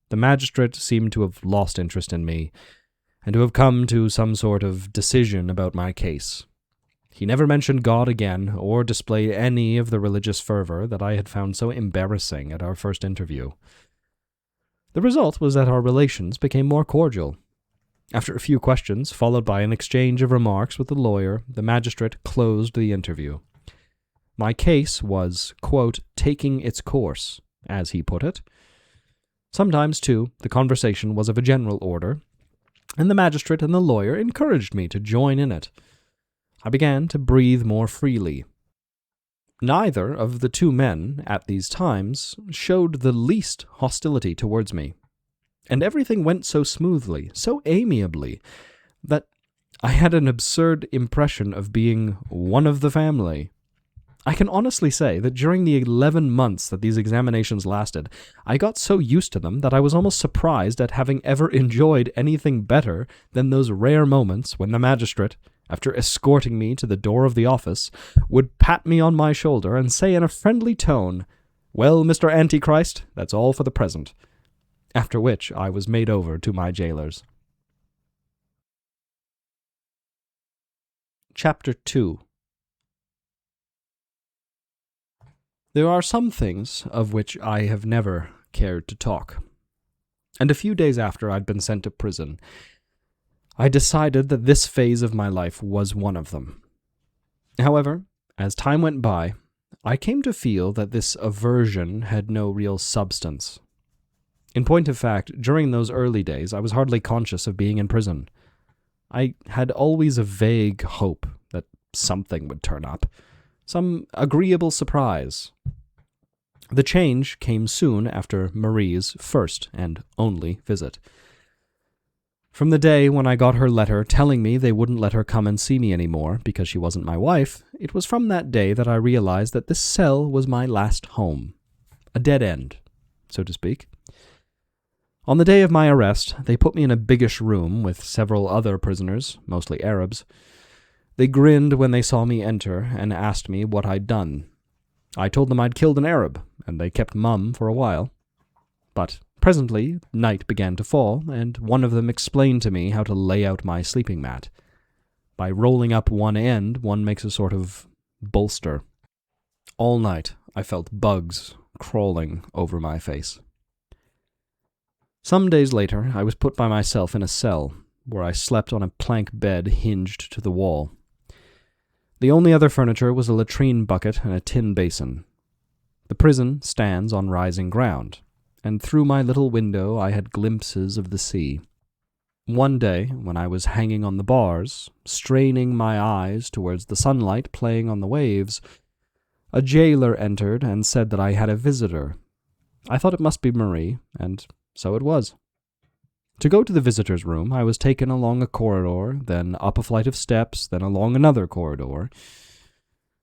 The magistrate seemed to have lost interest in me, and to have come to some sort of decision about my case. He never mentioned God again, or displayed any of the religious fervor that I had found so embarrassing at our first interview. The result was that our relations became more cordial. After a few questions, followed by an exchange of remarks with the lawyer, the magistrate closed the interview. My case was, quote, taking its course, as he put it. Sometimes, too, the conversation was of a general order, and the magistrate and the lawyer encouraged me to join in it. I began to breathe more freely. Neither of the two men, at these times, showed the least hostility towards me, and everything went so smoothly, so amiably, that I had an absurd impression of being one of the family. I can honestly say that during the 11 months that these examinations lasted, I got so used to them that I was almost surprised at having ever enjoyed anything better than those rare moments when the magistrate, after escorting me to the door of the office, would pat me on my shoulder and say in a friendly tone, "Well, Mr. Antichrist, that's all for the present," after which I was made over to my jailers. Chapter 2. There are some things of which I have never cared to talk, and a few days after I'd been sent to prison, I decided that this phase of my life was one of them. However, as time went by, I came to feel that this aversion had no real substance. In point of fact, during those early days, I was hardly conscious of being in prison. I had always a vague hope that something would turn up, some agreeable surprise. The change came soon after Marie's first and only visit. From the day when I got her letter telling me they wouldn't let her come and see me anymore because she wasn't my wife, it was from that day that I realized that this cell was my last home. A dead end, so to speak. On the day of my arrest, they put me in a biggish room with several other prisoners, mostly Arabs. They grinned when they saw me enter and asked me what I'd done. I told them I'd killed an Arab, and they kept mum for a while. But Presently, night began to fall, and one of them explained to me how to lay out my sleeping mat. By rolling up one end, one makes a sort of bolster. All night, I felt bugs crawling over my face. Some days later, I was put by myself in a cell, where I slept on a plank bed hinged to the wall. The only other furniture was a latrine bucket and a tin basin. The prison stands on rising ground, and through my little window I had glimpses of the sea. One day, when I was hanging on the bars, straining my eyes towards the sunlight playing on the waves, a jailer entered and said that I had a visitor. I thought it must be Marie, and so it was. To go to the visitor's room, I was taken along a corridor, then up a flight of steps, then along another corridor.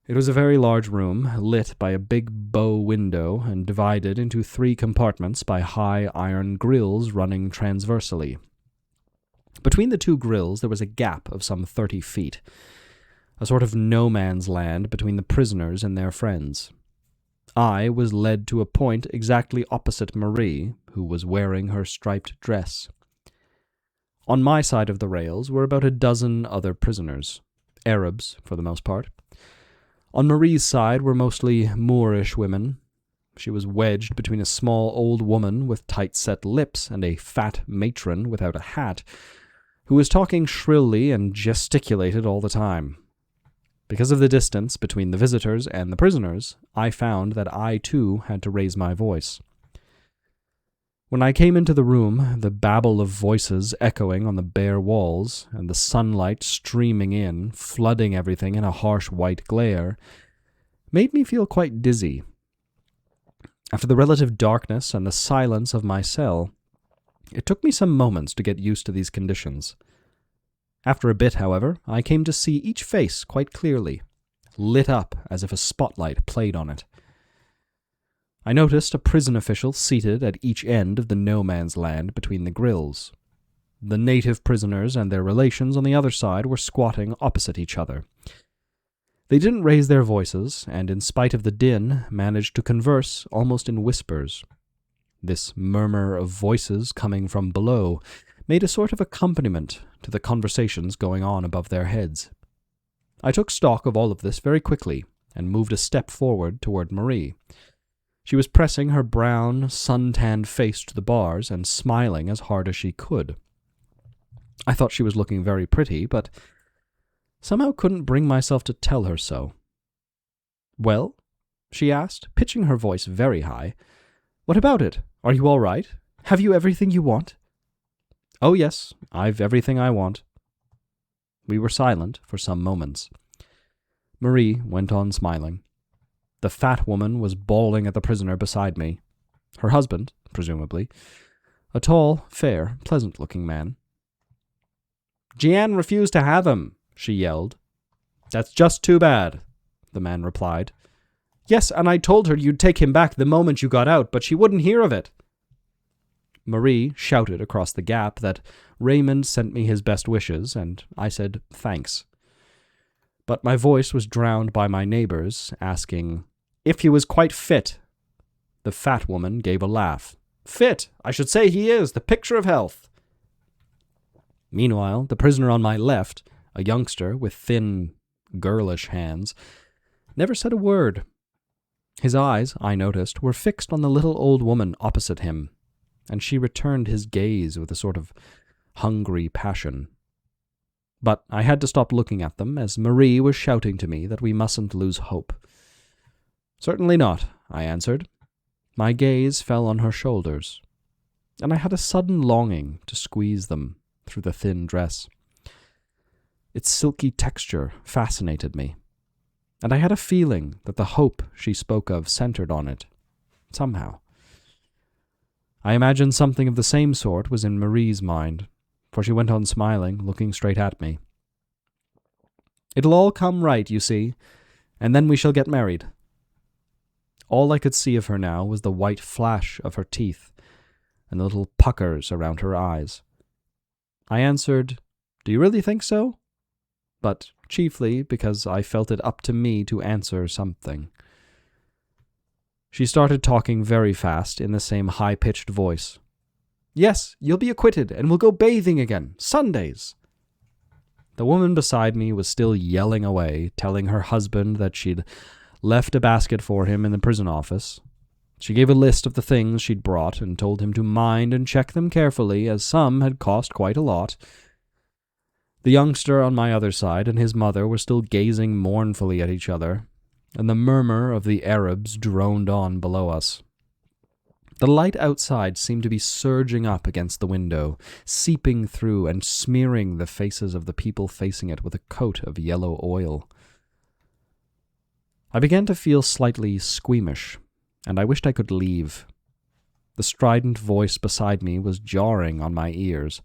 It was a very large room, lit by a big bow window and divided into 3 compartments by high iron grills running transversely. Between the 2 grills there was a gap of some 30 feet, a sort of no-man's land between the prisoners and their friends. I was led to a point exactly opposite Marie, who was wearing her striped dress. On my side of the rails were about a dozen other prisoners, Arabs for the most part. On Marie's side were mostly Moorish women. She was wedged between a small old woman with tight-set lips and a fat matron without a hat, who was talking shrilly and gesticulated all the time. Because of the distance between the visitors and the prisoners, I found that I too had to raise my voice. When I came into the room, the babble of voices echoing on the bare walls, and the sunlight streaming in, flooding everything in a harsh white glare, made me feel quite dizzy. After the relative darkness and the silence of my cell, it took me some moments to get used to these conditions. After a bit, however, I came to see each face quite clearly, lit up as if a spotlight played on it. I noticed a prison official seated at each end of the no-man's land between the grills. The native prisoners and their relations on the other side were squatting opposite each other. They didn't raise their voices, and in spite of the din, managed to converse almost in whispers. This murmur of voices coming from below made a sort of accompaniment to the conversations going on above their heads. I took stock of all of this very quickly, and moved a step forward toward Marie. She was pressing her brown, sun-tanned face to the bars and smiling as hard as she could. I thought she was looking very pretty, but somehow couldn't bring myself to tell her so. "Well?" she asked, pitching her voice very high. "What about it? Are you all right? Have you everything you want?" "Oh yes, I've everything I want." We were silent for some moments. Marie went on smiling. The fat woman was bawling at the prisoner beside me. Her husband, presumably, a tall, fair, pleasant-looking man. "Jeanne refused to have him," she yelled. "That's just too bad," the man replied. "Yes, and I told her you'd take him back the moment you got out, but she wouldn't hear of it." Marie shouted across the gap that Raymond sent me his best wishes, and I said thanks. But my voice was drowned by my neighbors, asking if he was quite fit. The fat woman gave a laugh. "Fit! I should say he is, the picture of health." Meanwhile, the prisoner on my left, a youngster with thin, girlish hands, never said a word. His eyes, I noticed, were fixed on the little old woman opposite him, and she returned his gaze with a sort of hungry passion. But I had to stop looking at them, as Marie was shouting to me that we mustn't lose hope. "Certainly not," I answered. My gaze fell on her shoulders, and I had a sudden longing to squeeze them through the thin dress. Its silky texture fascinated me, and I had a feeling that the hope she spoke of centered on it, somehow. I imagined something of the same sort was in Marie's mind, for she went on smiling, looking straight at me. "It'll all come right, you see, and then we shall get married." All I could see of her now was the white flash of her teeth and the little puckers around her eyes. I answered, "Do you really think so?" But chiefly because I felt it up to me to answer something. She started talking very fast in the same high-pitched voice, Yes, you'll be acquitted, and we'll go bathing again. Sundays." The woman beside me was still yelling away, telling her husband that she'd left a basket for him in the prison office. She gave a list of the things she'd brought and told him to mind and check them carefully, as some had cost quite a lot. The youngster on my other side and his mother were still gazing mournfully at each other, and the murmur of the Arabs droned on below us. The light outside seemed to be surging up against the window, seeping through and smearing the faces of the people facing it with a coat of yellow oil. I began to feel slightly squeamish, and I wished I could leave. The strident voice beside me was jarring on my ears.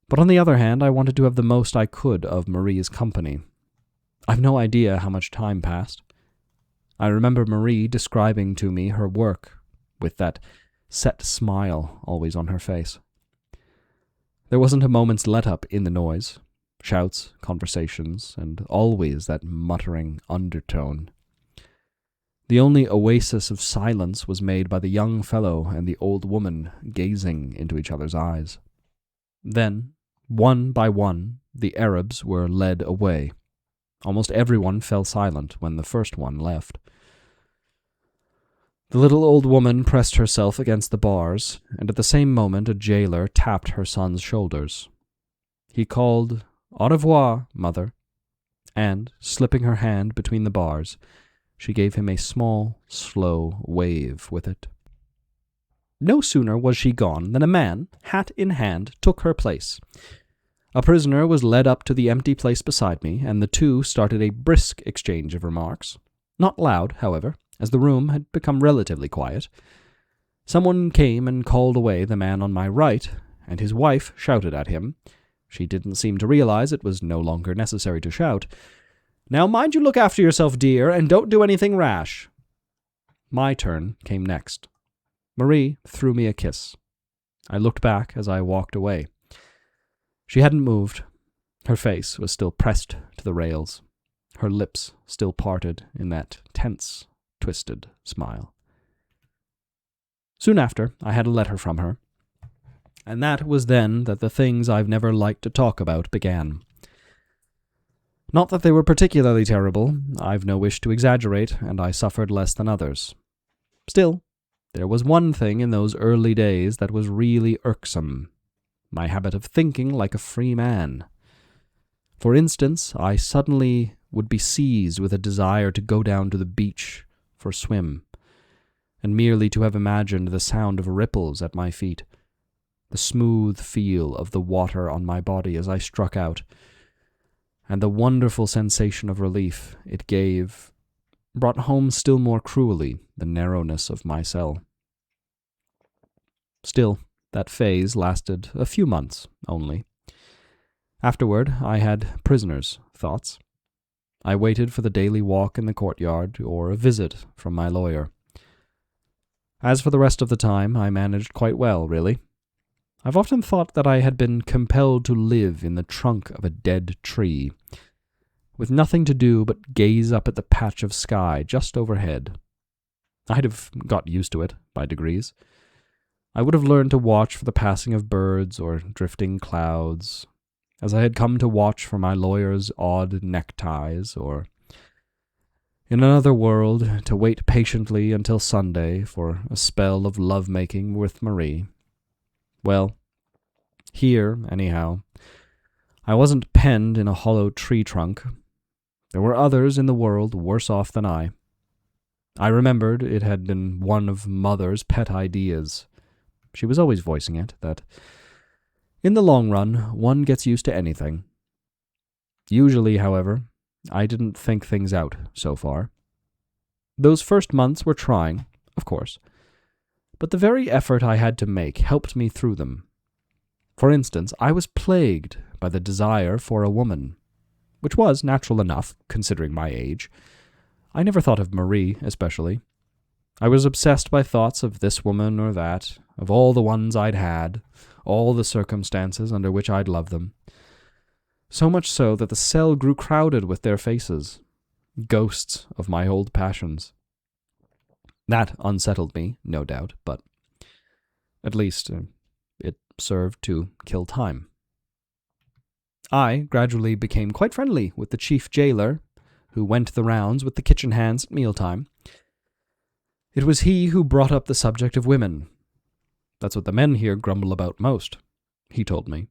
But on the other hand, I wanted to have the most I could of Marie's company. I've no idea how much time passed. I remember Marie describing to me her work, with that set smile always on her face. There wasn't a moment's let-up in the noise, shouts, conversations, and always that muttering undertone. The only oasis of silence was made by the young fellow and the old woman gazing into each other's eyes. Then, one by one, the Arabs were led away. Almost everyone fell silent when the first one left. The little old woman pressed herself against the bars, and at the same moment a jailer tapped her son's shoulders. He called, "Au revoir, mother," and, slipping her hand between the bars, she gave him a small, slow wave with it. No sooner was she gone than a man, hat in hand, took her place. A prisoner was led up to the empty place beside me, and the two started a brisk exchange of remarks. Not loud, however, as the room had become relatively quiet. Someone came and called away the man on my right, and his wife shouted at him. She didn't seem to realize it was no longer necessary to shout. "Now mind you look after yourself, dear, and don't do anything rash." My turn came next. Marie threw me a kiss. I looked back as I walked away. She hadn't moved. Her face was still pressed to the rails, her lips still parted in that tense, twisted smile. Soon after, I had a letter from her, and that was then that the things I've never liked to talk about began. Not that they were particularly terrible. I've no wish to exaggerate, and I suffered less than others. Still, there was one thing in those early days that was really irksome: my habit of thinking like a free man. For instance, I suddenly would be seized with a desire to go down to the beach for a swim, and merely to have imagined the sound of ripples at my feet, the smooth feel of the water on my body as I struck out, and the wonderful sensation of relief it gave brought home still more cruelly the narrowness of my cell. Still, that phase lasted a few months only. Afterward, I had prisoner's thoughts. I waited for the daily walk in the courtyard or a visit from my lawyer. As for the rest of the time, I managed quite well, really. I've often thought that I had been compelled to live in the trunk of a dead tree, with nothing to do but gaze up at the patch of sky just overhead. I'd have got used to it by degrees. I would have learned to watch for the passing of birds or drifting clouds, as I had come to watch for my lawyer's odd neckties, or, in another world, to wait patiently until Sunday for a spell of love-making with Marie. Well, here, anyhow, I wasn't penned in a hollow tree trunk. There were others in the world worse off than I. I remembered it had been one of Mother's pet ideas. She was always voicing it, that in the long run, one gets used to anything. Usually, however, I didn't think things out so far. Those first months were trying, of course, but the very effort I had to make helped me through them. For instance, I was plagued by the desire for a woman, which was natural enough, considering my age. I never thought of Marie, especially. I was obsessed by thoughts of this woman or that, of all the ones I'd had, all the circumstances under which I'd loved them. So much so that the cell grew crowded with their faces, ghosts of my old passions. That unsettled me, no doubt, but at least It served to kill time. I gradually became quite friendly with the chief jailer, who went the rounds with the kitchen hands at mealtime. It was he who brought up the subject of women. That's what the men here grumble about most, he told me.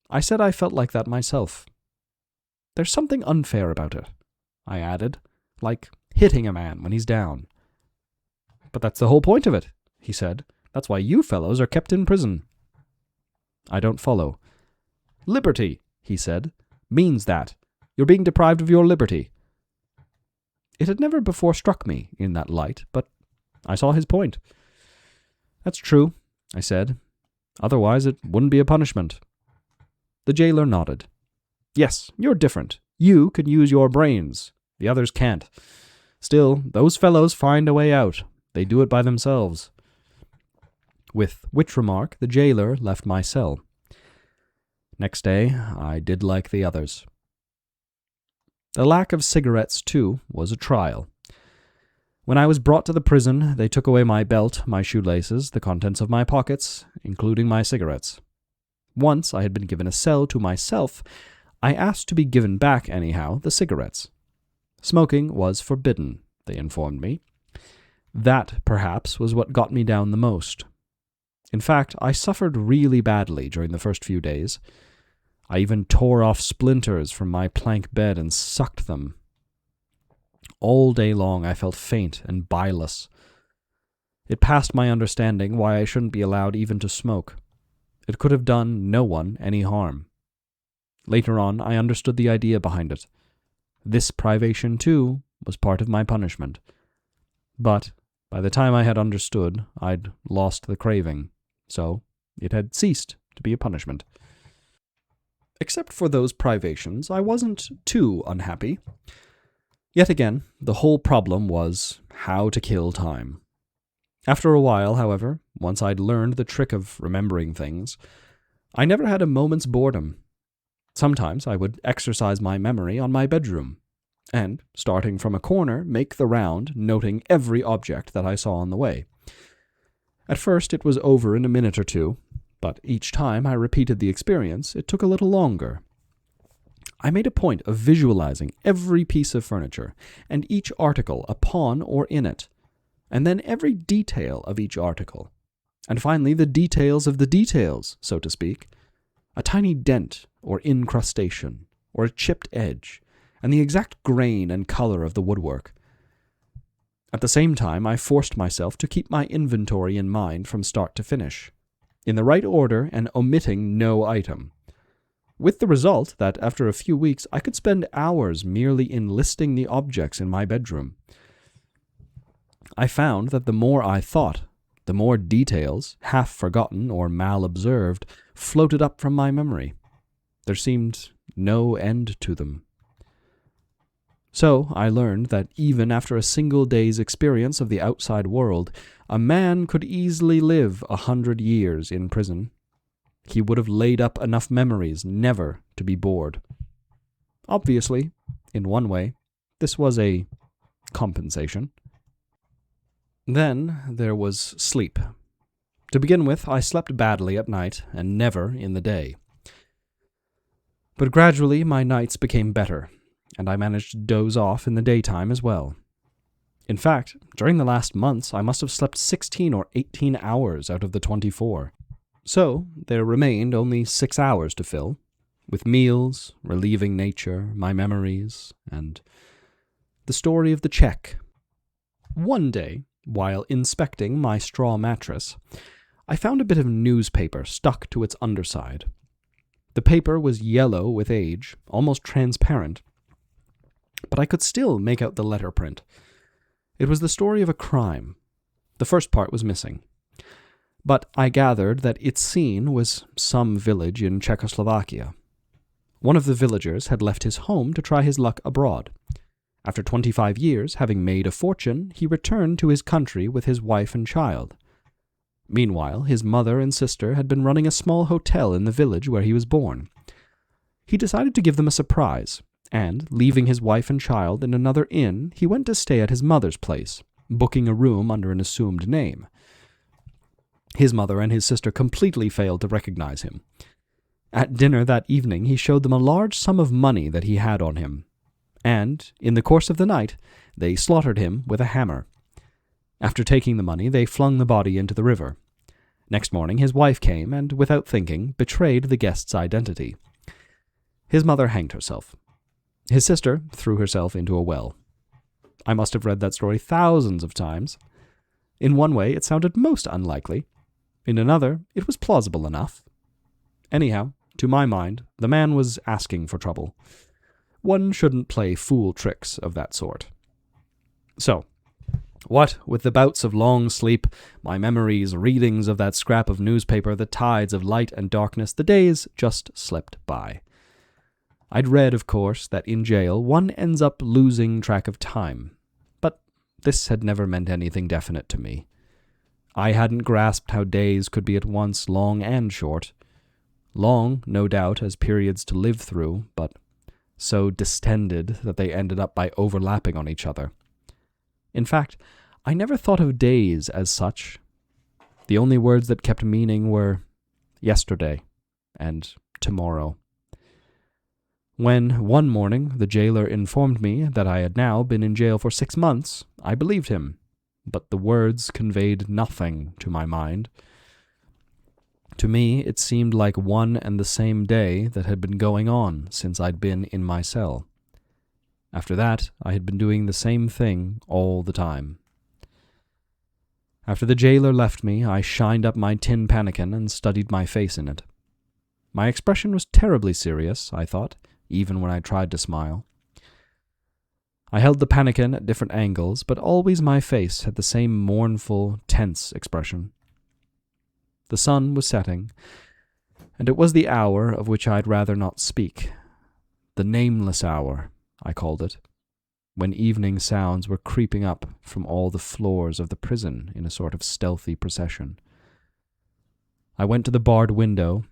I said I felt like that myself. There's something unfair about it, I added, like hitting a man when he's down. But that's the whole point of it, he said. That's why you fellows are kept in prison. I don't follow. Liberty, he said, means that. You're being deprived of your liberty. It had never before struck me in that light, but I saw his point. That's true, I said. Otherwise it wouldn't be a punishment. The jailer nodded. Yes, you're different. You can use your brains. The others can't. Still, those fellows find a way out. They do it by themselves. With which remark, the jailer left my cell. Next day, I did like the others. The lack of cigarettes, too, was a trial. When I was brought to the prison, they took away my belt, my shoelaces, the contents of my pockets, including my cigarettes. Once I had been given a cell to myself, I asked to be given back, anyhow, the cigarettes. Smoking was forbidden, they informed me. That, perhaps, was what got me down the most. In fact, I suffered really badly during the first few days. I even tore off splinters from my plank bed and sucked them. All day long I felt faint and bileless. It passed my understanding why I shouldn't be allowed even to smoke. It could have done no one any harm. Later on, I understood the idea behind it. This privation, too, was part of my punishment. But by the time I had understood, I'd lost the craving, so it had ceased to be a punishment. Except for those privations, I wasn't too unhappy. Yet again, the whole problem was how to kill time. After a while, however, once I'd learned the trick of remembering things, I never had a moment's boredom. Sometimes I would exercise my memory on my bedroom, and, starting from a corner, make the round, noting every object that I saw on the way. At first it was over in a minute or two, but each time I repeated the experience, it took a little longer. I made a point of visualizing every piece of furniture, and each article upon or in it, and then every detail of each article, and finally the details of the details, so to speak, a tiny dent or incrustation, or a chipped edge, and the exact grain and color of the woodwork. At the same time, I forced myself to keep my inventory in mind from start to finish, in the right order and omitting no item, with the result that after a few weeks I could spend hours merely in listing the objects in my bedroom. I found that the more I thought, the more details, half forgotten or mal-observed, floated up from my memory. There seemed no end to them. So I learned that even after a single day's experience of the outside world, a man could easily live 100 years in prison. He would have laid up enough memories never to be bored. Obviously, in one way, this was a compensation. Then there was sleep. To begin with, I slept badly at night and never in the day. But gradually my nights became better, and I managed to doze off in the daytime as well. In fact, during the last months, I must have slept 16 or 18 hours out of the 24. So there remained only 6 hours to fill, with meals, relieving nature, my memories, and the story of the check. One day, while inspecting my straw mattress, I found a bit of newspaper stuck to its underside. The paper was yellow with age, almost transparent, but I could still make out the letter print. It was the story of a crime. The first part was missing, but I gathered that its scene was some village in Czechoslovakia. One of the villagers had left his home to try his luck abroad. After 25 years, having made a fortune, he returned to his country with his wife and child. Meanwhile, his mother and sister had been running a small hotel in the village where he was born. He decided to give them a surprise, and, leaving his wife and child in another inn, he went to stay at his mother's place, booking a room under an assumed name. His mother and his sister completely failed to recognize him. At dinner that evening he showed them a large sum of money that he had on him, and, in the course of the night, they slaughtered him with a hammer. After taking the money, they flung the body into the river. Next morning his wife came and, without thinking, betrayed the guest's identity. His mother hanged herself. His sister threw herself into a well. I must have read that story thousands of times. In one way, it sounded most unlikely. In another, it was plausible enough. Anyhow, to my mind, the man was asking for trouble. One shouldn't play fool tricks of that sort. So, what with the bouts of long sleep, my memories, readings of that scrap of newspaper, the tides of light and darkness, the days just slipped by. I'd read, of course, that in jail one ends up losing track of time, but this had never meant anything definite to me. I hadn't grasped how days could be at once long and short. Long, no doubt, as periods to live through, but so distended that they ended up by overlapping on each other. In fact, I never thought of days as such. The only words that kept meaning were yesterday and tomorrow. When, one morning, the jailer informed me that I had now been in jail for 6 months, I believed him, but the words conveyed nothing to my mind. To me, it seemed like one and the same day that had been going on since I'd been in my cell. After that, I had been doing the same thing all the time. After the jailer left me, I shined up my tin pannikin and studied my face in it. My expression was terribly serious, I thought, even when I tried to smile. I held the pannikin at different angles, but always my face had the same mournful, tense expression. The sun was setting, and it was the hour of which I'd rather not speak. The nameless hour, I called it, when evening sounds were creeping up from all the floors of the prison in a sort of stealthy procession. I went to the barred window,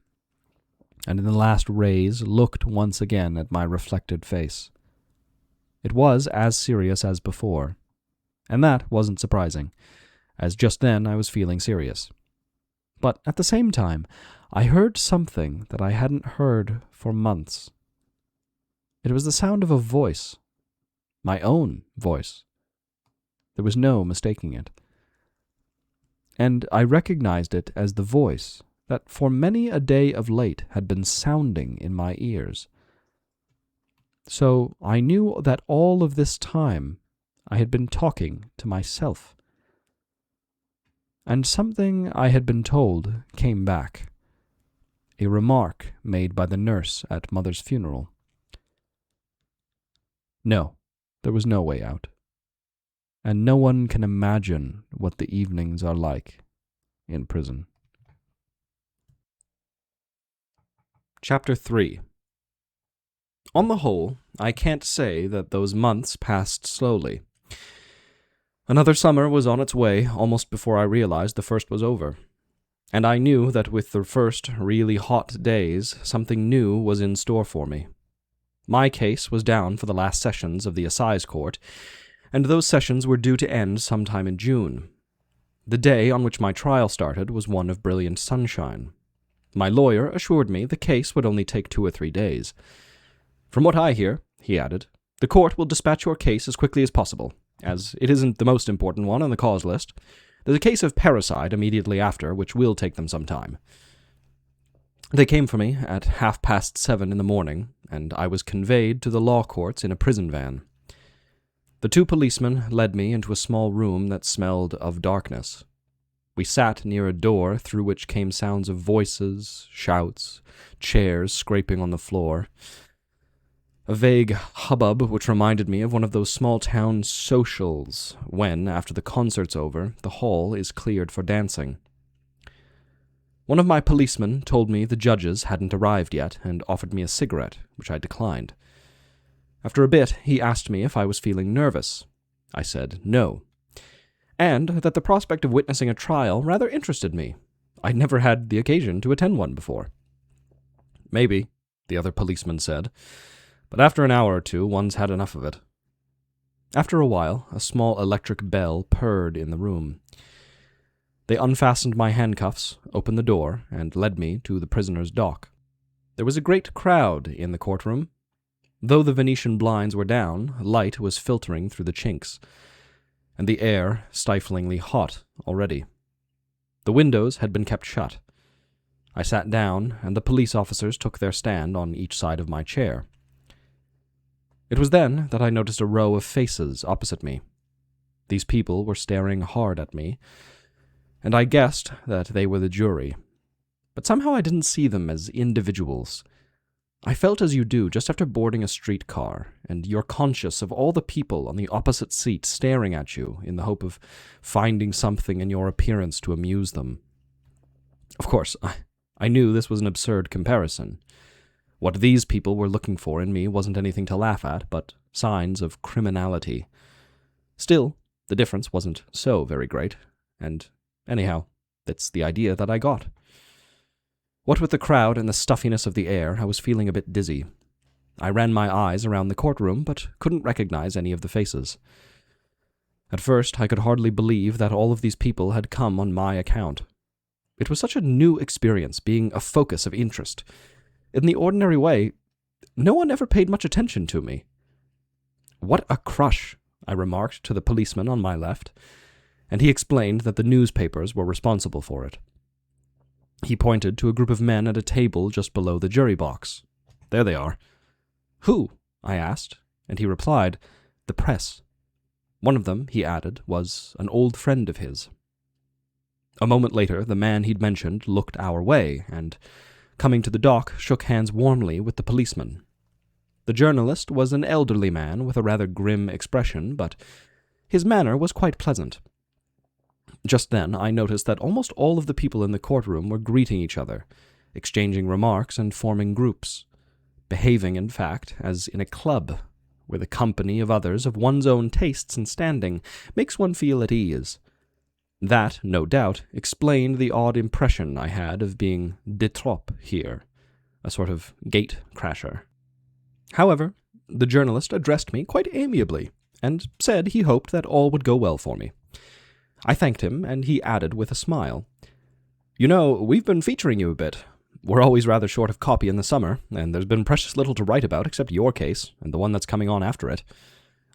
and in the last rays looked once again at my reflected face. It was as serious as before, and that wasn't surprising, as just then I was feeling serious. But at the same time, I heard something that I hadn't heard for months. It was the sound of a voice. My own voice. There was no mistaking it. And I recognized it as the voice that for many a day of late had been sounding in my ears. So I knew that all of this time I had been talking to myself. And something I had been told came back. A remark made by the nurse at Mother's funeral. No, there was no way out. And no one can imagine what the evenings are like in prison. Chapter 3. On the whole, I can't say that those months passed slowly. Another summer was on its way almost before I realized the first was over. And I knew that with the first really hot days, something new was in store for me. My case was down for the last sessions of the assize court, and those sessions were due to end sometime in June. The day on which my trial started was one of brilliant sunshine. My lawyer assured me the case would only take 2 or 3 days. From what I hear, he added, the court will dispatch your case as quickly as possible, as it isn't the most important one on the cause list. There's a case of parricide immediately after, which will take them some time. They came for me at 7:30 in the morning, and I was conveyed to the law courts in a prison van. The 2 policemen led me into a small room that smelled of darkness. We sat near a door through which came sounds of voices, shouts, chairs scraping on the floor. A vague hubbub which reminded me of one of those small-town socials when, after the concert's over, the hall is cleared for dancing. One of my policemen told me the judges hadn't arrived yet and offered me a cigarette, which I declined. After a bit, he asked me if I was feeling nervous. I said no, and that the prospect of witnessing a trial rather interested me. I'd never had the occasion to attend one before. Maybe, the other policeman said, but after an hour or 2, one's had enough of it. After a while, a small electric bell purred in the room. They unfastened my handcuffs, opened the door, and led me to the prisoner's dock. There was a great crowd in the courtroom. Though the Venetian blinds were down, light was filtering through the chinks, and the air stiflingly hot already. The windows had been kept shut. I sat down, and the police officers took their stand on each side of my chair. It was then that I noticed a row of faces opposite me. These people were staring hard at me, and I guessed that they were the jury. But somehow I didn't see them as individuals. I felt as you do just after boarding a streetcar, and you're conscious of all the people on the opposite seat staring at you in the hope of finding something in your appearance to amuse them. Of course, I knew this was an absurd comparison. What these people were looking for in me wasn't anything to laugh at, but signs of criminality. Still, the difference wasn't so very great, and anyhow, that's the idea that I got. What with the crowd and the stuffiness of the air, I was feeling a bit dizzy. I ran my eyes around the courtroom, but couldn't recognize any of the faces. At first, I could hardly believe that all of these people had come on my account. It was such a new experience, being a focus of interest. In the ordinary way, no one ever paid much attention to me. "What a crush," I remarked to the policeman on my left, and he explained that the newspapers were responsible for it. He pointed to a group of men at a table just below the jury box. "There they are." "Who?" I asked, and he replied, "The press." One of them, he added, was an old friend of his. A moment later, the man he'd mentioned looked our way, and, coming to the dock, shook hands warmly with the policeman. The journalist was an elderly man with a rather grim expression, but his manner was quite pleasant. Just then, I noticed that almost all of the people in the courtroom were greeting each other, exchanging remarks and forming groups, behaving, in fact, as in a club, where the company of others of one's own tastes and standing makes one feel at ease. That, no doubt, explained the odd impression I had of being de trop here, a sort of gate-crasher. However, the journalist addressed me quite amiably, and said he hoped that all would go well for me. I thanked him, and he added with a smile, "You know, we've been featuring you a bit. We're always rather short of copy in the summer, and there's been precious little to write about except your case, and the one that's coming on after it.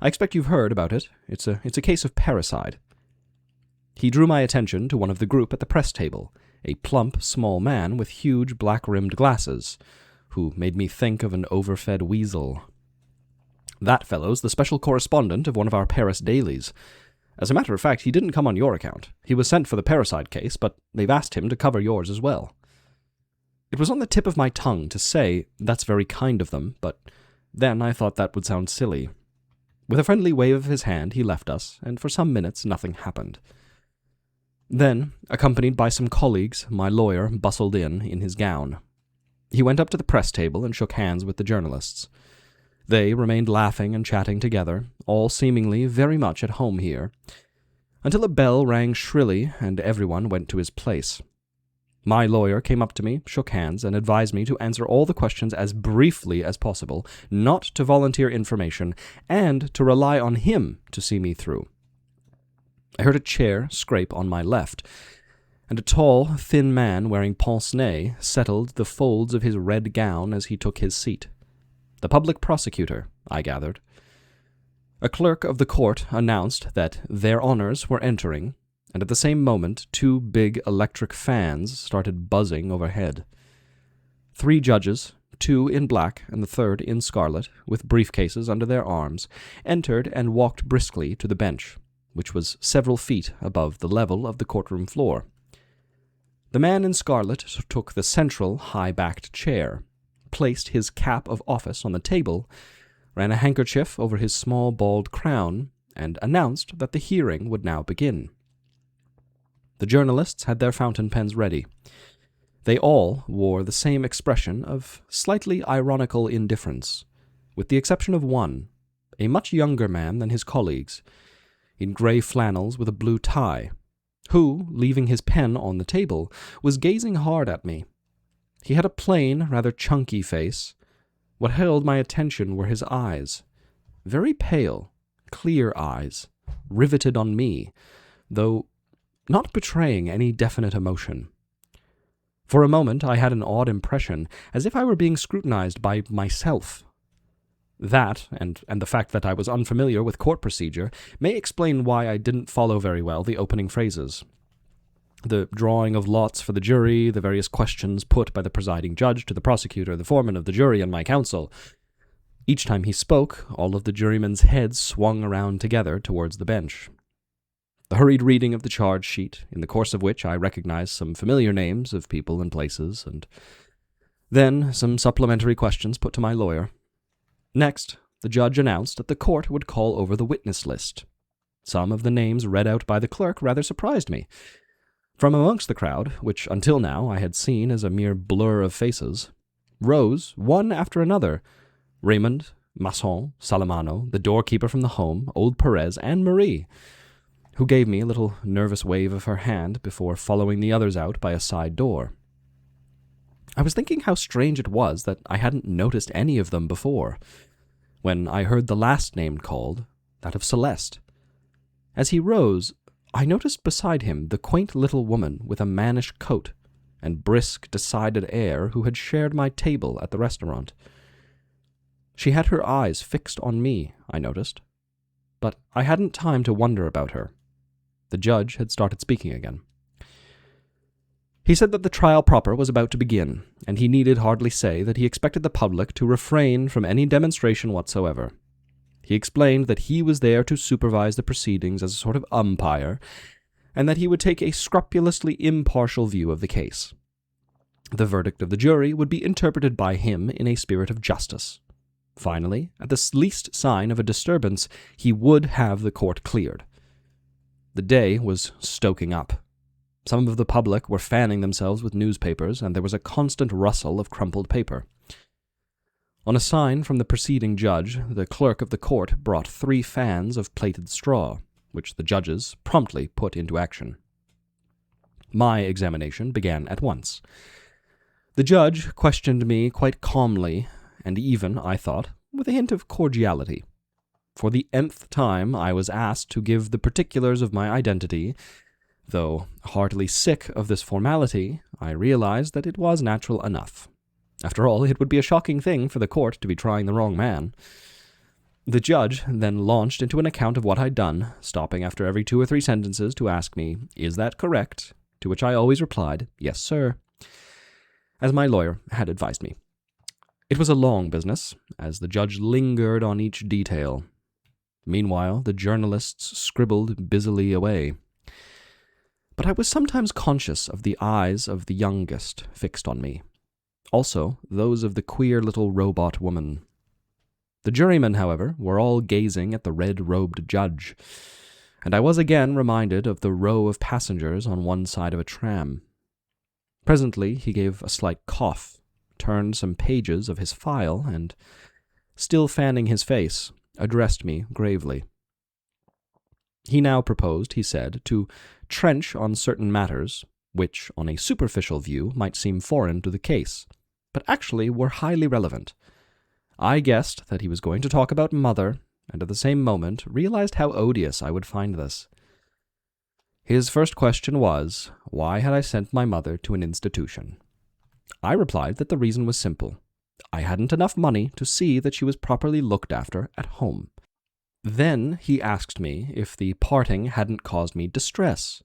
I expect you've heard about it. It's a case of parricide." He drew my attention to one of the group at the press table, a plump, small man with huge black-rimmed glasses, who made me think of an overfed weasel. "That fellow's the special correspondent of one of our Paris dailies. As a matter of fact, he didn't come on your account. He was sent for the parricide case, but they've asked him to cover yours as well." It was on the tip of my tongue to say, "That's very kind of them," but then I thought that would sound silly. With a friendly wave of his hand, he left us, and for some minutes nothing happened. Then, accompanied by some colleagues, my lawyer bustled in his gown. He went up to the press table and shook hands with the journalists. They remained laughing and chatting together, all seemingly very much at home here, until a bell rang shrilly and everyone went to his place. My lawyer came up to me, shook hands, and advised me to answer all the questions as briefly as possible, not to volunteer information, and to rely on him to see me through. I heard a chair scrape on my left, and a tall, thin man wearing pince-nez settled the folds of his red gown as he took his seat. The public prosecutor, I gathered. A clerk of the court announced that their honors were entering, and at the same moment 2 big electric fans started buzzing overhead. 3 judges, 2 in black and the 3rd in scarlet, with briefcases under their arms, entered and walked briskly to the bench, which was several feet above the level of the courtroom floor. The man in scarlet took the central, high-backed chair, placed his cap of office on the table, ran a handkerchief over his small bald crown, and announced that the hearing would now begin. The journalists had their fountain pens ready. They all wore the same expression of slightly ironical indifference, with the exception of one, a much younger man than his colleagues, in grey flannels with a blue tie, who, leaving his pen on the table, was gazing hard at me. He had a plain, rather chunky face. What held my attention were his eyes. Very pale, clear eyes, riveted on me, though not betraying any definite emotion. For a moment I had an odd impression, as if I were being scrutinized by myself. That, and the fact that I was unfamiliar with court procedure, may explain why I didn't follow very well the opening phrases. The drawing of lots for the jury, the various questions put by the presiding judge to the prosecutor, the foreman of the jury, and my counsel. Each time he spoke, all of the jurymen's heads swung around together towards the bench. The hurried reading of the charge sheet, in the course of which I recognized some familiar names of people and places, and then some supplementary questions put to my lawyer. Next, the judge announced that the court would call over the witness list. Some of the names read out by the clerk rather surprised me. From amongst the crowd, which until now I had seen as a mere blur of faces, rose, one after another, Raymond, Masson, Salamano, the doorkeeper from the home, old Perez, and Marie, who gave me a little nervous wave of her hand before following the others out by a side door. I was thinking how strange it was that I hadn't noticed any of them before, when I heard the last name called, that of Celeste. As he rose, I noticed beside him the quaint little woman with a mannish coat and brisk, decided air who had shared my table at the restaurant. She had her eyes fixed on me, I noticed, but I hadn't time to wonder about her. The judge had started speaking again. He said that the trial proper was about to begin, and he needed hardly say that he expected the public to refrain from any demonstration whatsoever. He explained that he was there to supervise the proceedings as a sort of umpire, and that he would take a scrupulously impartial view of the case. The verdict of the jury would be interpreted by him in a spirit of justice. Finally, at the least sign of a disturbance, he would have the court cleared. The day was stoking up. Some of the public were fanning themselves with newspapers, and there was a constant rustle of crumpled paper. On a sign from the preceding judge, the clerk of the court brought 3 fans of plaited straw, which the judges promptly put into action. My examination began at once. The judge questioned me quite calmly, and even, I thought, with a hint of cordiality. For the nth time I was asked to give the particulars of my identity. Though heartily sick of this formality, I realized that it was natural enough. After all, it would be a shocking thing for the court to be trying the wrong man. The judge then launched into an account of what I'd done, stopping after every 2 or 3 sentences to ask me, "Is that correct?" To which I always replied, "Yes, sir," as my lawyer had advised me. It was a long business, as the judge lingered on each detail. Meanwhile, the journalists scribbled busily away. But I was sometimes conscious of the eyes of the youngest fixed on me. Also, those of the queer little robot woman. The jurymen, however, were all gazing at the red-robed judge, and I was again reminded of the row of passengers on one side of a tram. Presently he gave a slight cough, turned some pages of his file, and, still fanning his face, addressed me gravely. He now proposed, he said, to trench on certain matters, which, on a superficial view, might seem foreign to the case, but actually were highly relevant. I guessed that he was going to talk about Mother, and at the same moment realized how odious I would find this. His first question was, why had I sent my mother to an institution? I replied that the reason was simple. I hadn't enough money to see that she was properly looked after at home. Then he asked me if the parting hadn't caused me distress.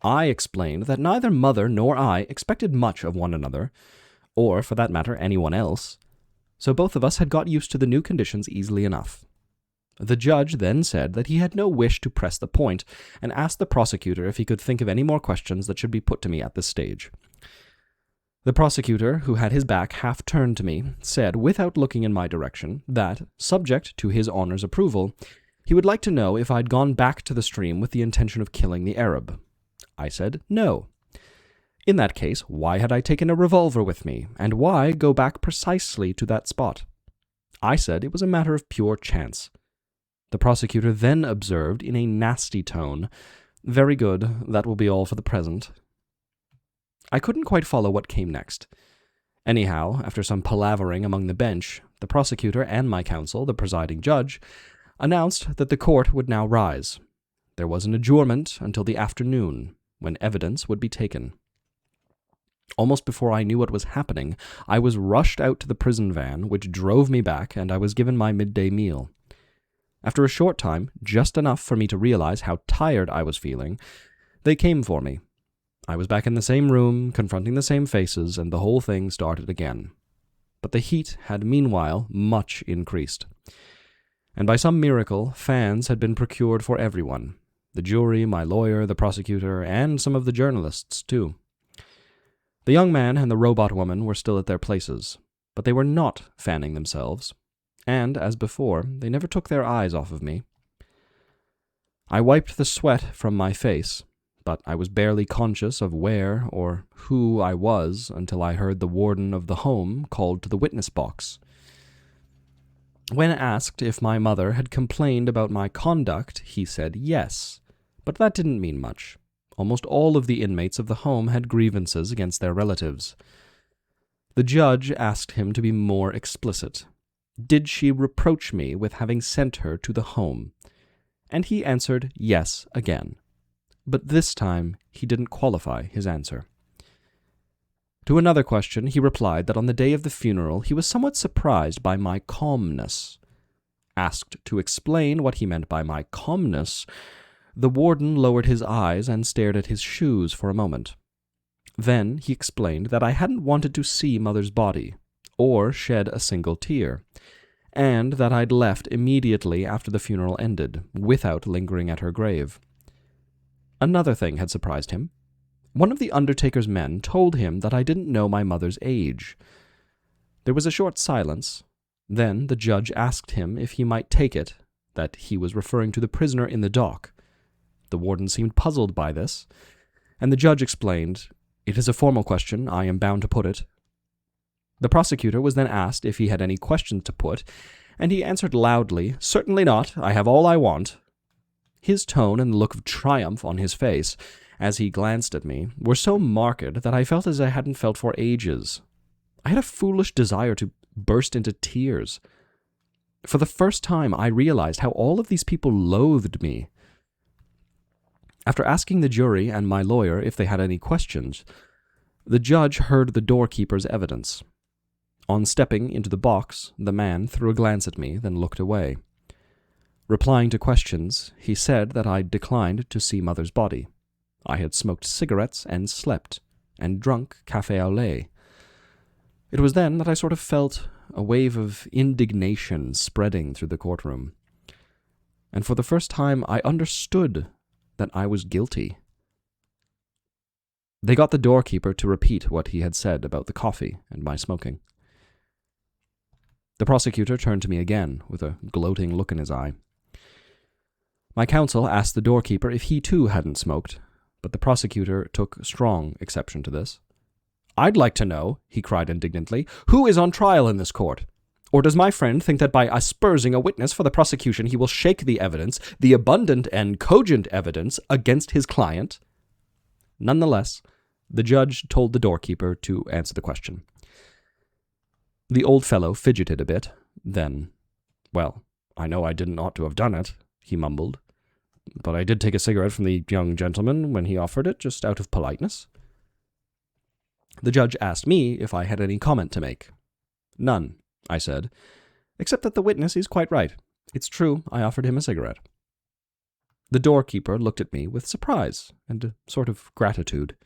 I explained that neither Mother nor I expected much of one another, or, for that matter, anyone else, so both of us had got used to the new conditions easily enough. The judge then said that he had no wish to press the point, and asked the prosecutor if he could think of any more questions that should be put to me at this stage. The prosecutor, who had his back half turned to me, said, without looking in my direction, that, subject to his honour's approval, he would like to know if I'd gone back to the stream with the intention of killing the Arab. I said, no. In that case, why had I taken a revolver with me, and why go back precisely to that spot? I said it was a matter of pure chance. The prosecutor then observed in a nasty tone, "Very good, that will be all for the present." I couldn't quite follow what came next. Anyhow, after some palavering among the bench, the prosecutor and my counsel, the presiding judge, announced that the court would now rise. There was an adjournment until the afternoon, when evidence would be taken. Almost before I knew what was happening, I was rushed out to the prison van, which drove me back, and I was given my midday meal. After a short time, just enough for me to realize how tired I was feeling, they came for me. I was back in the same room, confronting the same faces, and the whole thing started again. But the heat had meanwhile much increased. And by some miracle, fans had been procured for everyone. The jury, my lawyer, the prosecutor, and some of the journalists, too. The young man and the robot woman were still at their places, but they were not fanning themselves, and, as before, they never took their eyes off of me. I wiped the sweat from my face, but I was barely conscious of where or who I was until I heard the warden of the home called to the witness box. When asked if my mother had complained about my conduct, he said yes, but that didn't mean much. Almost all of the inmates of the home had grievances against their relatives. The judge asked him to be more explicit. Did she reproach me with having sent her to the home? And he answered yes again. But this time he didn't qualify his answer. To another question, he replied that on the day of the funeral he was somewhat surprised by my calmness. Asked to explain what he meant by my calmness, the warden lowered his eyes and stared at his shoes for a moment. Then he explained that I hadn't wanted to see Mother's body, or shed a single tear, and that I'd left immediately after the funeral ended, without lingering at her grave. Another thing had surprised him. One of the undertaker's men told him that I didn't know my mother's age. There was a short silence. Then the judge asked him if he might take it, that he was referring to the prisoner in the dock. The warden seemed puzzled by this, and the judge explained, "It is a formal question, I am bound to put it." The prosecutor was then asked if he had any questions to put, and he answered loudly, "Certainly not, I have all I want." His tone and the look of triumph on his face, as he glanced at me, were so marked that I felt as I hadn't felt for ages. I had a foolish desire to burst into tears. For the first time, I realized how all of these people loathed me. After asking the jury and my lawyer if they had any questions, the judge heard the doorkeeper's evidence. On stepping into the box, the man threw a glance at me, then looked away. Replying to questions, he said that I'd declined to see Mother's body. I had smoked cigarettes and slept, and drunk café au lait. It was then that I sort of felt a wave of indignation spreading through the courtroom. And for the first time, I understood that I was guilty. They got the doorkeeper to repeat what he had said about the coffee and my smoking. The prosecutor turned to me again, with a gloating look in his eye. My counsel asked the doorkeeper if he too hadn't smoked, but the prosecutor took strong exception to this. "I'd like to know," he cried indignantly, "who is on trial in this court? Or does my friend think that by aspersing a witness for the prosecution he will shake the evidence, the abundant and cogent evidence, against his client?" Nonetheless, the judge told the doorkeeper to answer the question. The old fellow fidgeted a bit, then, "Well, I know I didn't ought to have done it," he mumbled, "but I did take a cigarette from the young gentleman when he offered it, just out of politeness." The judge asked me if I had any comment to make. "None," I said, "except that the witness is quite right. It's true, I offered him a cigarette." The doorkeeper looked at me with surprise and a sort of gratitude.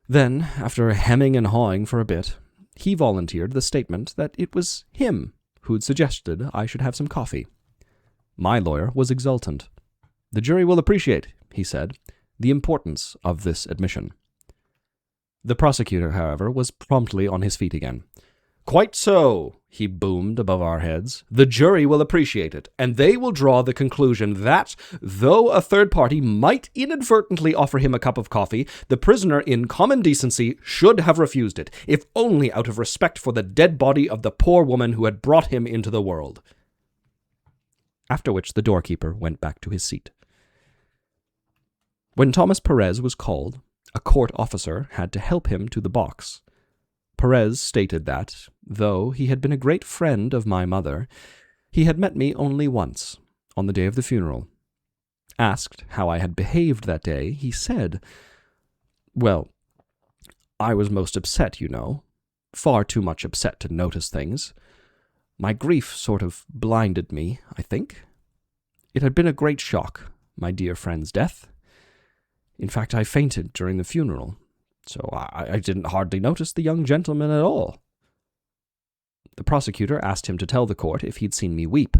Then, after hemming and hawing for a bit, he volunteered the statement that it was him who'd suggested I should have some coffee. My lawyer was exultant. "The jury will appreciate," he said, "the importance of this admission." The prosecutor, however, was promptly on his feet again. "Quite so," he boomed above our heads. "The jury will appreciate it, and they will draw the conclusion that, though a third party might inadvertently offer him a cup of coffee, the prisoner in common decency should have refused it, if only out of respect for the dead body of the poor woman who had brought him into the world." After which the doorkeeper went back to his seat. When Thomas Perez was called, a court officer had to help him to the box. Perez stated that, though he had been a great friend of my mother, he had met me only once, on the day of the funeral. Asked how I had behaved that day, he said, "Well, I was most upset, you know. Far too much upset to notice things. My grief sort of blinded me, I think. It had been a great shock, my dear friend's death. In fact, I fainted during the funeral, so I didn't hardly notice the young gentleman at all." The prosecutor asked him to tell the court if he'd seen me weep,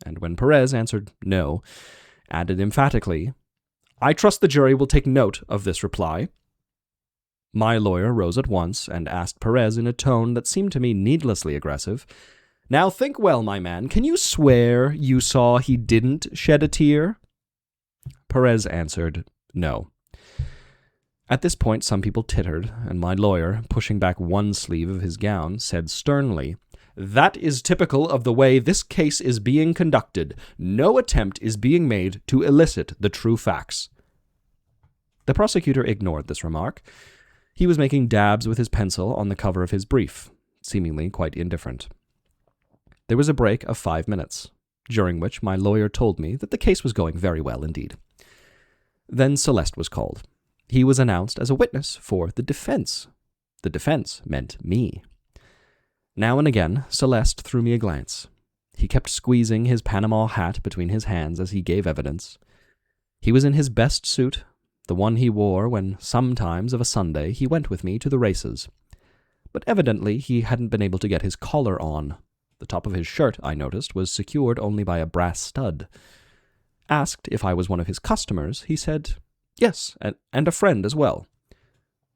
and when Perez answered no, added emphatically, "I trust the jury will take note of this reply." My lawyer rose at once and asked Perez in a tone that seemed to me needlessly aggressive, "Now think well, my man. Can you swear you saw he didn't shed a tear?" Perez answered no. At this point some people tittered, and my lawyer, pushing back one sleeve of his gown, said sternly, "That is typical of the way this case is being conducted. No attempt is being made to elicit the true facts." The prosecutor ignored this remark. He was making dabs with his pencil on the cover of his brief, seemingly quite indifferent. There was a break of 5 minutes, during which my lawyer told me that the case was going very well indeed. Then Celeste was called. He was announced as a witness for the defense. The defense meant me. Now and again, Celeste threw me a glance. He kept squeezing his Panama hat between his hands as he gave evidence. He was in his best suit, the one he wore when, sometimes of a Sunday, he went with me to the races. But evidently he hadn't been able to get his collar on. The top of his shirt, I noticed, was secured only by a brass stud. Asked if I was one of his customers, he said, "Yes, and a friend as well."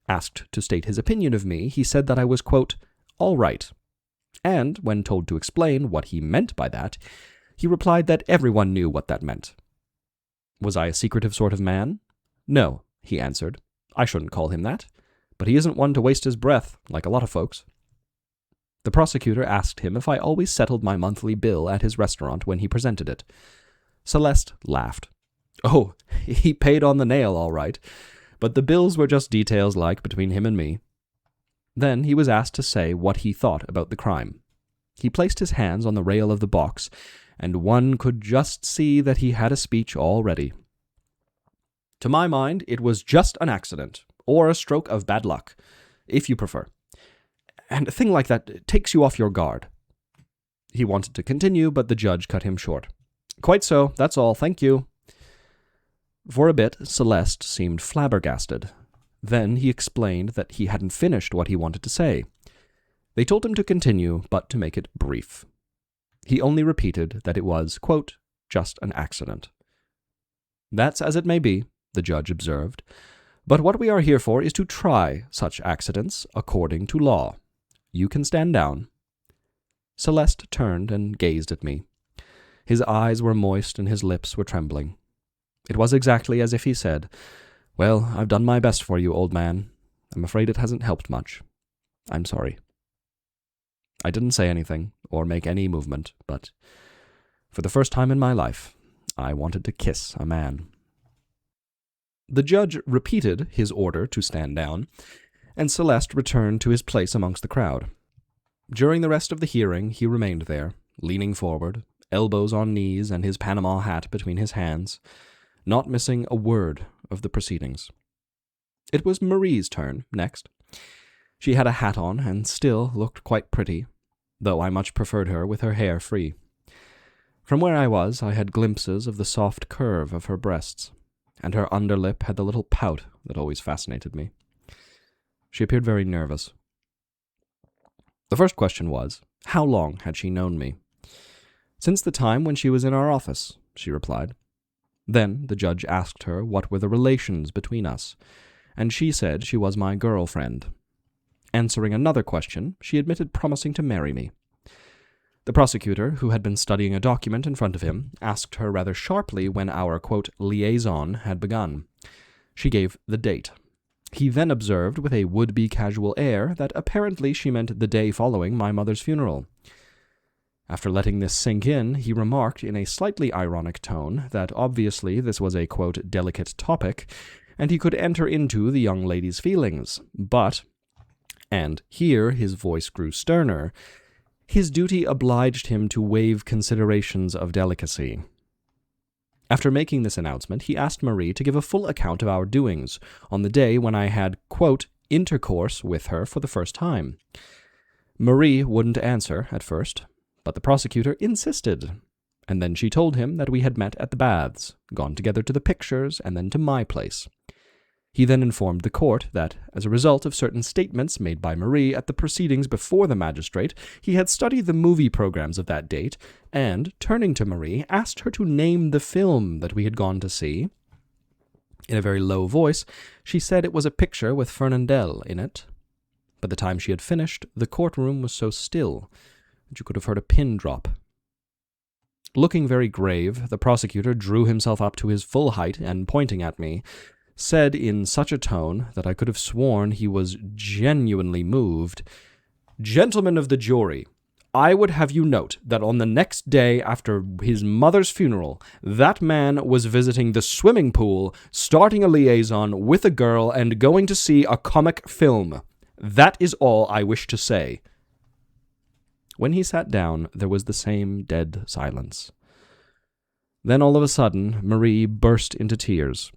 Asked to state his opinion of me, he said that I was, quote, "all right." And, when told to explain what he meant by that, he replied that everyone knew what that meant. Was I a secretive sort of man? No, he answered. I shouldn't call him that, but he isn't one to waste his breath, like a lot of folks. The prosecutor asked him if I always settled my monthly bill at his restaurant when he presented it. Celeste laughed. Oh, he paid on the nail, all right, but the bills were just details like between him and me. Then he was asked to say what he thought about the crime. He placed his hands on the rail of the box, and one could just see that he had a speech all ready. To my mind, it was just an accident, or a stroke of bad luck, if you prefer. And a thing like that takes you off your guard. He wanted to continue, but the judge cut him short. Quite so, that's all, thank you. For a bit, Celeste seemed flabbergasted. Then he explained that he hadn't finished what he wanted to say. They told him to continue, but to make it brief. He only repeated that it was, quote, just an accident. That's as it may be, the judge observed, but what we are here for is to try such accidents according to law. You can stand down. Celeste turned and gazed at me. His eyes were moist and his lips were trembling. It was exactly as if he said, "Well, I've done my best for you, old man. I'm afraid it hasn't helped much. I'm sorry." I didn't say anything or make any movement, but for the first time in my life, I wanted to kiss a man. The judge repeated his order to stand down, and Celeste returned to his place amongst the crowd. During the rest of the hearing, he remained there, leaning forward, elbows on knees and his Panama hat between his hands, not missing a word of the proceedings. It was Marie's turn next. She had a hat on and still looked quite pretty, though I much preferred her with her hair free. From where I was, I had glimpses of the soft curve of her breasts, and her underlip had the little pout that always fascinated me. She appeared very nervous. The first question was, how long had she known me? Since the time when she was in our office, she replied. Then the judge asked her what were the relations between us, and she said she was my girlfriend. Answering another question, she admitted promising to marry me. The prosecutor, who had been studying a document in front of him, asked her rather sharply when our, quote, liaison had begun. She gave the date. He then observed with a would-be casual air that apparently she meant the day following my mother's funeral. After letting this sink in, he remarked in a slightly ironic tone that obviously this was a, quote, delicate topic, and he could enter into the young lady's feelings, but, and here his voice grew sterner, his duty obliged him to waive considerations of delicacy. After making this announcement, he asked Marie to give a full account of our doings on the day when I had, quote, intercourse with her for the first time. Marie wouldn't answer at first, but the prosecutor insisted, and then she told him that we had met at the baths, gone together to the pictures, and then to my place. He then informed the court that, as a result of certain statements made by Marie at the proceedings before the magistrate, he had studied the movie programs of that date, and, turning to Marie, asked her to name the film that we had gone to see. In a very low voice, she said it was a picture with Fernandel in it. By the time she had finished, the courtroom was so still that you could have heard a pin drop. Looking very grave, the prosecutor drew himself up to his full height and, pointing at me, said in such a tone that I could have sworn he was genuinely moved, "Gentlemen of the jury, I would have you note that on the next day after his mother's funeral, that man was visiting the swimming pool, starting a liaison with a girl, and going to see a comic film. That is all I wish to say." When he sat down, there was the same dead silence. Then all of a sudden, Marie burst into tears.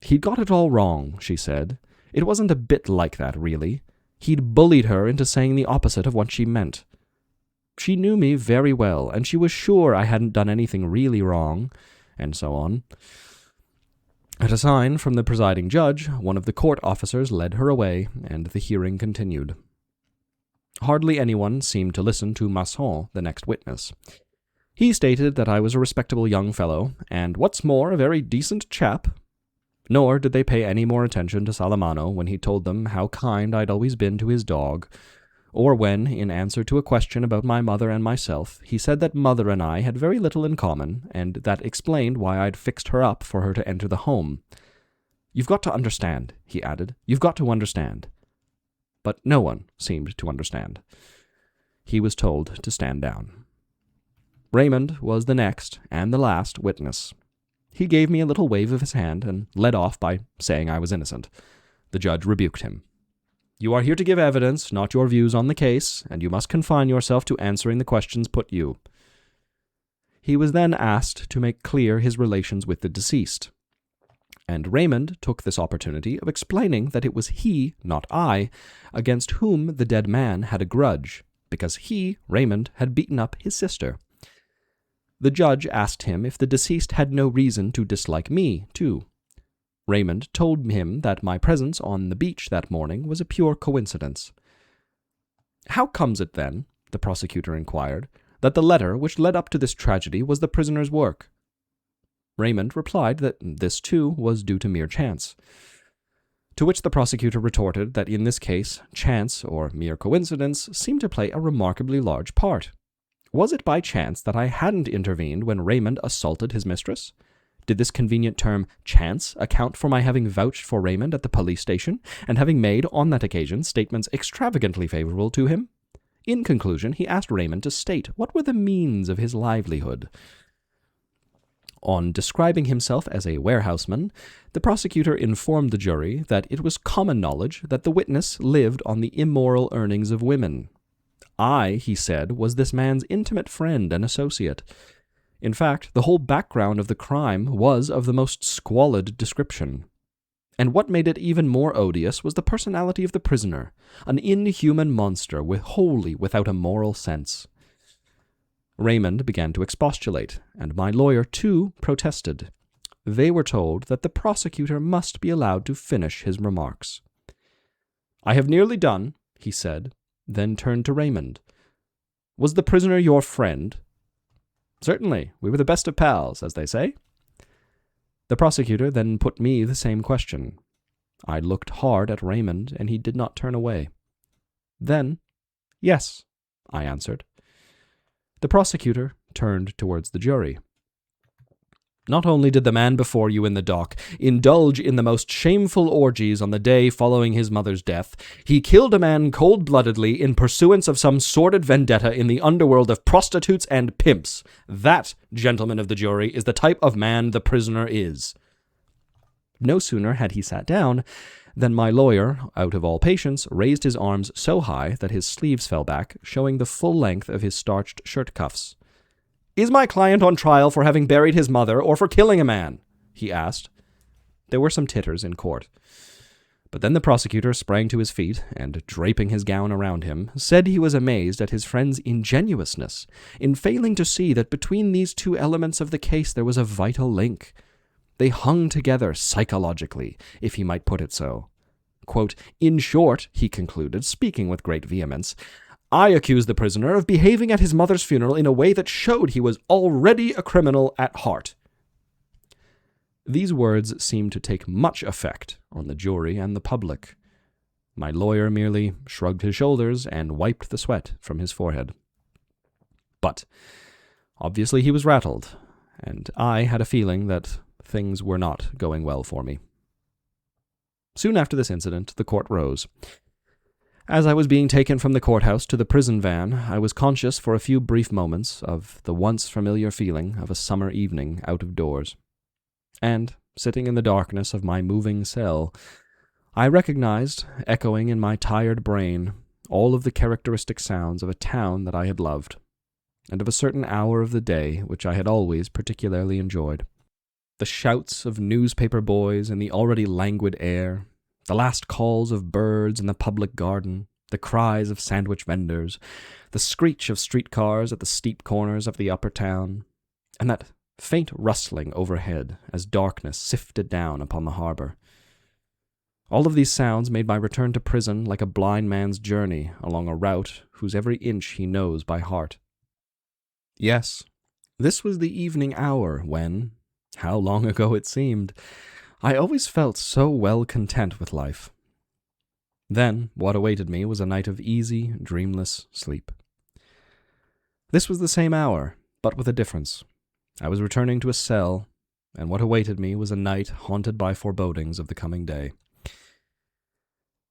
"He'd got it all wrong," she said. "It wasn't a bit like that, really. He'd bullied her into saying the opposite of what she meant. She knew me very well, and she was sure I hadn't done anything really wrong," and so on. At a sign from the presiding judge, one of the court officers led her away, and the hearing continued. Hardly anyone seemed to listen to Masson, the next witness. He stated that I was a respectable young fellow, and, what's more, a very decent chap. Nor did they pay any more attention to Salamano when he told them how kind I'd always been to his dog, or when, in answer to a question about my mother and myself, he said that mother and I had very little in common, and that explained why I'd fixed her up for her to enter the home. "You've got to understand," he added. "You've got to understand." But no one seemed to understand. He was told to stand down. Raymond was the next and the last witness. He gave me a little wave of his hand and led off by saying I was innocent. The judge rebuked him. "You are here to give evidence, not your views on the case, and you must confine yourself to answering the questions put you." He was then asked to make clear his relations with the deceased, and Raymond took this opportunity of explaining that it was he, not I, against whom the dead man had a grudge, because he, Raymond, had beaten up his sister. The judge asked him if the deceased had no reason to dislike me, too. Raymond told him that my presence on the beach that morning was a pure coincidence. "How comes it, then," the prosecutor inquired, "that the letter which led up to this tragedy was the prisoner's work?" Raymond replied that this, too, was due to mere chance. To which the prosecutor retorted that in this case, chance, or mere coincidence, seemed to play a remarkably large part. Was it by chance that I hadn't intervened when Raymond assaulted his mistress? Did this convenient term, chance, account for my having vouched for Raymond at the police station, and having made, on that occasion, statements extravagantly favorable to him? In conclusion, he asked Raymond to state what were the means of his livelihood. On describing himself as a warehouseman, the prosecutor informed the jury that it was common knowledge that the witness lived on the immoral earnings of women. I, he said, was this man's intimate friend and associate. In fact, the whole background of the crime was of the most squalid description. And what made it even more odious was the personality of the prisoner, an inhuman monster wholly without a moral sense. Raymond began to expostulate, and my lawyer, too, protested. They were told that the prosecutor must be allowed to finish his remarks. "I have nearly done," he said, then turned to Raymond. "Was the prisoner your friend?" "Certainly. We were the best of pals, as they say." The prosecutor then put me the same question. I looked hard at Raymond, and he did not turn away. Then, "Yes," I answered. The prosecutor turned towards the jury. "Not only did the man before you in the dock indulge in the most shameful orgies on the day following his mother's death, he killed a man cold-bloodedly in pursuance of some sordid vendetta in the underworld of prostitutes and pimps. That, gentlemen of the jury, is the type of man the prisoner is." No sooner had he sat down than my lawyer, out of all patience, raised his arms so high that his sleeves fell back, showing the full length of his starched shirt cuffs. "Is my client on trial for having buried his mother or for killing a man?" he asked. There were some titters in court. But then the prosecutor sprang to his feet and, draping his gown around him, said he was amazed at his friend's ingenuousness in failing to see that between these two elements of the case there was a vital link. They hung together psychologically, if he might put it so. Quote, "In short," he concluded, speaking with great vehemence, "I accuse the prisoner of behaving at his mother's funeral in a way that showed he was already a criminal at heart." These words seemed to take much effect on the jury and the public. My lawyer merely shrugged his shoulders and wiped the sweat from his forehead. But obviously he was rattled, and I had a feeling that things were not going well for me. Soon after this incident, the court rose. As I was being taken from the courthouse to the prison van, I was conscious for a few brief moments of the once familiar feeling of a summer evening out of doors. And, sitting in the darkness of my moving cell, I recognized, echoing in my tired brain, all of the characteristic sounds of a town that I had loved, and of a certain hour of the day which I had always particularly enjoyed. The shouts of newspaper boys in the already languid air, the last calls of birds in the public garden, the cries of sandwich vendors, the screech of streetcars at the steep corners of the upper town, and that faint rustling overhead as darkness sifted down upon the harbor. All of these sounds made my return to prison like a blind man's journey along a route whose every inch he knows by heart. Yes, this was the evening hour when, how long ago it seemed, I always felt so well content with life. Then what awaited me was a night of easy, dreamless sleep. This was the same hour, but with a difference. I was returning to a cell, and what awaited me was a night haunted by forebodings of the coming day.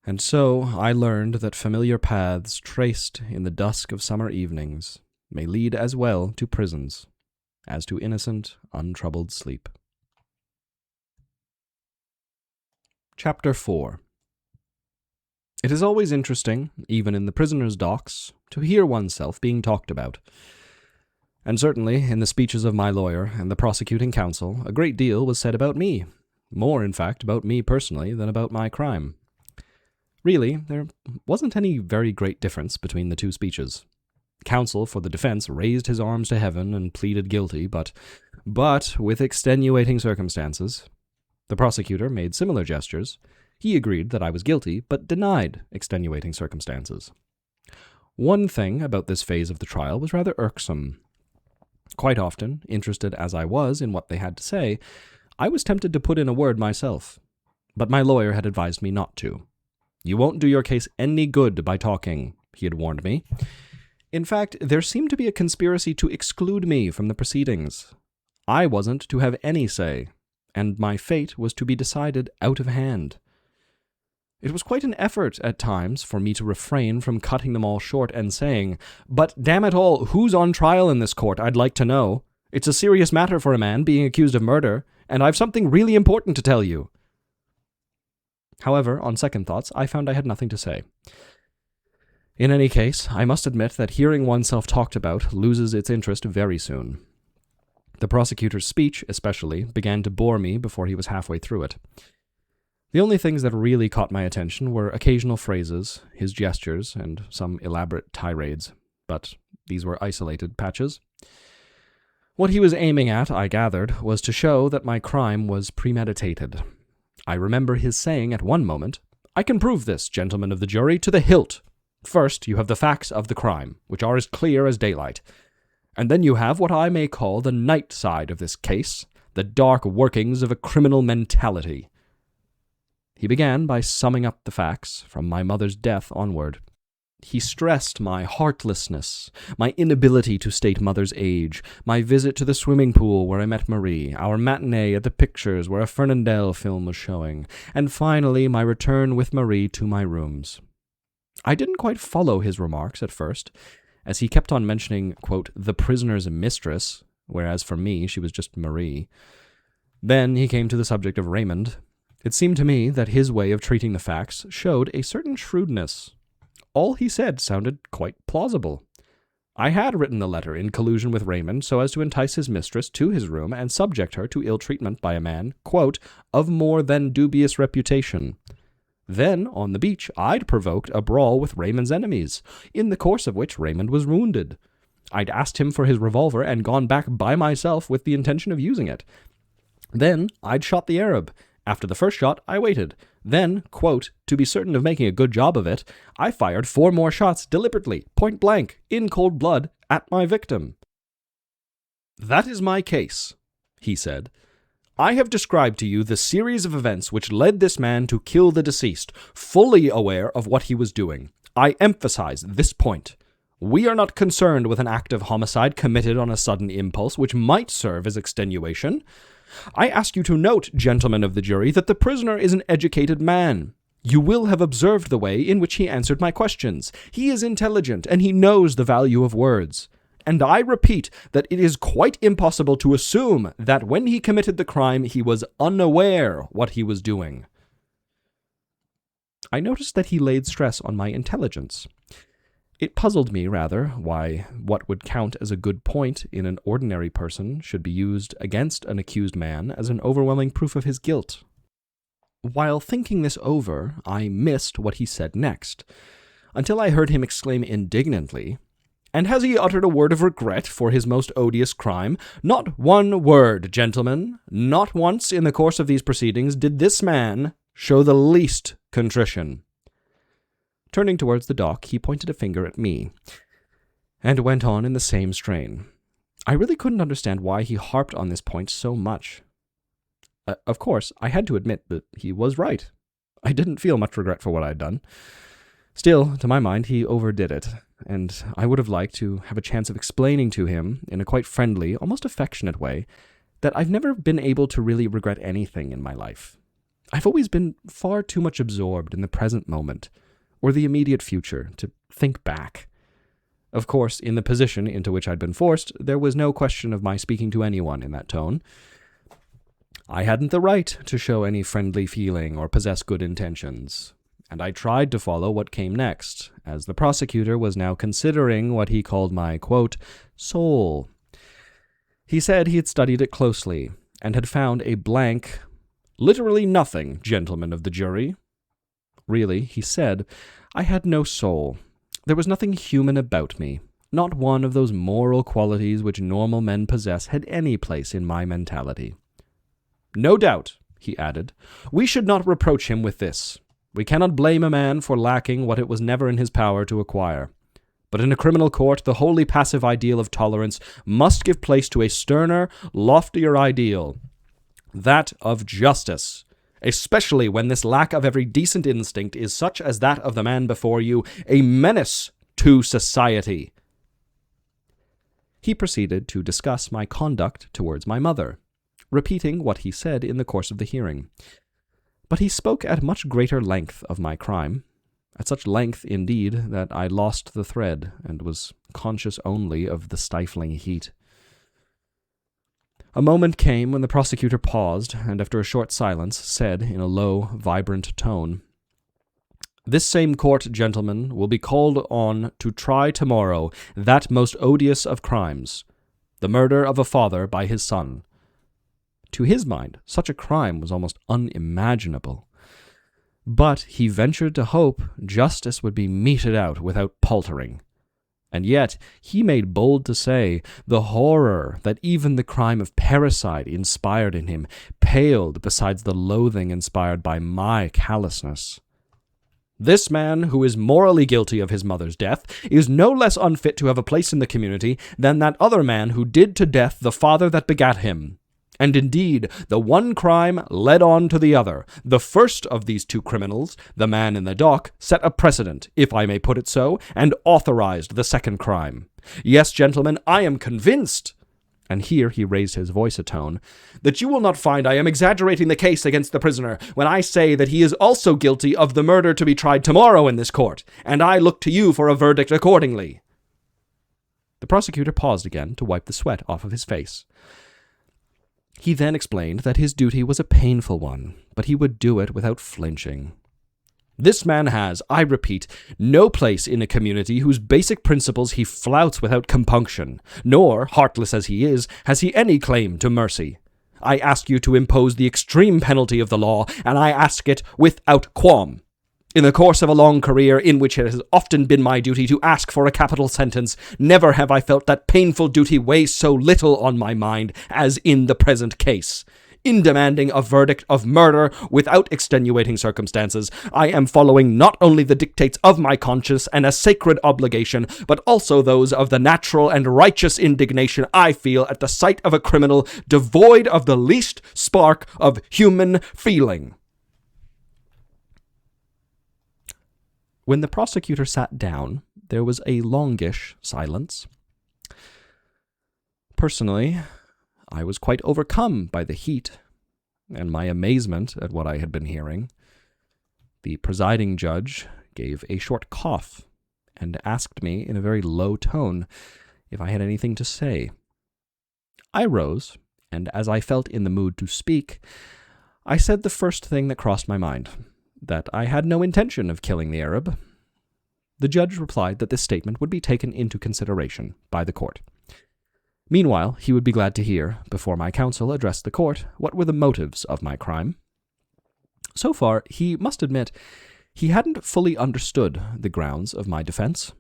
And so I learned that familiar paths traced in the dusk of summer evenings may lead as well to prisons as to innocent, untroubled sleep. Chapter 4. It is always interesting, even in the prisoner's docks, to hear oneself being talked about. And certainly, in the speeches of my lawyer and the prosecuting counsel, a great deal was said about me. More, in fact, about me personally than about my crime. Really, there wasn't any very great difference between the two speeches. Counsel for the defense raised his arms to heaven and pleaded guilty, but with extenuating circumstances. The prosecutor made similar gestures. He agreed that I was guilty, but denied extenuating circumstances. One thing about this phase of the trial was rather irksome. Quite often, interested as I was in what they had to say, I was tempted to put in a word myself. But my lawyer had advised me not to. "You won't do your case any good by talking," he had warned me. In fact, there seemed to be a conspiracy to exclude me from the proceedings. I wasn't to have any say, and my fate was to be decided out of hand. It was quite an effort at times for me to refrain from cutting them all short and saying, "But damn it all, who's on trial in this court, I'd like to know. It's a serious matter for a man being accused of murder, and I've something really important to tell you." However, on second thoughts, I found I had nothing to say. In any case, I must admit that hearing oneself talked about loses its interest very soon. The prosecutor's speech, especially, began to bore me before he was halfway through it. The only things that really caught my attention were occasional phrases, his gestures, and some elaborate tirades, but these were isolated patches. What he was aiming at, I gathered, was to show that my crime was premeditated. I remember his saying at one moment, "I can prove this, gentlemen of the jury, to the hilt. First, you have the facts of the crime, which are as clear as daylight. And then you have what I may call the night side of this case, the dark workings of a criminal mentality." He began by summing up the facts from my mother's death onward. He stressed my heartlessness, my inability to state mother's age, my visit to the swimming pool where I met Marie, our matinee at the pictures where a Fernandel film was showing, and finally my return with Marie to my rooms. I didn't quite follow his remarks at first, as he kept on mentioning, quote, "the prisoner's mistress," whereas for me she was just Marie. Then he came to the subject of Raymond. It seemed to me that his way of treating the facts showed a certain shrewdness. All he said sounded quite plausible. I had written the letter in collusion with Raymond so as to entice his mistress to his room and subject her to ill treatment by a man, quote, of more than dubious reputation. Then, on the beach, I'd provoked a brawl with Raymond's enemies, in the course of which Raymond was wounded. I'd asked him for his revolver and gone back by myself with the intention of using it. Then I'd shot the Arab. After the first shot, I waited. Then, quote, to be certain of making a good job of it, I fired 4 more shots deliberately, point blank, in cold blood, at my victim. That is my case, he said. I have described to you the series of events which led this man to kill the deceased, fully aware of what he was doing. I emphasize this point. We are not concerned with an act of homicide committed on a sudden impulse which might serve as extenuation. I ask you to note, gentlemen of the jury, that the prisoner is an educated man. You will have observed the way in which he answered my questions. He is intelligent, and he knows the value of words. And I repeat that it is quite impossible to assume that when he committed the crime he was unaware what he was doing. I noticed that he laid stress on my intelligence. It puzzled me, rather, why what would count as a good point in an ordinary person should be used against an accused man as an overwhelming proof of his guilt. While thinking this over, I missed what he said next, until I heard him exclaim indignantly, "And has he uttered a word of regret for his most odious crime? Not one word, gentlemen. Not once in the course of these proceedings did this man show the least contrition." Turning towards the dock, he pointed a finger at me, and went on in the same strain. I really couldn't understand why he harped on this point so much. Of course, I had to admit that he was right. I didn't feel much regret for what I'd done. Still, to my mind, he overdid it, and I would have liked to have a chance of explaining to him, in a quite friendly, almost affectionate way, that I've never been able to really regret anything in my life. I've always been far too much absorbed in the present moment, or the immediate future, to think back. Of course, in the position into which I'd been forced, there was no question of my speaking to anyone in that tone. I hadn't the right to show any friendly feeling or possess good intentions, and I tried to follow what came next, as the prosecutor was now considering what he called my, quote, soul. He said he had studied it closely, and had found a blank, literally nothing, gentlemen of the jury. Really, he said, I had no soul. There was nothing human about me. Not one of those moral qualities which normal men possess had any place in my mentality. No doubt, he added, we should not reproach him with this. We cannot blame a man for lacking what it was never in his power to acquire. But in a criminal court, the wholly passive ideal of tolerance must give place to a sterner, loftier ideal, that of justice, especially when this lack of every decent instinct is such as that of the man before you, a menace to society. He proceeded to discuss my conduct towards my mother, repeating what he said in the course of the hearing. But he spoke at much greater length of my crime, at such length, indeed, that I lost the thread, and was conscious only of the stifling heat. A moment came when the prosecutor paused, and after a short silence, said in a low, vibrant tone, This same court, gentlemen, will be called on to try tomorrow that most odious of crimes, the murder of a father by his son. To his mind, such a crime was almost unimaginable. But he ventured to hope justice would be meted out without paltering. And yet, he made bold to say, the horror that even the crime of parricide inspired in him paled beside the loathing inspired by my callousness. This man, who is morally guilty of his mother's death, is no less unfit to have a place in the community than that other man who did to death the father that begat him. And indeed, the one crime led on to the other. The first of these two criminals, the man in the dock, set a precedent, if I may put it so, and authorized the second crime. Yes, gentlemen, I am convinced, and here he raised his voice a tone, that you will not find I am exaggerating the case against the prisoner when I say that he is also guilty of the murder to be tried tomorrow in this court, and I look to you for a verdict accordingly. The prosecutor paused again to wipe the sweat off of his face. He then explained that his duty was a painful one, but he would do it without flinching. This man has, I repeat, no place in a community whose basic principles he flouts without compunction, nor, heartless as he is, has he any claim to mercy. I ask you to impose the extreme penalty of the law, and I ask it without qualm. In the course of a long career in which it has often been my duty to ask for a capital sentence, never have I felt that painful duty weigh so little on my mind as in the present case. In demanding a verdict of murder without extenuating circumstances, I am following not only the dictates of my conscience and a sacred obligation, but also those of the natural and righteous indignation I feel at the sight of a criminal devoid of the least spark of human feeling. When the prosecutor sat down, there was a longish silence. Personally, I was quite overcome by the heat and my amazement at what I had been hearing. The presiding judge gave a short cough and asked me in a very low tone if I had anything to say. I rose, and as I felt in the mood to speak, I said the first thing that crossed my mind, that I had no intention of killing the Arab. The judge replied that this statement would be taken into consideration by the court. Meanwhile, he would be glad to hear, before my counsel addressed the court, what were the motives of my crime. So far, he must admit, he hadn't fully understood the grounds of my defense.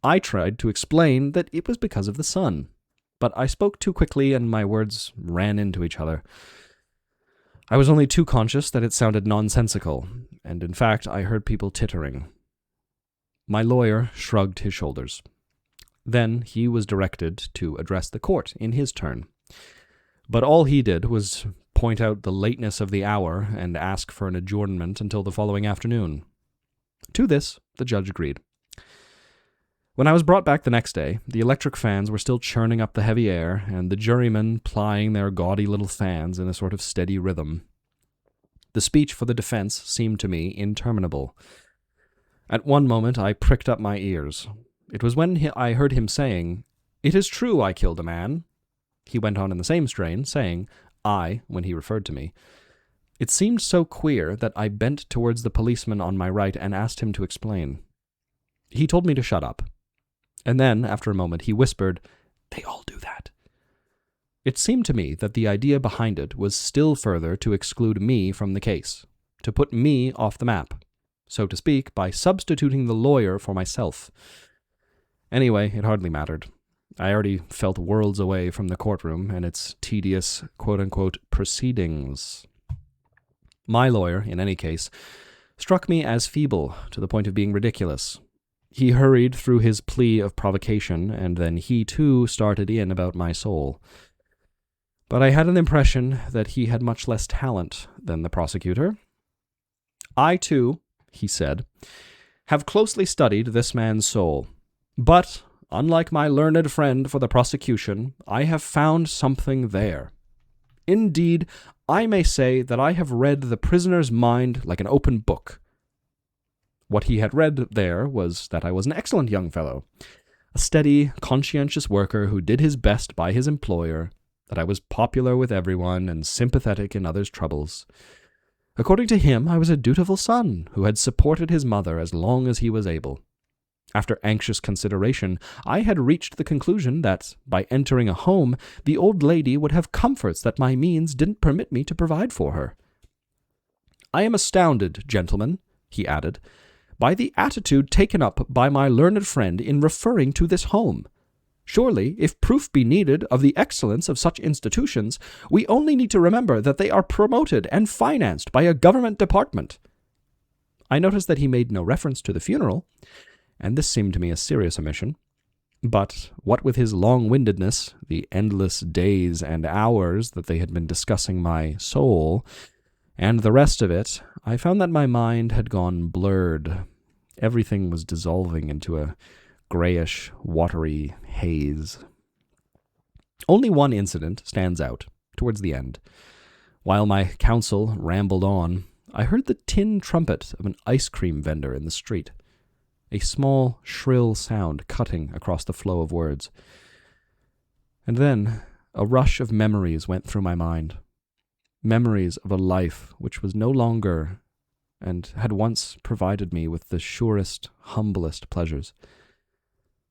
I tried to explain that it was because of the sun, but I spoke too quickly and my words ran into each other. I was only too conscious that it sounded nonsensical, and in fact I heard people tittering. My lawyer shrugged his shoulders. Then he was directed to address the court in his turn. But all he did was point out the lateness of the hour and ask for an adjournment until the following afternoon. To this, the judge agreed. When I was brought back the next day, the electric fans were still churning up the heavy air, and the jurymen plying their gaudy little fans in a sort of steady rhythm. The speech for the defense seemed to me interminable. At one moment I pricked up my ears. It was when I heard him saying, "It is true I killed a man." He went on in the same strain, saying, "I," when he referred to me. It seemed so queer that I bent towards the policeman on my right and asked him to explain. He told me to shut up. And then, after a moment, he whispered, "They all do that." It seemed to me that the idea behind it was still further to exclude me from the case, to put me off the map, so to speak, by substituting the lawyer for myself. Anyway, it hardly mattered. I already felt worlds away from the courtroom and its tedious, quote-unquote, proceedings. My lawyer, in any case, struck me as feeble to the point of being ridiculous. He hurried through his plea of provocation, and then he too started in about my soul. But I had an impression that he had much less talent than the prosecutor. "I too," he said, "have closely studied this man's soul. But, unlike my learned friend for the prosecution, I have found something there. Indeed, I may say that I have read the prisoner's mind like an open book." What he had read there was that I was an excellent young fellow, a steady, conscientious worker who did his best by his employer, that I was popular with everyone and sympathetic in others' troubles. According to him, I was a dutiful son who had supported his mother as long as he was able. After anxious consideration, I had reached the conclusion that, by entering a home, the old lady would have comforts that my means didn't permit me to provide for her. "I am astounded, gentlemen," he added, "by the attitude taken up by my learned friend in referring to this home. Surely, if proof be needed of the excellence of such institutions, we only need to remember that they are promoted and financed by a government department." I noticed that he made no reference to the funeral, and this seemed to me a serious omission. But what with his long-windedness, the endless days and hours that they had been discussing my soul, and the rest of it, I found that my mind had gone blurred. Everything was dissolving into a grayish, watery haze. Only one incident stands out, towards the end. While my counsel rambled on, I heard the tin trumpet of an ice cream vendor in the street. A small, shrill sound cutting across the flow of words. And then a rush of memories went through my mind. Memories of a life which was no longer and had once provided me with the surest, humblest pleasures.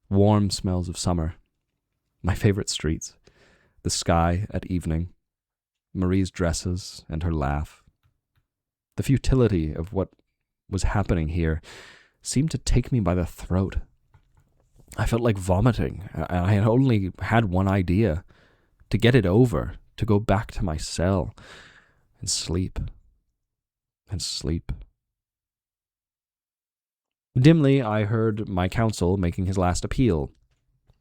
Warm smells of summer, my favorite streets, the sky at evening, Marie's dresses and her laugh. The futility of what was happening here seemed to take me by the throat. I felt like vomiting. I had only had one idea: to get it over, to go back to my cell, and sleep. And sleep. Dimly, I heard my counsel making his last appeal.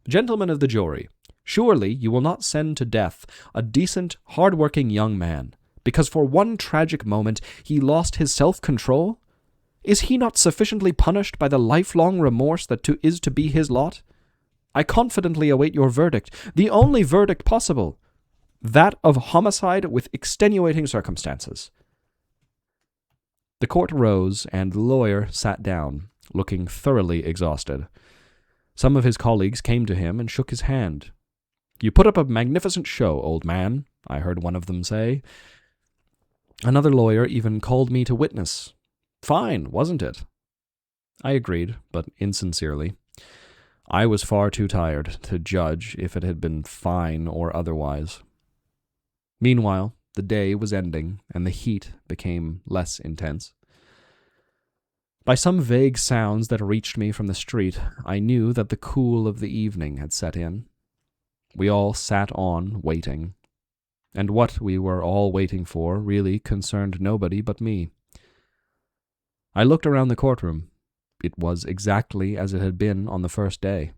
"Gentlemen of the jury, surely you will not send to death a decent, hard-working young man, because for one tragic moment he lost his self-control? Is he not sufficiently punished by the lifelong remorse that is to be his lot? I confidently await your verdict, the only verdict possible, that of homicide with extenuating circumstances." The court rose, and the lawyer sat down, looking thoroughly exhausted. Some of his colleagues came to him and shook his hand. "You put up a magnificent show, old man," I heard one of them say. Another lawyer even called me to witness. "Fine, wasn't it?" I agreed, but insincerely. I was far too tired to judge if it had been fine or otherwise. Meanwhile, the day was ending, and the heat became less intense. By some vague sounds that reached me from the street, I knew that the cool of the evening had set in. We all sat on, waiting. And what we were all waiting for really concerned nobody but me. I looked around the courtroom. It was exactly as it had been on the first day.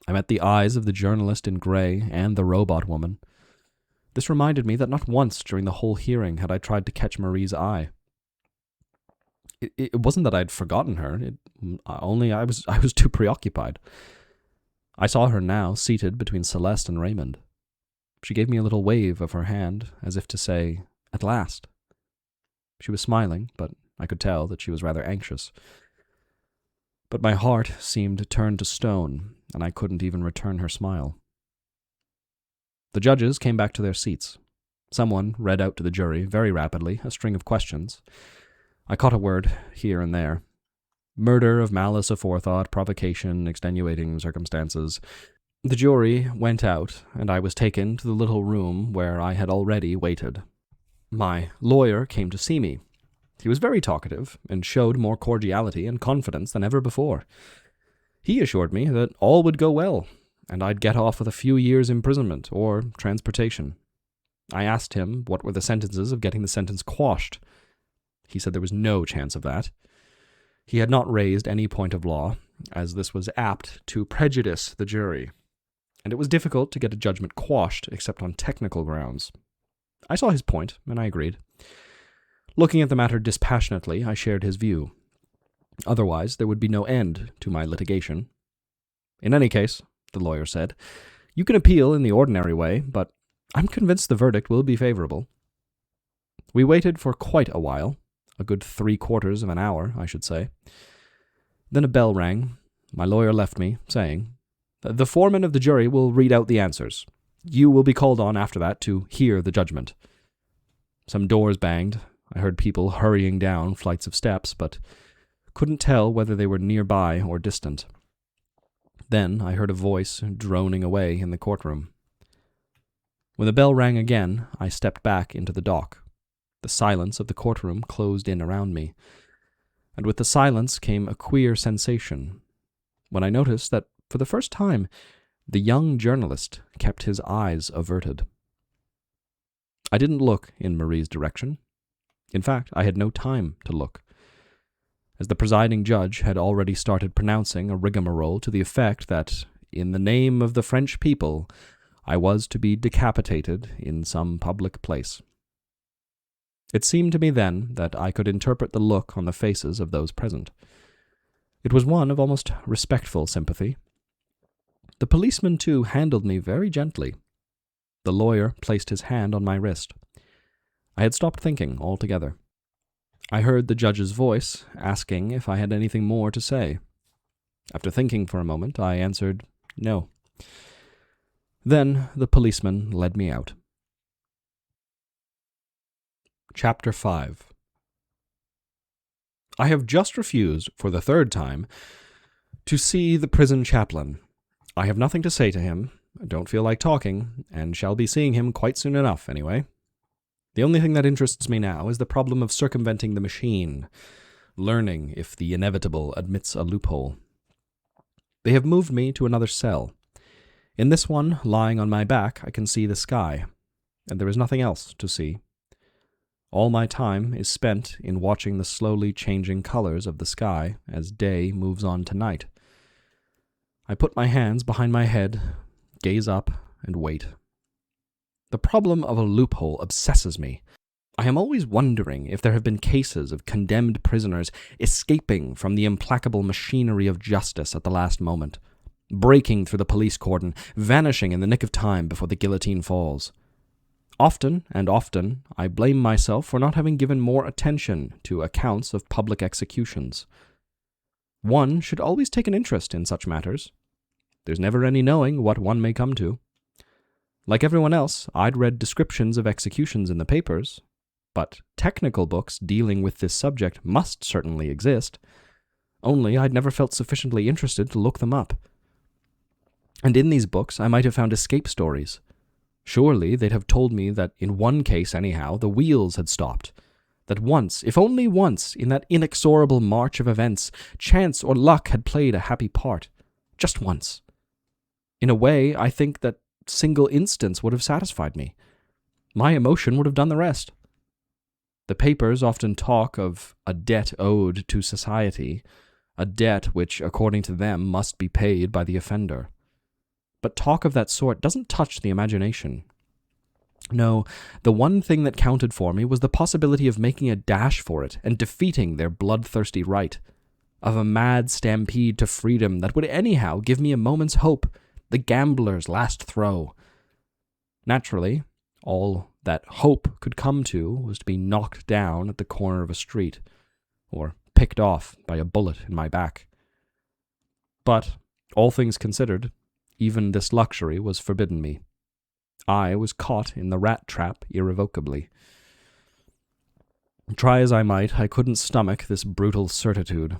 I met the eyes of the journalist in gray and the robot woman. This reminded me that not once during the whole hearing had I tried to catch Marie's eye. It wasn't that I'd forgotten her, only I was too preoccupied. I saw her now, seated between Celeste and Raymond. She gave me a little wave of her hand, as if to say, "At last." She was smiling, but I could tell that she was rather anxious. But my heart seemed turned to stone, and I couldn't even return her smile. The judges came back to their seats. Someone read out to the jury, very rapidly, a string of questions. I caught a word here and there. Murder of malice aforethought, provocation, extenuating circumstances. The jury went out, and I was taken to the little room where I had already waited. My lawyer came to see me. He was very talkative, and showed more cordiality and confidence than ever before. He assured me that all would go well, and I'd get off with a few years' imprisonment or transportation. I asked him what were the sentences of getting the sentence quashed. He said there was no chance of that. He had not raised any point of law, as this was apt to prejudice the jury, and it was difficult to get a judgment quashed except on technical grounds. I saw his point, and I agreed. Looking at the matter dispassionately, I shared his view. Otherwise, there would be no end to my litigation. "In any case," the lawyer said, "you can appeal in the ordinary way, but I'm convinced the verdict will be favorable." We waited for quite a while, a good 3/4 of an hour, I should say. Then a bell rang. My lawyer left me, saying, "The foreman of the jury will read out the answers. You will be called on after that to hear the judgment." Some doors banged. I heard people hurrying down flights of steps, but couldn't tell whether they were nearby or distant. Then I heard a voice droning away in the courtroom. When the bell rang again, I stepped back into the dock. The silence of the courtroom closed in around me, and with the silence came a queer sensation, when I noticed that, for the first time, the young journalist kept his eyes averted. I didn't look in Marie's direction. In fact, I had no time to look, as the presiding judge had already started pronouncing a rigmarole to the effect that, in the name of the French people, I was to be decapitated in some public place. It seemed to me then that I could interpret the look on the faces of those present. It was one of almost respectful sympathy. The policeman, too, handled me very gently. The lawyer placed his hand on my wrist. I had stopped thinking altogether. I heard the judge's voice asking if I had anything more to say. After thinking for a moment, I answered no. Then the policeman led me out. Chapter 5. I have just refused, for the third time, to see the prison chaplain. I have nothing to say to him, don't feel like talking, and shall be seeing him quite soon enough, anyway. The only thing that interests me now is the problem of circumventing the machine, learning if the inevitable admits a loophole. They have moved me to another cell. In this one, lying on my back, I can see the sky, and there is nothing else to see. All my time is spent in watching the slowly changing colors of the sky as day moves on to night. I put my hands behind my head, gaze up, and wait. The problem of a loophole obsesses me. I am always wondering if there have been cases of condemned prisoners escaping from the implacable machinery of justice at the last moment, breaking through the police cordon, vanishing in the nick of time before the guillotine falls. Often and often, I blame myself for not having given more attention to accounts of public executions. One should always take an interest in such matters. There's never any knowing what one may come to. Like everyone else, I'd read descriptions of executions in the papers, but technical books dealing with this subject must certainly exist, only I'd never felt sufficiently interested to look them up. And in these books I might have found escape stories. Surely they'd have told me that in one case anyhow, the wheels had stopped. That once, if only once, in that inexorable march of events, chance or luck had played a happy part. Just once. In a way, I think that single instance would have satisfied me. My emotion would have done the rest. The papers often talk of a debt owed to society, a debt which, according to them, must be paid by the offender. But talk of that sort doesn't touch the imagination. No, the one thing that counted for me was the possibility of making a dash for it and defeating their bloodthirsty right, of a mad stampede to freedom that would anyhow give me a moment's hope, the gambler's last throw. Naturally, all that hope could come to was to be knocked down at the corner of a street, or picked off by a bullet in my back. But, all things considered, even this luxury was forbidden me. I was caught in the rat trap irrevocably. Try as I might, I couldn't stomach this brutal certitude.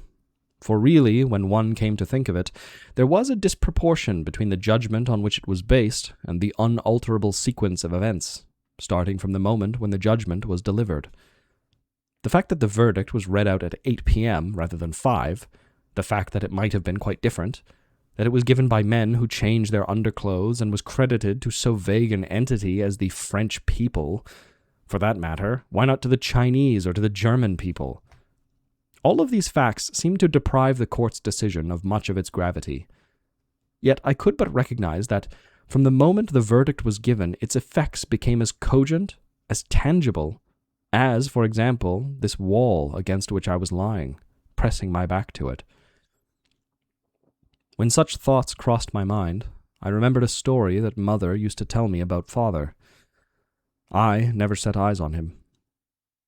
For really, when one came to think of it, there was a disproportion between the judgment on which it was based and the unalterable sequence of events, starting from the moment when the judgment was delivered. The fact that the verdict was read out at 8 p.m. rather than 5, the fact that it might have been quite different, that it was given by men who changed their underclothes and was credited to so vague an entity as the French people. For that matter, why not to the Chinese or to the German people? All of these facts seemed to deprive the court's decision of much of its gravity. Yet I could but recognize that, from the moment the verdict was given, its effects became as cogent, as tangible, as, for example, this wall against which I was lying, pressing my back to it. When such thoughts crossed my mind, I remembered a story that Mother used to tell me about Father. I never set eyes on him.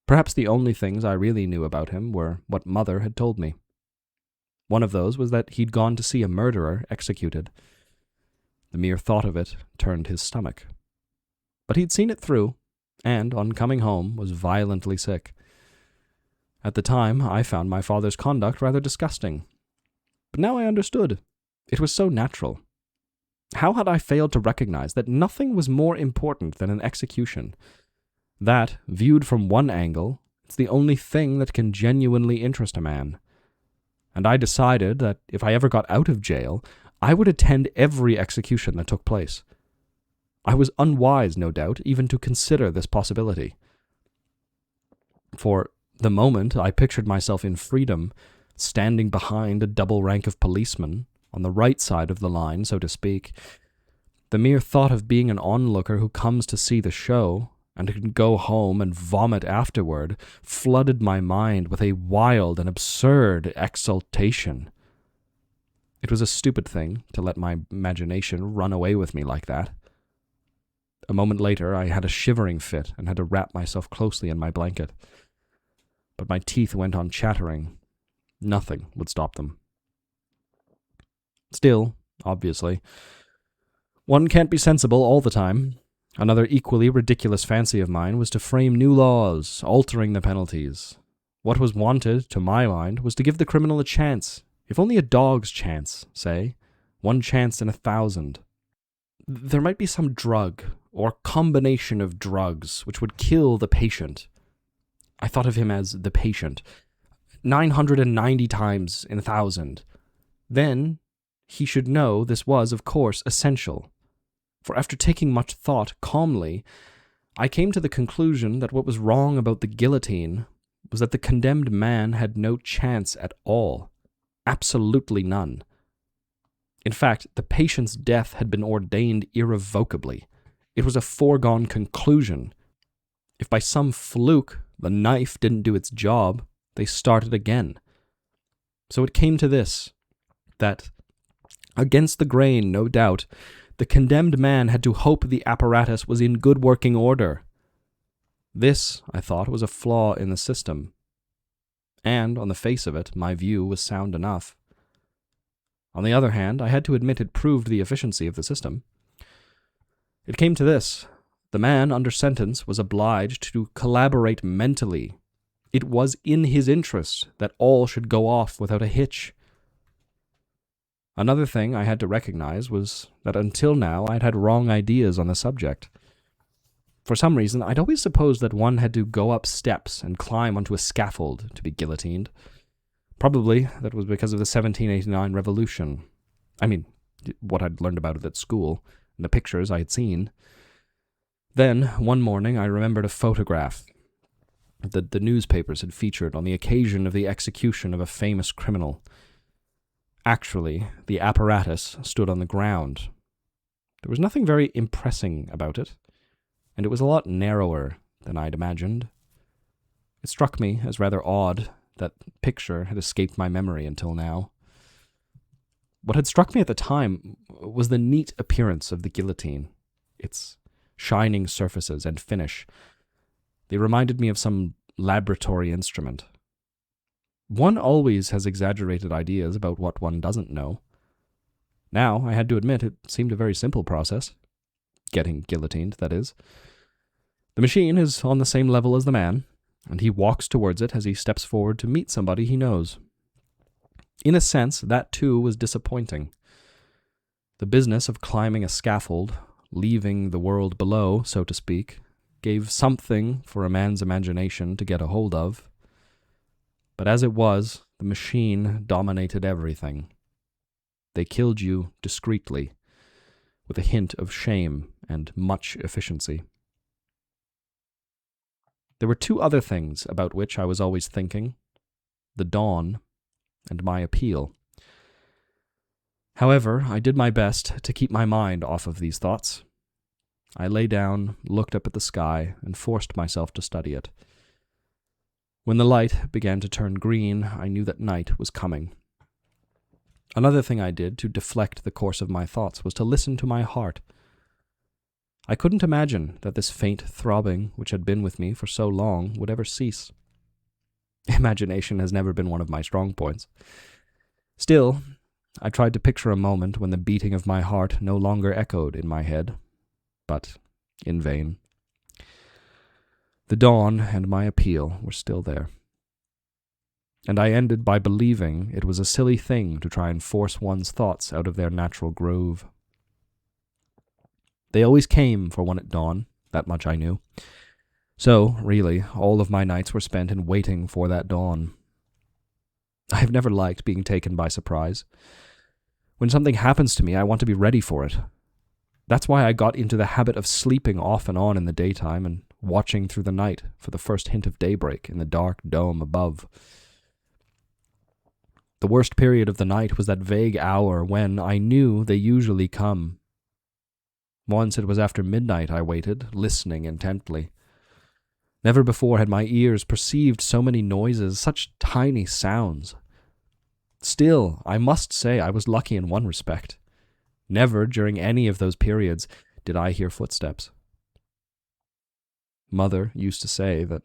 Perhaps the only things I really knew about him were what Mother had told me. One of those was that he'd gone to see a murderer executed. The mere thought of it turned his stomach. But he'd seen it through, and, on coming home, was violently sick. At the time, I found my father's conduct rather disgusting. But now I understood. It was so natural. How had I failed to recognize that nothing was more important than an execution? That, viewed from one angle, it's the only thing that can genuinely interest a man. And I decided that if I ever got out of jail, I would attend every execution that took place. I was unwise, no doubt, even to consider this possibility. For the moment I pictured myself in freedom, standing behind a double rank of policemen, on the right side of the line, so to speak. The mere thought of being an onlooker who comes to see the show, and can go home and vomit afterward, flooded my mind with a wild and absurd exultation. It was a stupid thing to let my imagination run away with me like that. A moment later, I had a shivering fit and had to wrap myself closely in my blanket. But my teeth went on chattering. Nothing would stop them. Still, obviously, one can't be sensible all the time. Another equally ridiculous fancy of mine was to frame new laws, altering the penalties. What was wanted, to my mind, was to give the criminal a chance, if only a dog's chance, say, 1 chance in 1,000. There might be some drug, or combination of drugs, which would kill the patient. I thought of him as the patient, 990 times in 1,000. Then he should know this was, of course, essential. For after taking much thought calmly, I came to the conclusion that what was wrong about the guillotine was that the condemned man had no chance at all. Absolutely none. In fact, the patient's death had been ordained irrevocably. It was a foregone conclusion. If by some fluke the knife didn't do its job, they started again. So it came to this, that, against the grain, no doubt, the condemned man had to hope the apparatus was in good working order. This, I thought, was a flaw in the system. And, on the face of it, my view was sound enough. On the other hand, I had to admit it proved the efficiency of the system. It came to this. The man under sentence was obliged to collaborate mentally. It was in his interest that all should go off without a hitch. Another thing I had to recognize was that until now I'd had wrong ideas on the subject. For some reason, I'd always supposed that one had to go up steps and climb onto a scaffold to be guillotined. Probably that was because of the 1789 revolution. I mean, what I'd learned about it at school, and the pictures I had seen. Then, one morning, I remembered a photograph that the newspapers had featured on the occasion of the execution of a famous criminal. Actually, the apparatus stood on the ground. There was nothing very impressing about it, and it was a lot narrower than I'd imagined. It struck me as rather odd that picture had escaped my memory until now. What had struck me at the time was the neat appearance of the guillotine, its shining surfaces and finish. They reminded me of some laboratory instrument. One always has exaggerated ideas about what one doesn't know. Now, I had to admit, it seemed a very simple process. Getting guillotined, that is. The machine is on the same level as the man, and he walks towards it as he steps forward to meet somebody he knows. In a sense, that too was disappointing. The business of climbing a scaffold, leaving the world below, so to speak, gave something for a man's imagination to get a hold of. But as it was, the machine dominated everything. They killed you discreetly, with a hint of shame and much efficiency. There were 2 other things about which I was always thinking: the dawn and my appeal. However, I did my best to keep my mind off of these thoughts. I lay down, looked up at the sky, and forced myself to study it. When the light began to turn green, I knew that night was coming. Another thing I did to deflect the course of my thoughts was to listen to my heart. I couldn't imagine that this faint throbbing, which had been with me for so long, would ever cease. Imagination has never been one of my strong points. Still, I tried to picture a moment when the beating of my heart no longer echoed in my head, but in vain. The dawn and my appeal were still there. And I ended by believing it was a silly thing to try and force one's thoughts out of their natural groove. They always came for one at dawn, that much I knew. So, really, all of my nights were spent in waiting for that dawn. I have never liked being taken by surprise. When something happens to me, I want to be ready for it. That's why I got into the habit of sleeping off and on in the daytime and watching through the night for the first hint of daybreak in the dark dome above. The worst period of the night was that vague hour when I knew they usually come. Once it was after midnight I waited, listening intently. Never before had my ears perceived so many noises, such tiny sounds. Still, I must say I was lucky in one respect. Never during any of those periods did I hear footsteps. Mother used to say that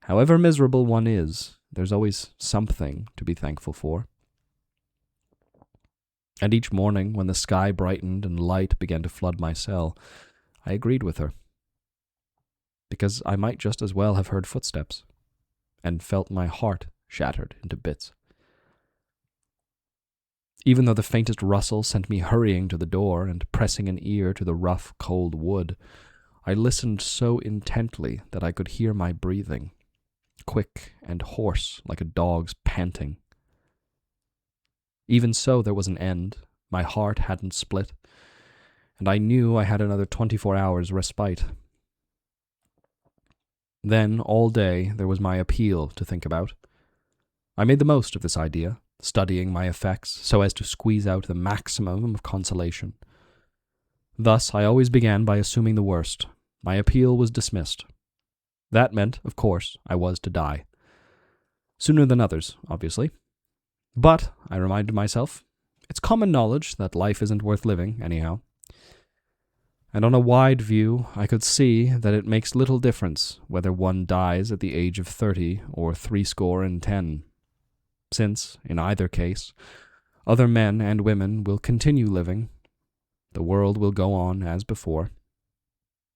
however miserable one is, there's always something to be thankful for. And each morning, when the sky brightened and light began to flood my cell, I agreed with her. Because I might just as well have heard footsteps. and felt my heart shattered into bits. Even though the faintest rustle sent me hurrying to the door and pressing an ear to the rough, cold wood, I listened so intently that I could hear my breathing, quick and hoarse like a dog's panting. Even so, there was an end. My heart hadn't split, and I knew I had another 24 hours respite. Then, all day, there was my appeal to think about. I made the most of this idea, studying my effects so as to squeeze out the maximum of consolation. Thus, I always began by assuming the worst. My appeal was dismissed. That meant, of course, I was to die. Sooner than others, obviously. But, I reminded myself, it's common knowledge that life isn't worth living, anyhow. And on a wide view, I could see that it makes little difference whether one dies at the age of 30 or 70, since, in either case, other men and women will continue living. The world will go on as before.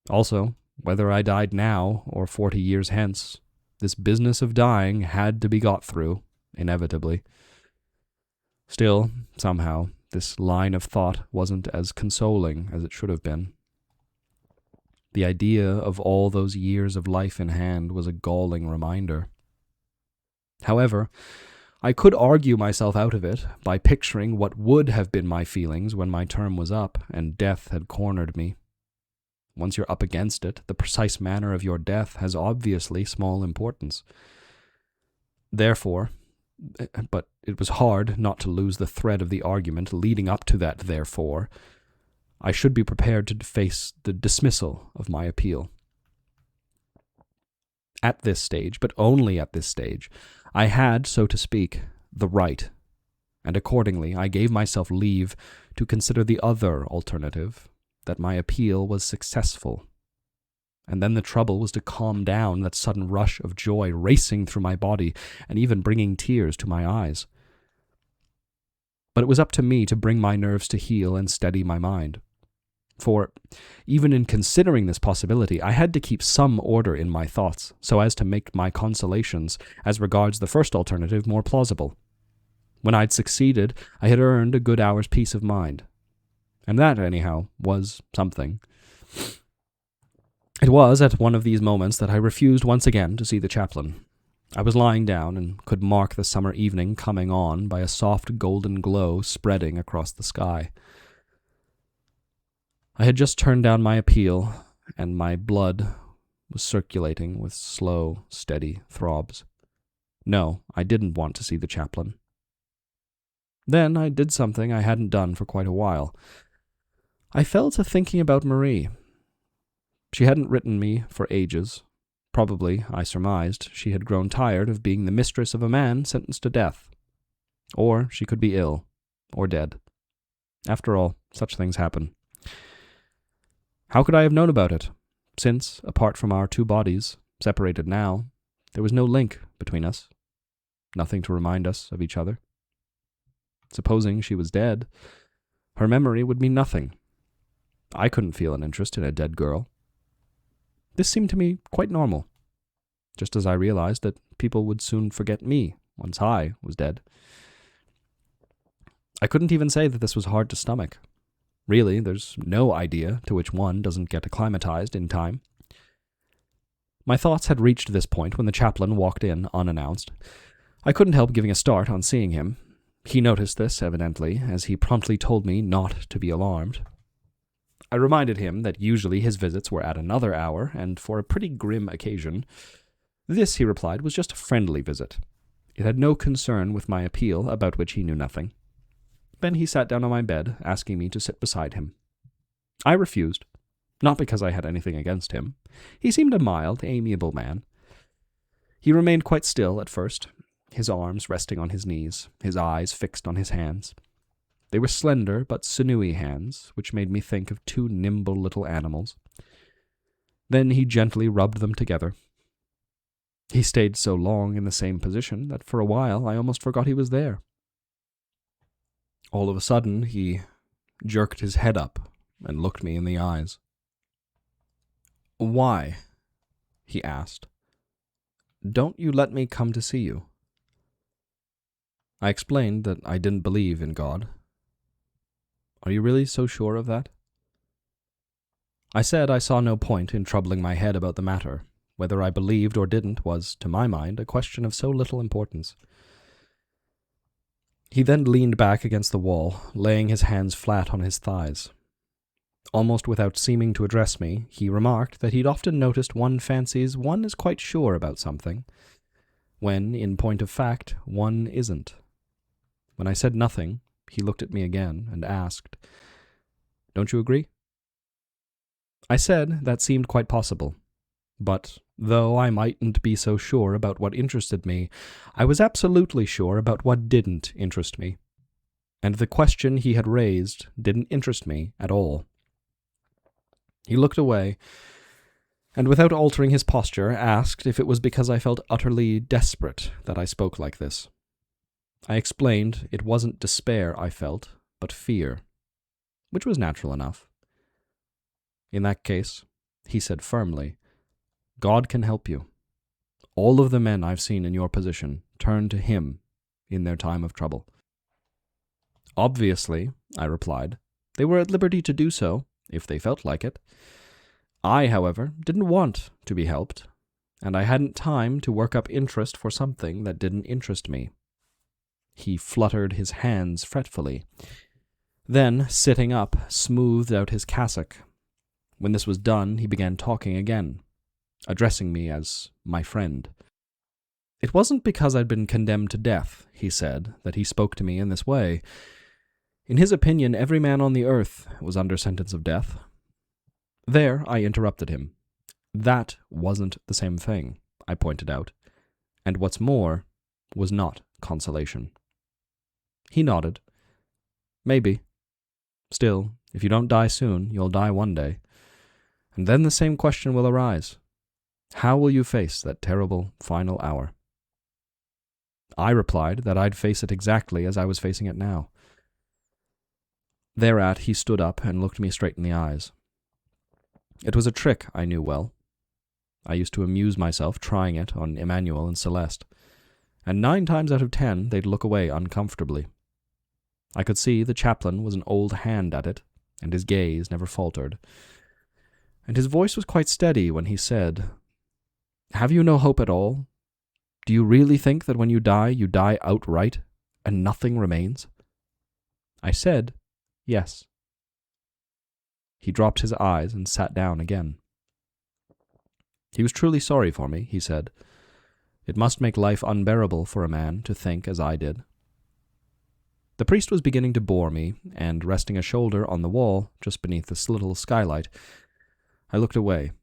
Also, whether I died now or 40 years hence, this business of dying had to be got through, inevitably. Still, somehow, this line of thought wasn't as consoling as it should have been. The idea of all those years of life in hand was a galling reminder. However, I could argue myself out of it by picturing what would have been my feelings when my term was up and death had cornered me. Once you're up against it, the precise manner of your death has obviously small importance. Therefore, but it was hard not to lose the thread of the argument leading up to that therefore, I should be prepared to face the dismissal of my appeal. At this stage, but only at this stage, I had, so to speak, the right, and accordingly I gave myself leave to consider the other alternative, that my appeal was successful. And then the trouble was to calm down that sudden rush of joy racing through my body and even bringing tears to my eyes. But it was up to me to bring my nerves to heel and steady my mind. For, even in considering this possibility, I had to keep some order in my thoughts, so as to make my consolations, as regards the first alternative, more plausible. When I'd succeeded, I had earned a good hour's peace of mind. And that, anyhow, was something. It was at one of these moments that I refused once again to see the chaplain. I was lying down and could mark the summer evening coming on by a soft golden glow spreading across the sky. I had just turned down my appeal, and my blood was circulating with slow, steady throbs. No, I didn't want to see the chaplain. Then I did something I hadn't done for quite a while. I fell to thinking about Marie. She hadn't written me for ages. Probably, I surmised, she had grown tired of being the mistress of a man sentenced to death. Or she could be ill, or dead. After all, such things happen. How could I have known about it, since, apart from our two bodies, separated now, there was no link between us, nothing to remind us of each other? Supposing she was dead, her memory would mean nothing. I couldn't feel an interest in a dead girl. This seemed to me quite normal, just as I realized that people would soon forget me once I was dead. I couldn't even say that this was hard to stomach. Really, there's no idea to which one doesn't get acclimatized in time. My thoughts had reached this point when the chaplain walked in unannounced. I couldn't help giving a start on seeing him. He noticed this, evidently, as he promptly told me not to be alarmed. I reminded him that usually his visits were at another hour, and for a pretty grim occasion. This, he replied, was just a friendly visit. It had no concern with my appeal, about which he knew nothing. Then he sat down on my bed, asking me to sit beside him. I refused, not because I had anything against him. He seemed a mild, amiable man. He remained quite still at first, his arms resting on his knees, his eyes fixed on his hands. They were slender but sinewy hands, which made me think of two nimble little animals. Then he gently rubbed them together. He stayed so long in the same position that for a while I almost forgot he was there. All of a sudden, he jerked his head up and looked me in the eyes. "Why?" he asked. "Don't you let me come to see you." I explained that I didn't believe in God. "Are you really so sure of that?" I said I saw no point in troubling my head about the matter. Whether I believed or didn't was, to my mind, a question of so little importance. He then leaned back against the wall, laying his hands flat on his thighs. Almost without seeming to address me, he remarked that he'd often noticed one fancies one is quite sure about something, when, in point of fact, one isn't. When I said nothing, he looked at me again and asked, "Don't you agree?" I said that seemed quite possible, but though I mightn't be so sure about what interested me, I was absolutely sure about what didn't interest me. And the question he had raised didn't interest me at all. He looked away, and without altering his posture, asked if it was because I felt utterly desperate that I spoke like this. I explained it wasn't despair I felt, but fear, which was natural enough. "In that case," he said firmly, "God can help you. All of the men I've seen in your position turn to Him in their time of trouble." "Obviously," I replied, "they were at liberty to do so, if they felt like it. I, however, didn't want to be helped, and I hadn't time to work up interest for something that didn't interest me." He fluttered his hands fretfully. Then, sitting up, smoothed out his cassock. When this was done, he began talking again, addressing me as my friend. It wasn't because I'd been condemned to death, he said, that he spoke to me in this way. In his opinion, every man on the earth was under sentence of death. There I interrupted him. That wasn't the same thing, I pointed out, and what's more, was not consolation. He nodded. "Maybe. Still, if you don't die soon, you'll die one day. And then the same question will arise. How will you face that terrible final hour?" I replied that I'd face it exactly as I was facing it now. Thereat he stood up and looked me straight in the eyes. It was a trick I knew well. I used to amuse myself trying it on Emmanuel and Celeste, and 9 times out of 10 they'd look away uncomfortably. I could see the chaplain was an old hand at it, and his gaze never faltered. And his voice was quite steady when he said, "Have you no hope at all? Do you really think that when you die outright, and nothing remains?" I said, "Yes." He dropped his eyes and sat down again. He was truly sorry for me, he said. It must make life unbearable for a man to think as I did. The priest was beginning to bore me, and resting a shoulder on the wall, just beneath this little skylight, I looked away.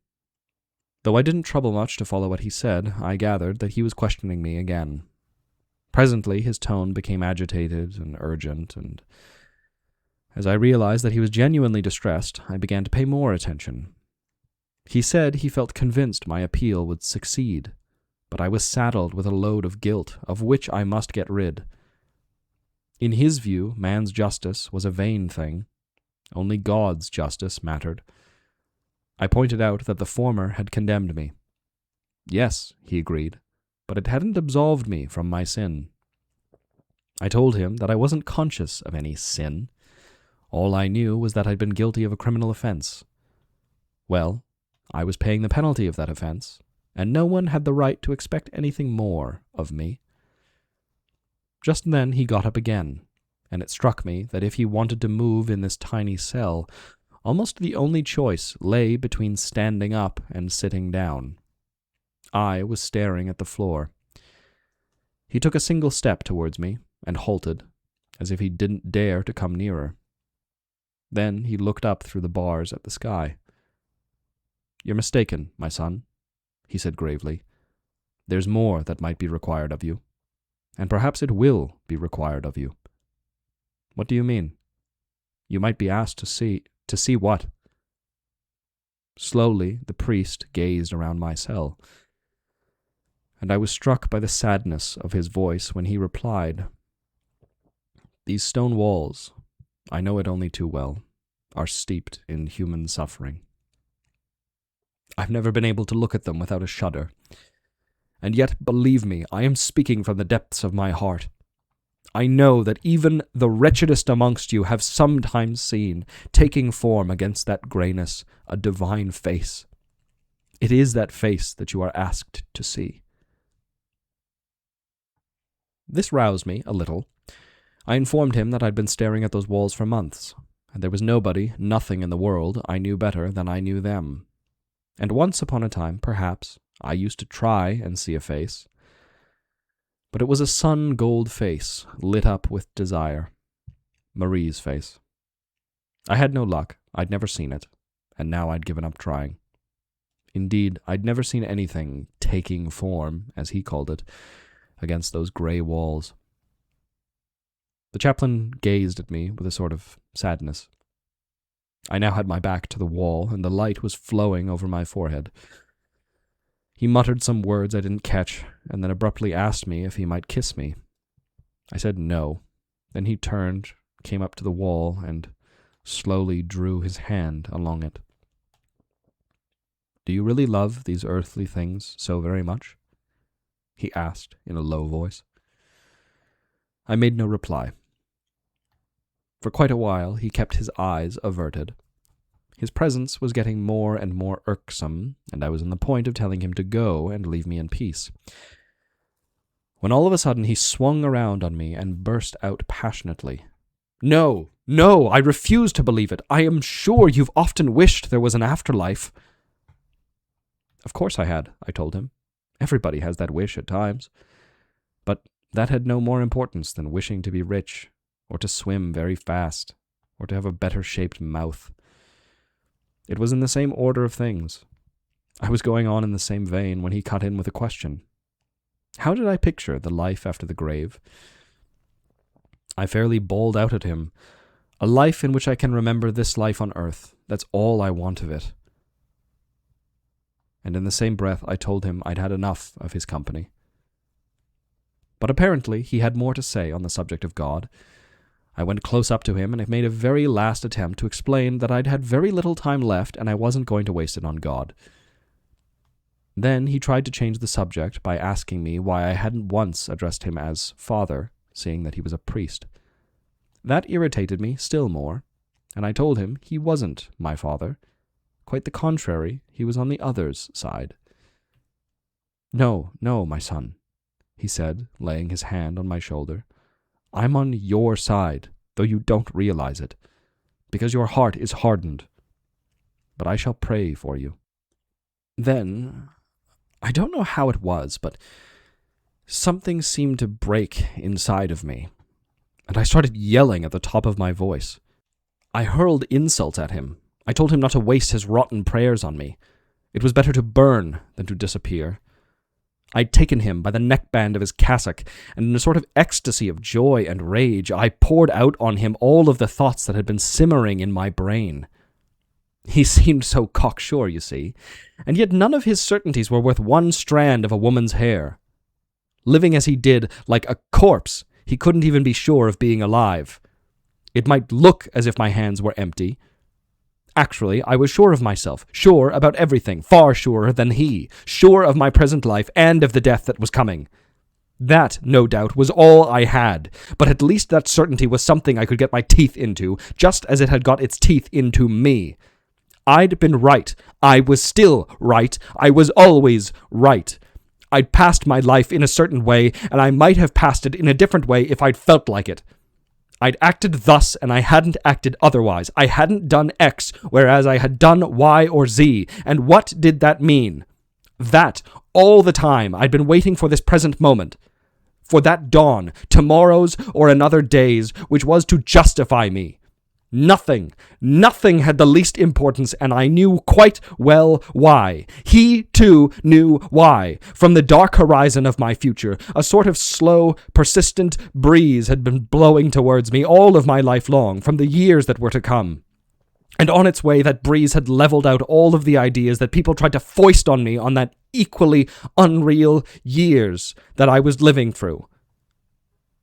Though I didn't trouble much to follow what he said, I gathered that he was questioning me again. Presently his tone became agitated and urgent, and as I realized that he was genuinely distressed, I began to pay more attention. He said he felt convinced my appeal would succeed, but I was saddled with a load of guilt of which I must get rid. In his view, man's justice was a vain thing. Only God's justice mattered. I pointed out that the former had condemned me. Yes, he agreed, but it hadn't absolved me from my sin. I told him that I wasn't conscious of any sin. All I knew was that I'd been guilty of a criminal offense. Well, I was paying the penalty of that offense, and no one had the right to expect anything more of me. Just then he got up again, and it struck me that if he wanted to move in this tiny cell, almost the only choice lay between standing up and sitting down. I was staring at the floor. He took a single step towards me and halted, as if he didn't dare to come nearer. Then he looked up through the bars at the sky. "You're mistaken, my son," he said gravely. "There's more that might be required of you, and perhaps it will be required of you." "What do you mean?" "You might be asked to see what?" Slowly the priest gazed around my cell, and I was struck by the sadness of his voice when he replied, "These stone walls, I know it only too well, are steeped in human suffering. I've never been able to look at them without a shudder, And yet, believe me, I am speaking from the depths of my heart. I know that even the wretchedest amongst you have sometimes seen, taking form against that greyness, a divine face. It is that face that you are asked to see. This roused me a little. I informed him that I'd been staring at those walls for months, and there was nobody, nothing in the world I knew better than I knew them. And once upon a time, perhaps, I used to try and see a face. But it was a sun-gold face, lit up with desire. Marie's face. I had no luck. I'd never seen it, and now I'd given up trying. Indeed, I'd never seen anything taking form, as he called it, against those grey walls. The chaplain gazed at me with a sort of sadness. I now had my back to the wall, and the light was flowing over my forehead. He muttered some words I didn't catch, and then abruptly asked me if he might kiss me. I said no. Then he turned, came up to the wall, and slowly drew his hand along it. "Do you really love these earthly things so very much?" he asked in a low voice. I made no reply. For quite a while he kept his eyes averted. His presence was getting more and more irksome, and I was on the point of telling him to go and leave me in peace, when all of a sudden he swung around on me and burst out passionately. "No, no, I refuse to believe it. I am sure you've often wished there was an afterlife." Of course I had, I told him. Everybody has that wish at times. But that had no more importance than wishing to be rich, or to swim very fast, or to have a better-shaped mouth. It was in the same order of things. I was going on in the same vein when he cut in with a question. How did I picture the life after the grave? I fairly bawled out at him, "A life in which I can remember this life on earth. That's all I want of it." And in the same breath I told him I'd had enough of his company. But apparently he had more to say on the subject of God. I went close up to him and made a very last attempt to explain that I'd had very little time left and I wasn't going to waste it on God. Then he tried to change the subject by asking me why I hadn't once addressed him as Father, seeing that he was a priest. That irritated me still more, and I told him he wasn't my father. Quite the contrary, he was on the other's side. "No, no, my son," he said, laying his hand on my shoulder. "I'm on your side, though you don't realize it, because your heart is hardened. But I shall pray for you." Then, I don't know how it was, but something seemed to break inside of me, and I started yelling at the top of my voice. I hurled insults at him. I told him not to waste his rotten prayers on me. It was better to burn than to disappear. I'd taken him by the neckband of his cassock, and in a sort of ecstasy of joy and rage, I poured out on him all of the thoughts that had been simmering in my brain. He seemed so cocksure, you see, and yet none of his certainties were worth one strand of a woman's hair. Living as he did, like a corpse, he couldn't even be sure of being alive. It might look as if my hands were empty. Actually, I was sure of myself, sure about everything, far surer than he, sure of my present life and of the death that was coming. That, no doubt, was all I had, but at least that certainty was something I could get my teeth into, just as it had got its teeth into me. I'd been right. I was still right. I was always right. I'd passed my life in a certain way, and I might have passed it in a different way if I'd felt like it. I'd acted thus, and I hadn't acted otherwise. I hadn't done X, whereas I had done Y or Z. And what did that mean? That, all the time, I'd been waiting for this present moment. For that dawn, tomorrow's or another day's, which was to justify me. Nothing had the least importance, and I knew quite well why. He, too, knew why. From the dark horizon of my future, a sort of slow, persistent breeze had been blowing towards me all of my life long, from the years that were to come. And on its way, that breeze had leveled out all of the ideas that people tried to foist on me on that equally unreal years that I was living through.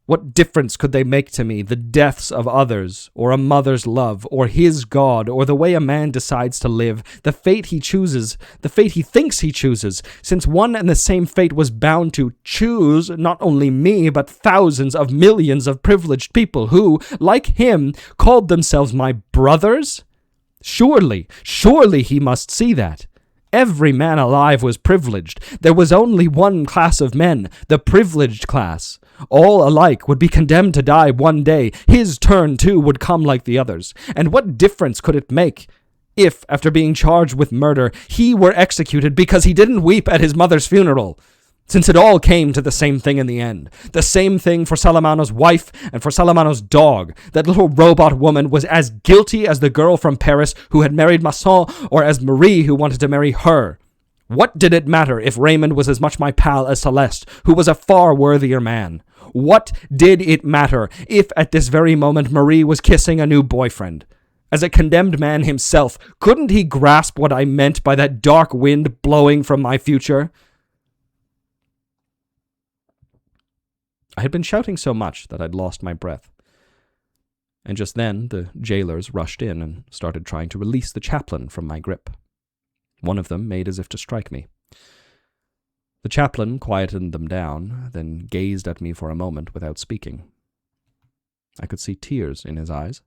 What difference could they make to me, the deaths of others, or a mother's love, or his God, or the way a man decides to live, the fate he chooses, the fate he thinks he chooses, since one and the same fate was bound to choose not only me, but thousands of millions of privileged people who, like him, called themselves my brothers? Surely he must see that. Every man alive was privileged. There was only one class of men, the privileged class. All alike would be condemned to die one day. His turn, too, would come like the others. And what difference could it make if, after being charged with murder, he were executed because he didn't weep at his mother's funeral? Since it all came to the same thing in the end. The same thing for Salamano's wife and for Salamano's dog. That little robot woman was as guilty as the girl from Paris who had married Masson, or as Marie who wanted to marry her. What did it matter if Raymond was as much my pal as Celeste, who was a far worthier man? What did it matter if at this very moment Marie was kissing a new boyfriend? As a condemned man himself, couldn't he grasp what I meant by that dark wind blowing from my future? I had been shouting so much that I'd lost my breath. And just then the jailers rushed in and started trying to release the chaplain from my grip. One of them made as if to strike me. The chaplain quieted them down, then gazed at me for a moment without speaking. I could see tears in his eyes.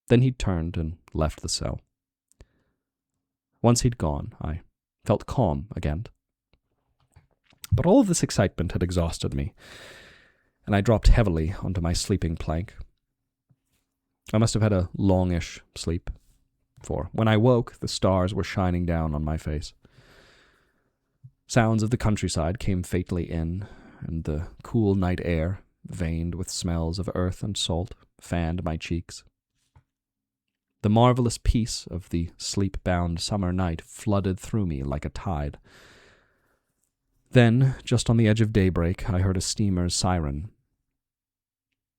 Then he turned and left the cell. Once he'd gone, I felt calm again. But all of this excitement had exhausted me, and I dropped heavily onto my sleeping plank. I must have had a longish sleep, for when I woke, the stars were shining down on my face. Sounds of the countryside came faintly in, and the cool night air, veined with smells of earth and salt, fanned my cheeks. The marvelous peace of the sleep-bound summer night flooded through me like a tide. Then, just on the edge of daybreak, I heard a steamer's siren.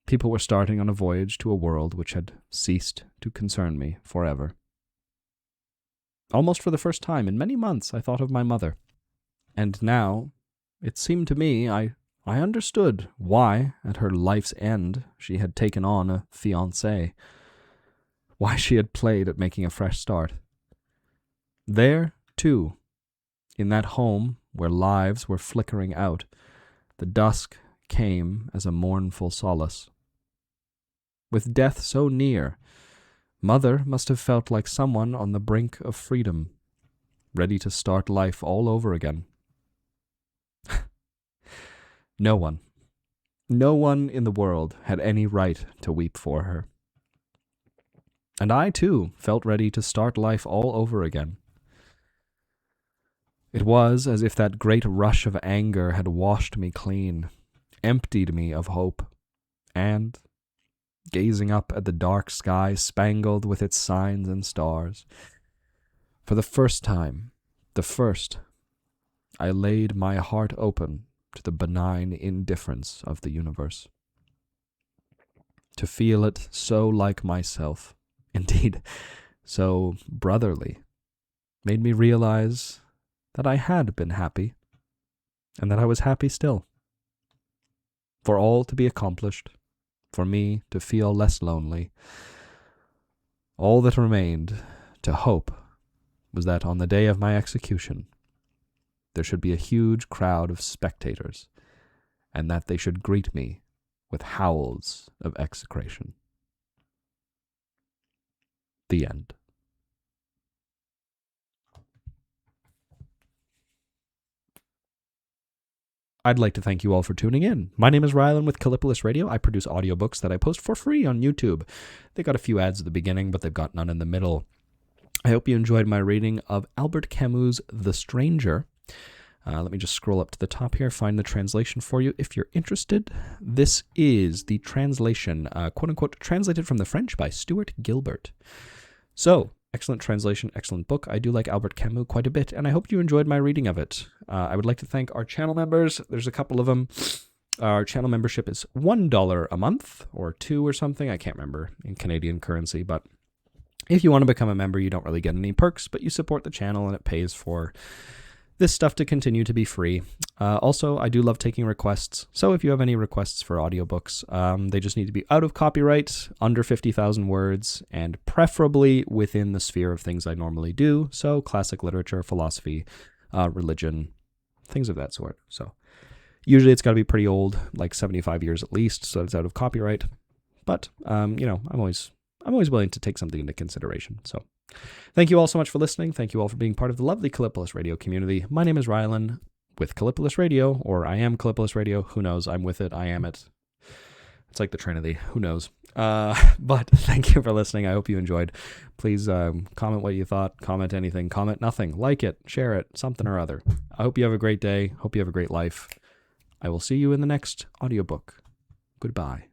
People were starting on a voyage to a world which had ceased to concern me forever. Almost for the first time in many months, I thought of my mother. And now, it seemed to me, I understood why, at her life's end, she had taken on a fiancé. Why she had played at making a fresh start. There, too, in that home where lives were flickering out, the dusk came as a mournful solace. With death so near, Mother must have felt like someone on the brink of freedom, ready to start life all over again. No one in the world had any right to weep for her. And I, too, felt ready to start life all over again. It was as if that great rush of anger had washed me clean, emptied me of hope, and, gazing up at the dark sky spangled with its signs and stars, for the first time, I laid my heart open to the benign indifference of the universe. To feel it so like myself, indeed, so brotherly, made me realize that I had been happy, and that I was happy still. For all to be accomplished, for me to feel less lonely, all that remained to hope was that on the day of my execution, there should be a huge crowd of spectators, and that they should greet me with howls of execration. The end. I'd like to thank you all for tuning in. My name is Rylan with Kallipolis Radio. I produce audiobooks that I post for free on YouTube. They got a few ads at the beginning, but they've got none in the middle. I hope you enjoyed my reading of Albert Camus' The Stranger. Let me just scroll up to the top here, find the translation for you if you're interested. This is the translation, quote-unquote, translated from the French by Stuart Gilbert. So, excellent translation, excellent book. I do like Albert Camus quite a bit, and I hope you enjoyed my reading of it. I would like to thank our channel members. There's a couple of them. Our channel membership is $1 a month, or $2 or something. I can't remember in Canadian currency, but if you want to become a member, you don't really get any perks, but you support the channel, and it pays for this stuff to continue to be free. Also, I do love taking requests, so if you have any requests for audiobooks, they just need to be out of copyright, under 50,000 words, and preferably within the sphere of things I normally do, so classic literature, philosophy, religion, things of that sort. So usually it's got to be pretty old, like 75 years at least, so it's out of copyright. But, I'm always willing to take something into consideration. So thank you all so much for listening. Thank you all for being part of the lovely Kallipolis Radio community. My name is Rylan with Kallipolis Radio, or I am Kallipolis Radio. Who knows? I'm with it. I am it. It's like the Trinity. Who knows? But thank you for listening. I hope you enjoyed. Please comment what you thought. Comment anything. Comment nothing. Like it. Share it. Something or other. I hope you have a great day. Hope you have a great life. I will see you in the next audiobook. Goodbye.